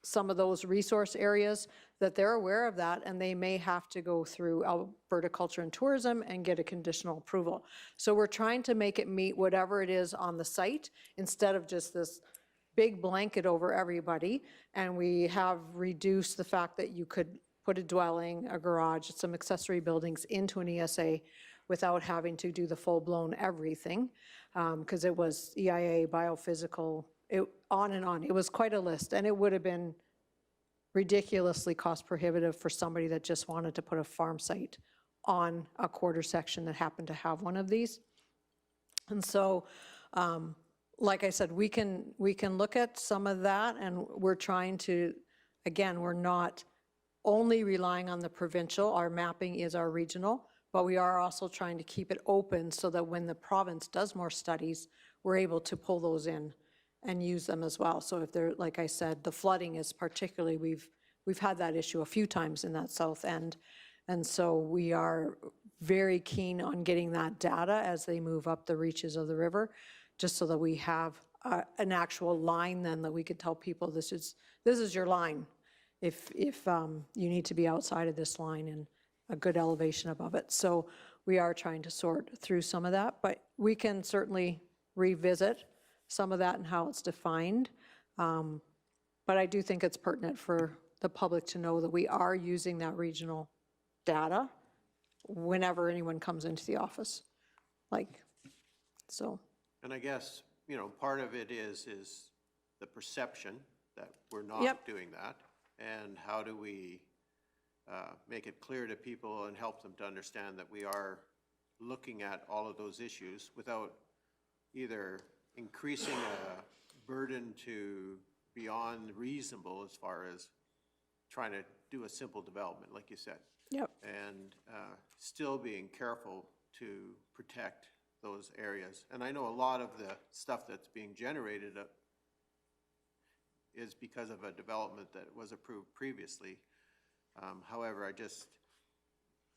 some of those resource areas, that they're aware of that, and they may have to go through Alberta Culture and Tourism and get a conditional approval. So we're trying to make it meet whatever it is on the site instead of just this big blanket over everybody. And we have reduced the fact that you could put a dwelling, a garage, some accessory buildings into an ESA without having to do the full-blown everything, because it was EIA, biophysical, on and on. It was quite a list, and it would have been ridiculously cost prohibitive for somebody that just wanted to put a farm site on a quarter section that happened to have one of these. And so, like I said, we can look at some of that, and we're trying to, again, we're not only relying on the provincial. Our mapping is our regional, but we are also trying to keep it open so that when the province does more studies, we're able to pull those in and use them as well. So if they're, like I said, the flooding is particularly, we've had that issue a few times in that south end. And so we are very keen on getting that data as they move up the reaches of the river, just so that we have an actual line then that we could tell people this is your line. If you need to be outside of this line and a good elevation above it. So we are trying to sort through some of that, but we can certainly revisit some of that and how it's defined. But I do think it's pertinent for the public to know that we are using that regional data whenever anyone comes into the office. So. And I guess, part of it is the perception that we're not doing that. And how do we make it clear to people and help them to understand that we are looking at all of those issues without either increasing a burden to beyond reasonable as far as trying to do a simple development, like you said. Yep. And still being careful to protect those areas. And I know a lot of the stuff that's being generated is because of a development that was approved previously. However, I just,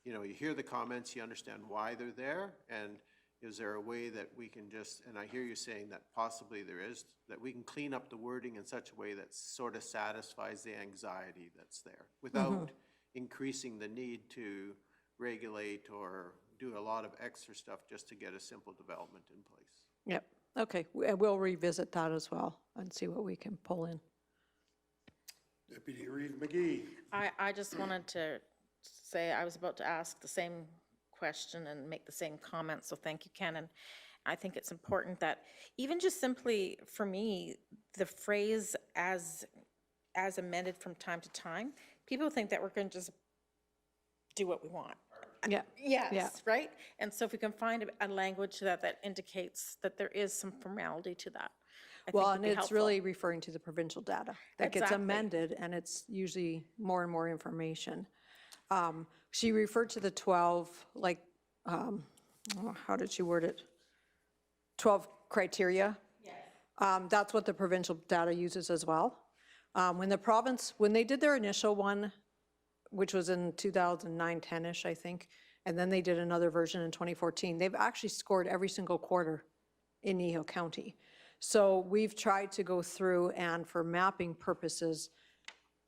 you hear the comments, you understand why they're there, and is there a way that we can just, and I hear you saying that possibly there is, that we can clean up the wording in such a way that sort of satisfies the anxiety that's there without increasing the need to regulate or do a lot of extra stuff just to get a simple development in place? Yep, okay, we'll revisit that as well and see what we can pull in. Deputy Reeve McGee. I just wanted to say, I was about to ask the same question and make the same comment, so thank you, Ken. And I think it's important that even just simply, for me, the phrase as amended from time to time, people think that we're going to just do what we want. Yeah. Yes, Yeah. right? And so if we can find a language that indicates that there is some formality to that, I think Well, would and be it's helpful. really referring to the provincial data that gets Exactly. amended, and it's usually more and more information. She referred to the 12, like, how did she word it? 12 criteria. That's what the provincial data uses as well. When the province, when they did their initial one, which was in 2009, 10-ish, I think, and then they did another version in 2014, they've actually scored every single quarter in Kneehill County. So we've tried to go through and, for mapping purposes,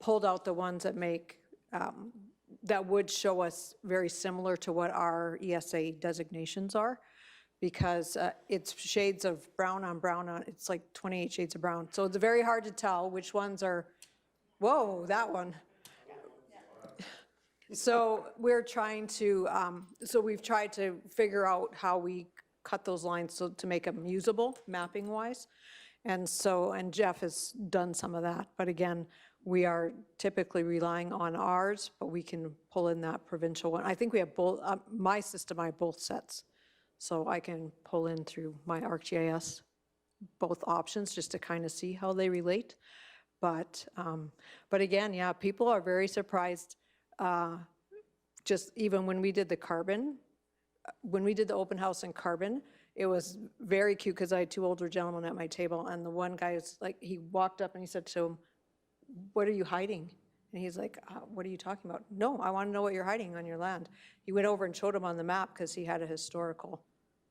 pulled out the ones that make, that would show us very similar to what our ESA designations are, because it's shades of brown on brown on, it's like 28 shades of brown. So it's very hard to tell which ones are, whoa, that one. So we're trying to, so we've tried to figure out how we cut those lines so to make them usable mapping wise. And so, and Jeff has done some of that, but again, we are typically relying on ours, but we can pull in that provincial one. I think we have both, my system, I have both sets. So I can pull in through my ArcGIS, both options, just to kind of see how they relate. But again, yeah, people are very surprised. Just even when we did the carbon, when we did the open house in carbon, it was very cute because I had two older gentlemen at my table, and the one guy was like, he walked up and he said to him, "What are you hiding?" And he's like, "What are you talking about?" "No, I want to know what you're hiding on your land." He went over and showed him on the map because he had a historical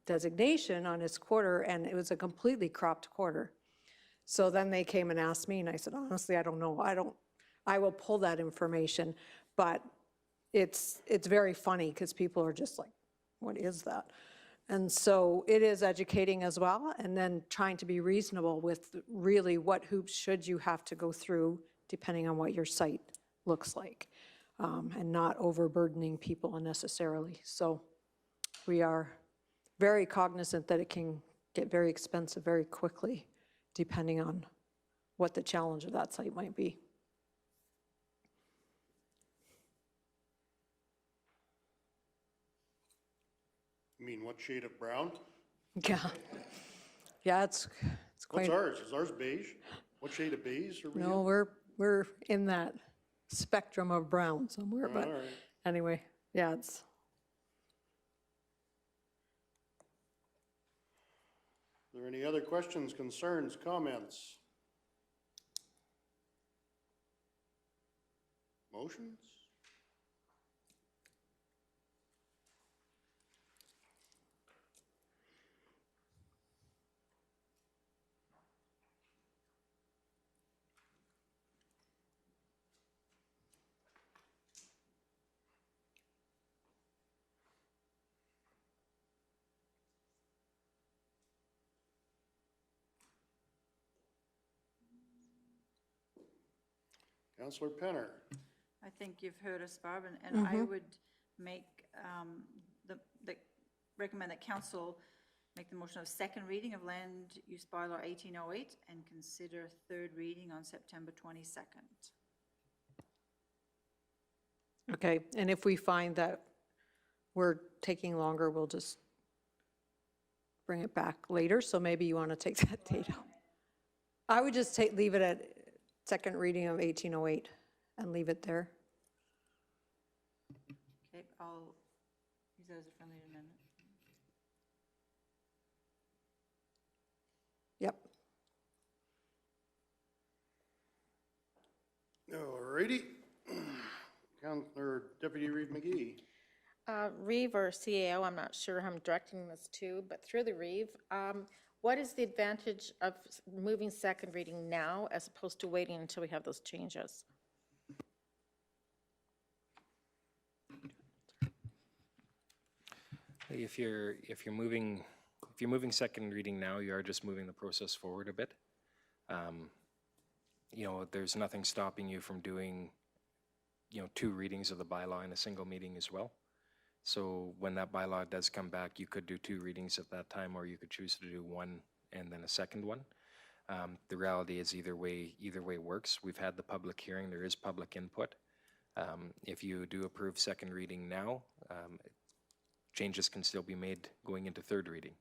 designation on his quarter, and it was a completely cropped quarter. So then they came and asked me, and I said, honestly, I don't know. I will pull that information, but it's very funny because people are just like, what is that? And so it is educating as well, and then trying to be reasonable with really what hoops should you have to go through depending on what your site looks like, and not overburdening people unnecessarily. So we are very cognizant that it can get very expensive very quickly depending on what the challenge of that site might be. You mean what shade of brown? Yeah. Yeah, it's quite. What's ours? Is ours beige? What shade of beige are we in? No, we're in that spectrum of brown somewhere, but All right. anyway, yeah, it's. Are there any other questions, concerns, comments? Motions? Councillor Penner. I think you've heard us, Barb, and I would make, recommend that council make the motion of second reading of Land Use Bylaw 1808 and consider third reading on September 22nd. Okay, and if we find that we're taking longer, we'll just bring it back later, so maybe you want to take that date out. I would just leave it at second reading of 1808 and leave it there. Okay, I'll use that as a friendly amendment. Yep. All righty. Councillor Deputy Reeve McGee. Reeve or CAO, I'm not sure who I'm directing this to, but through the Reeve, what is the advantage of moving second reading now as opposed to waiting until we have those changes? If you're moving second reading now, you are just moving the process forward a bit. You know, there's nothing stopping you from doing, you know, 2 readings of the bylaw in a single meeting as well. So when that bylaw does come back, you could do 2 readings at that time, or you could choose to do 1 and then a second one. The reality is either way works. We've had the public hearing, there is public input. If you do approve second reading now, changes can still be made going into third reading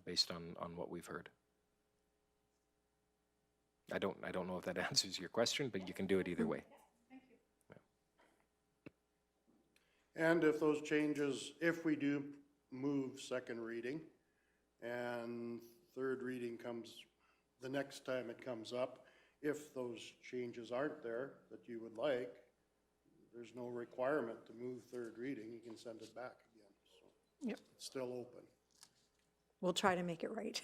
based on what we've heard. I don't know if that answers your question, but you can do it either way. And if those changes, if we do move second reading and third reading comes, the next time it comes up, if those changes aren't there that you would like, there's no requirement to move third reading. You can send it back again. So Yep. it's still open. We'll try to make it right.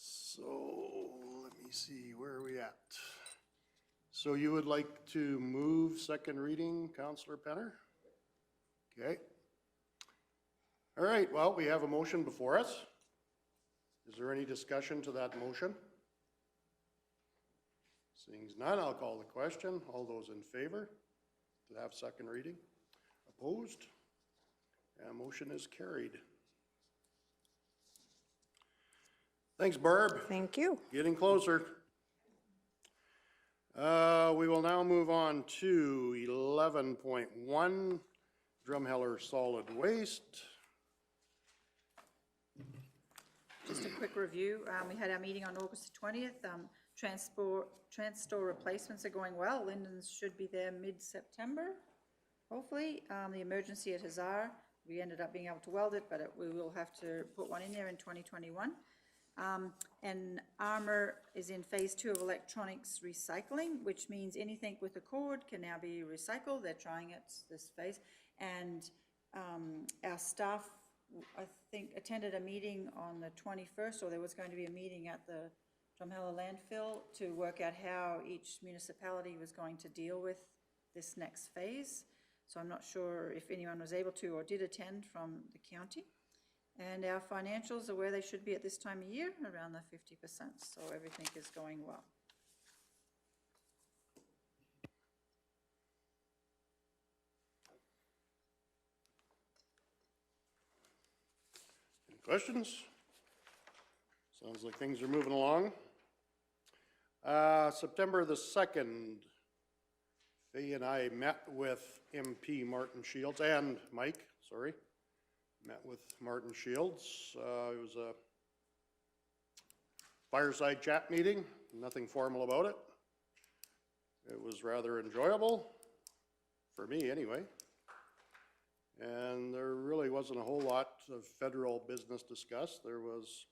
So let me see, where are we at? So you would like to move second reading, Councillor Penner? Okay. All right, well, we have a motion before us. Is there any discussion to that motion? Seeing none, I'll call the question. All those in favor to have second reading? Opposed? And motion is carried. Thanks, Barb. Thank you. Getting closer. We will now move on to 11.1, Drumheller Solid Waste. Just a quick review. We had our meeting on August 20th. Transport replacements are going well. Linden's should be there mid-September, hopefully. The emergency at Hazard, we ended up being able to weld it, but we will have to put one in there in 2021. And Armour is in phase 2 of electronics recycling, which means anything with a cord can now be recycled. They're trying it this phase. And our staff, I think, attended a meeting on the 21st, or there was going to be a meeting at the Drumheller landfill to work out how each municipality was going to deal with this next phase. So I'm not sure if anyone was able to or did attend from the county. And our financials are where they should be at this time of year, around the 50%, so everything is going well. Any questions? Sounds like things are moving along. September the 2nd, Faye and I met with MP Martin Shields and Mike, sorry. Met with Martin Shields. It was a fireside chat meeting, nothing formal about it. It was rather enjoyable, for me anyway. And there really wasn't a whole lot of federal business discussed. There was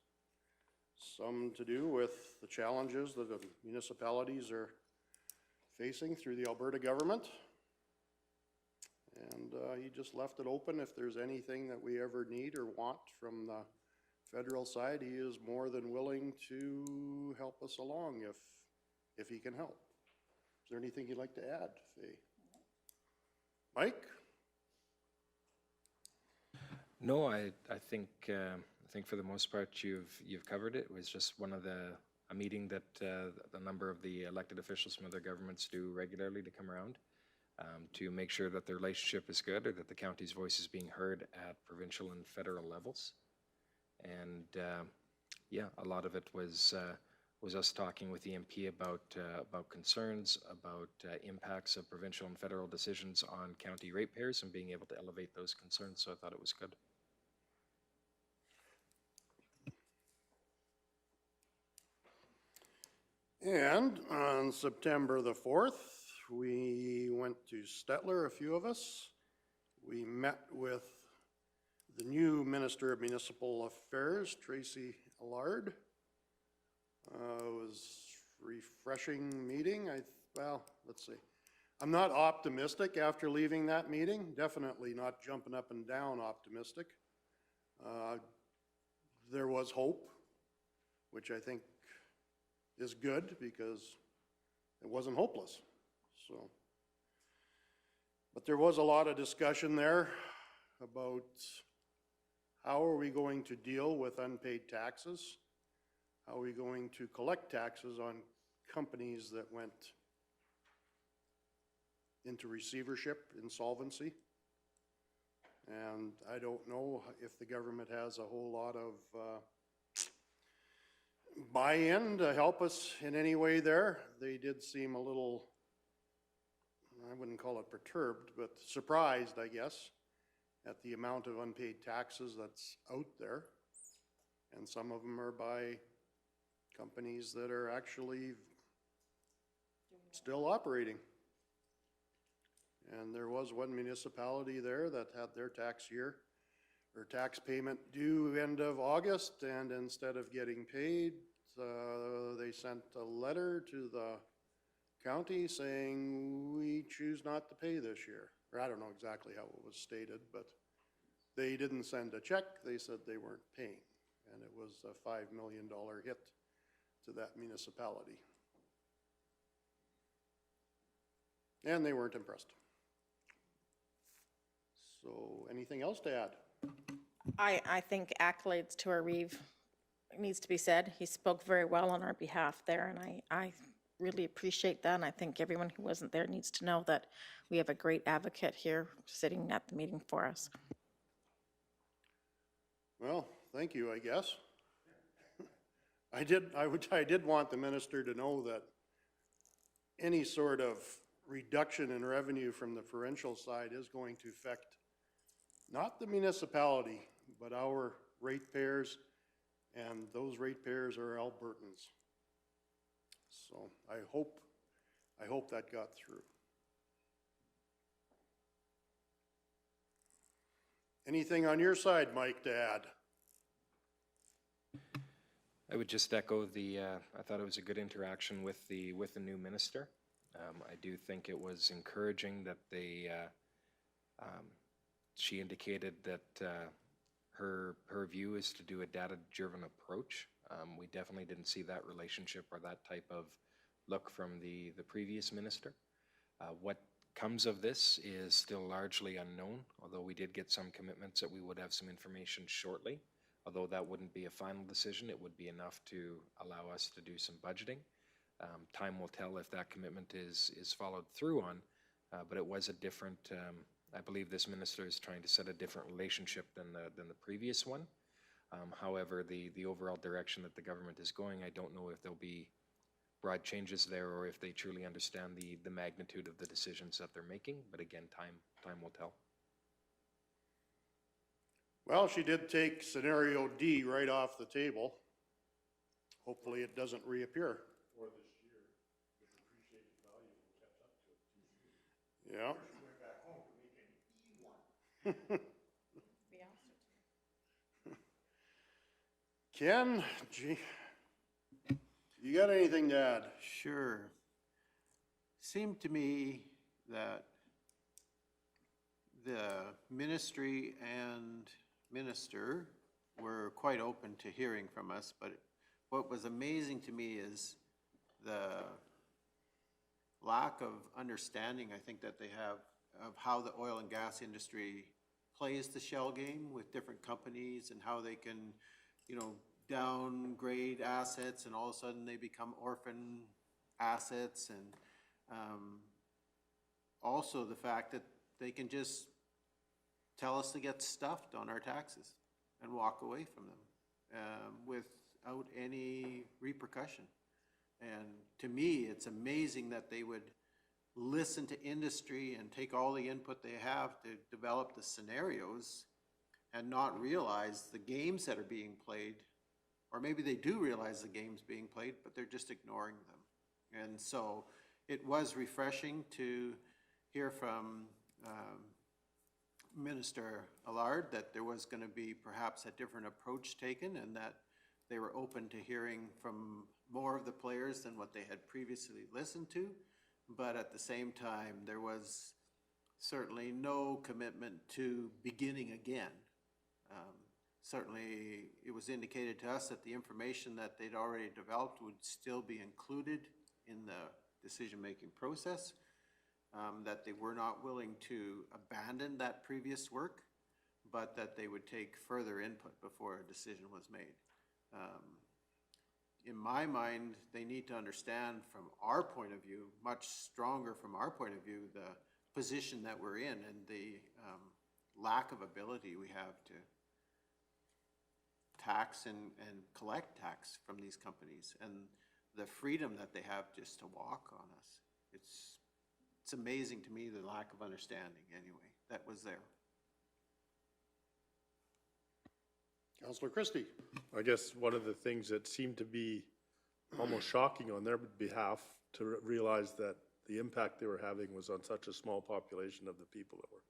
some to do with the challenges that the municipalities are facing through the Alberta government. And he just left it open. If there's anything that we ever need or want from the federal side, he is more than willing to help us along if he can help. Is there anything you'd like to add, Faye? Mike? No, I think for the most part you've covered it. It was just a meeting that a number of the elected officials from other governments do regularly to come around. To make sure that the relationship is good, or that the county's voice is being heard at provincial and federal levels. And yeah, a lot of it was us talking with the MP about concerns, about impacts of provincial and federal decisions on county ratepayers, and being able to elevate those concerns. So I thought it was good. And on September the 4th, we went to Stettler, a few of us. We met with the new Minister of Municipal Affairs, Tracy Allard. It was refreshing meeting. Well, let's see. I'm not optimistic after leaving that meeting, definitely not jumping up and down optimistic. There was hope, which I think is good because it wasn't hopeless, so. But there was a lot of discussion there about how are we going to deal with unpaid taxes? How are we going to collect taxes on companies that went into receivership, insolvency? And I don't know if the government has a whole lot of buy-in to help us in any way there. They did seem a little, I wouldn't call it perturbed, but surprised, I guess, at the amount of unpaid taxes that's out there. And some of them are by companies that are actually still operating. And there was one municipality there that had their tax year or tax payment due end of August, and instead of getting paid, they sent a letter to the county saying, we choose not to pay this year. Or I don't know exactly how it was stated, but they didn't send a check, they said they weren't paying. And it was a $5 million hit to that municipality. And they weren't impressed. So anything else to add? I think accolades to Arif needs to be said. He spoke very well on our behalf there, and I really appreciate that, and I think everyone who wasn't there needs to know that we have a great advocate here sitting at the meeting for us. Well, thank you, I guess. I did want the minister to know that any sort of reduction in revenue from the provincial side is going to affect not the municipality, but our ratepayers, and those ratepayers are Albertans. So I hope that got through. Anything on your side, Mike, to add? I would just echo I thought it was a good interaction with the new minister. I do think it was encouraging that she indicated that her view is to do a data-driven approach. We definitely didn't see that relationship or that type of look from the previous minister. What comes of this is still largely unknown, although we did get some commitments that we would have some information shortly. Although that wouldn't be a final decision, it would be enough to allow us to do some budgeting. Time will tell if that commitment is followed through on, but it was a different, I believe this minister is trying to set a different relationship than the previous one. However, the overall direction that the government is going, I don't know if there'll be broad changes there or if they truly understand the magnitude of the decisions that they're making. But again, time will tell. Well, she did take scenario D right off the table. Hopefully it doesn't reappear. Or this year, the depreciated value will catch up to it too. Yeah. She went back home to make an E1. Ken, gee, you got anything to add? Sure. Seemed to me that the ministry and minister were quite open to hearing from us, but what was amazing to me is the lack of understanding, I think, that they have of how the oil and gas industry plays the shell game with different companies and how they can, you know, downgrade assets and all of a sudden they become orphan assets, and also the fact that they can just tell us to get stuffed on our taxes and walk away from them without any repercussion. And to me, it's amazing that they would listen to industry and take all the input they have to develop the scenarios and not realize the games that are being played, or maybe they do realize the games being played, but they're just ignoring them. And so it was refreshing to hear from Minister Allard that there was going to be perhaps a different approach taken and that they were open to hearing from more of the players than what they had previously listened to. But at the same time, there was certainly no commitment to beginning again. Certainly, it was indicated to us that the information that they'd already developed would still be included in the decision-making process, that they were not willing to abandon that previous work, but that they would take further input before a decision was made. In my mind, they need to understand from our point of view, much stronger from our point of view, the position that we're in and the lack of ability we have to tax and collect tax from these companies, and the freedom that they have just to walk on us. It's amazing to me, the lack of understanding, anyway, that was there. Councillor Christie. I guess one of the things that seemed to be almost shocking on their behalf to realize that the impact they were having was on such a small population of the people that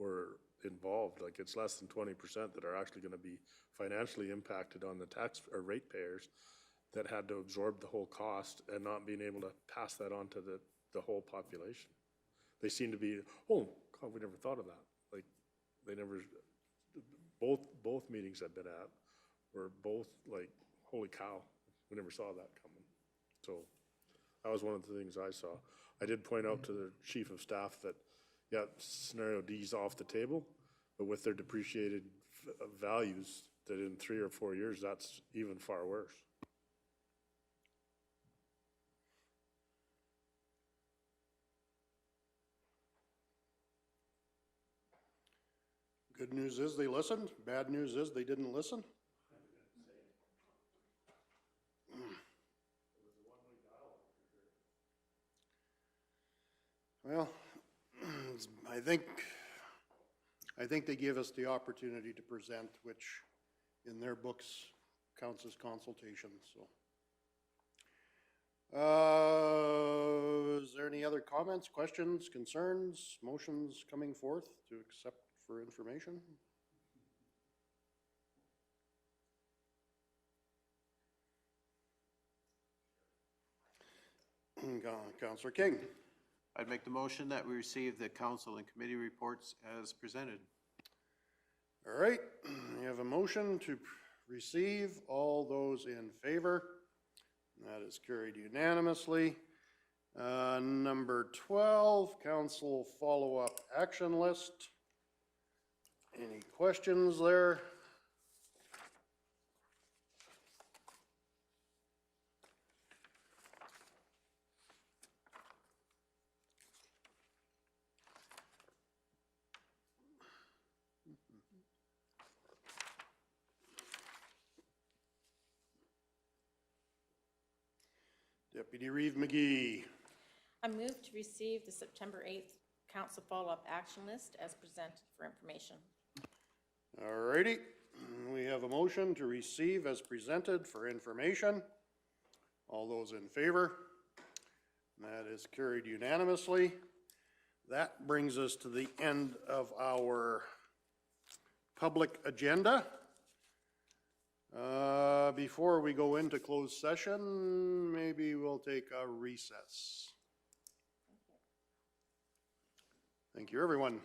were involved. Like, it's less than 20% that are actually going to be financially impacted on the tax or ratepayers that had to absorb the whole cost and not being able to pass that on to the whole population. They seem to be, oh, God, we never thought of that. Like, they never, both meetings I've been at were both like, holy cow, we never saw that coming. So that was one of the things I saw. I did point out to the chief of staff that, yeah, scenario D is off the table, but with their depreciated values, that in 3 or 4 years, that's even far worse. Good news is they listened. Bad news is they didn't listen. Well, I think they give us the opportunity to present, which in their books counts as consultation, so. Is there any other comments, questions, concerns, motions coming forth to accept for information? Councillor King. I'd make the motion that we receive the council and committee reports as presented. All right, we have a motion to receive. All those in favor? That is carried unanimously. Number 12, council follow-up action list. Any questions there? Deputy Reeve McGee. I move to receive the September 8th council follow-up action list as presented for information. All righty, we have a motion to receive as presented for information. All those in favor? That is carried unanimously. That brings us to the end of our public agenda. Before we go into closed session, maybe we'll take a recess. Thank you, everyone.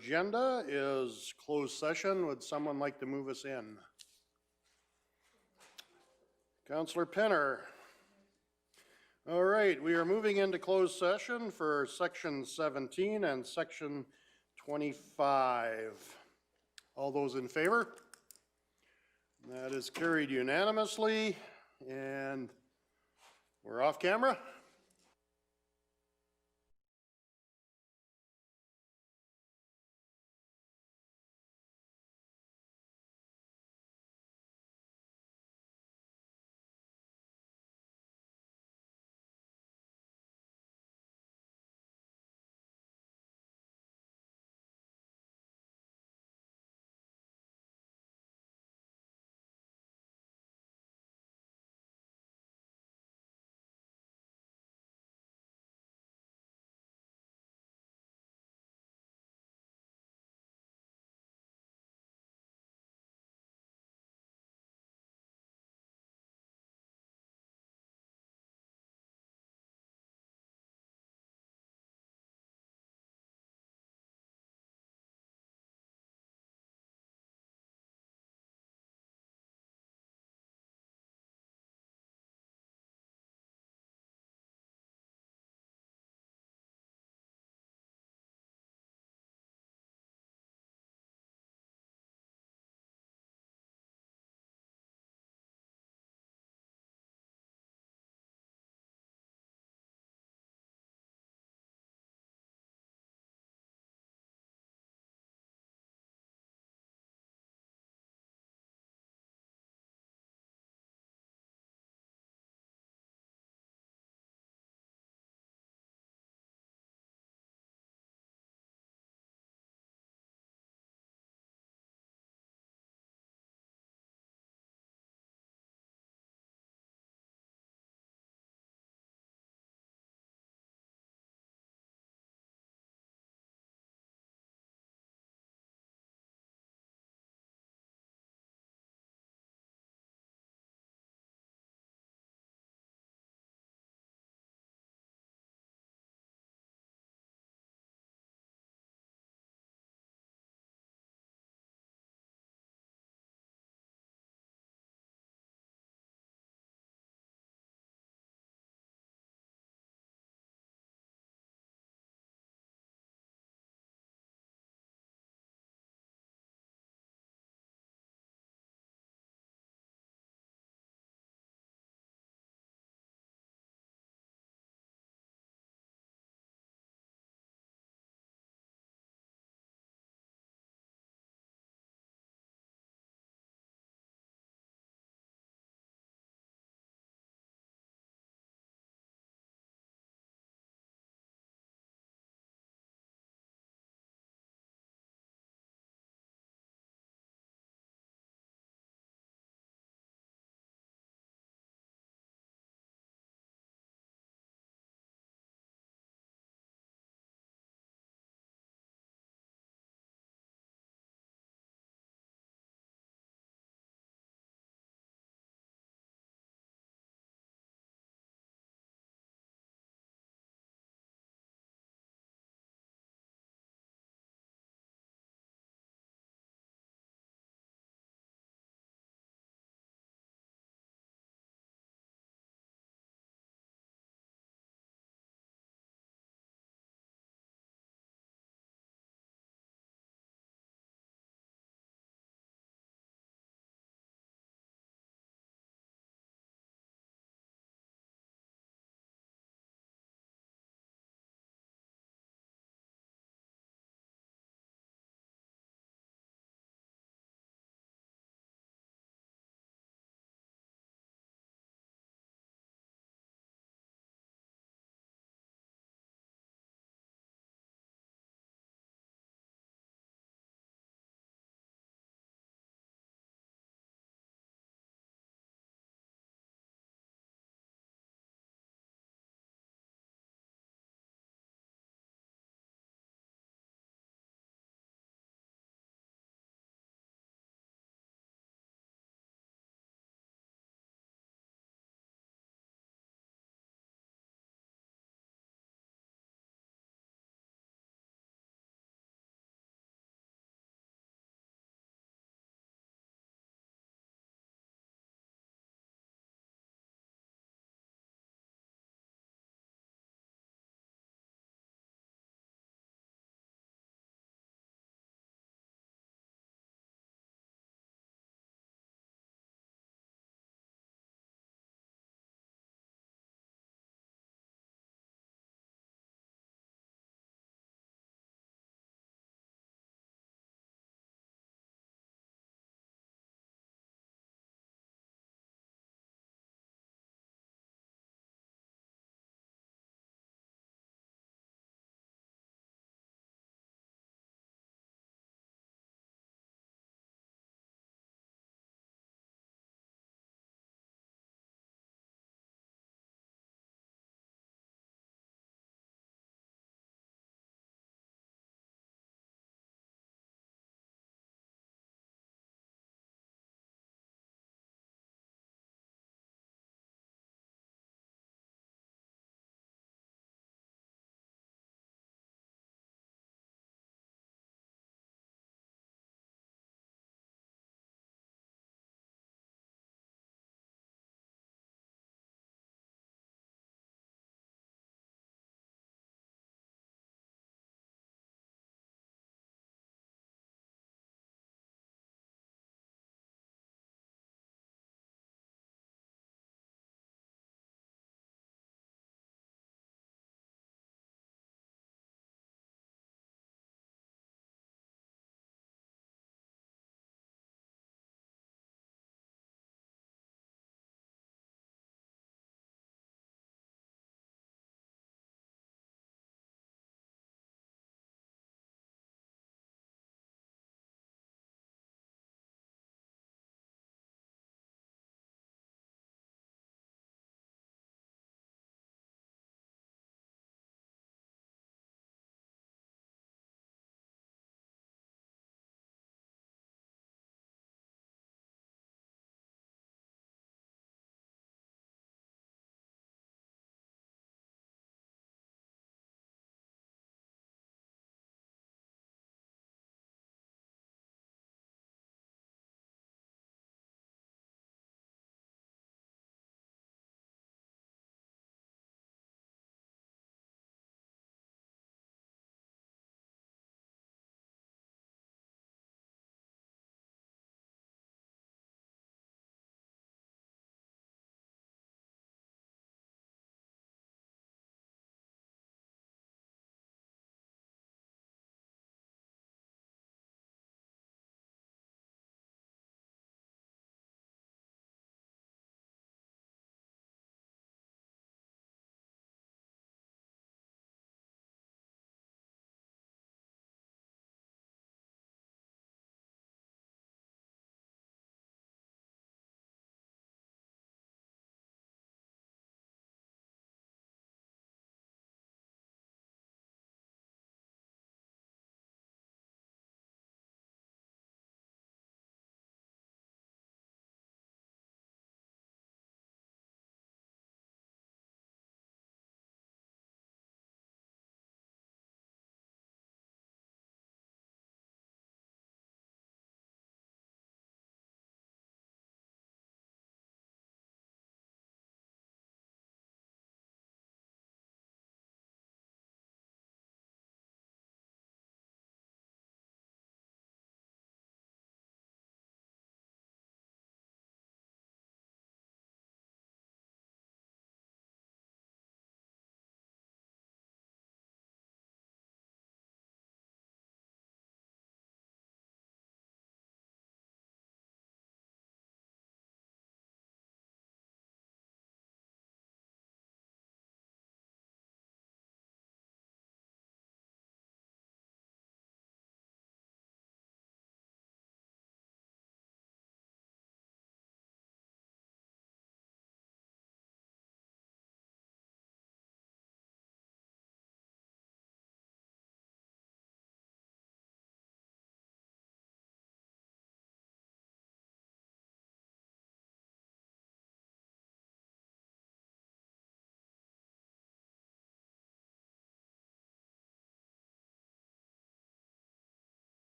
agenda is closed session. Would someone like to move us in? Counselor Penner. All right, we are moving into closed session for section 17 and section 25. All those in favor? That is carried unanimously, and we're off camera.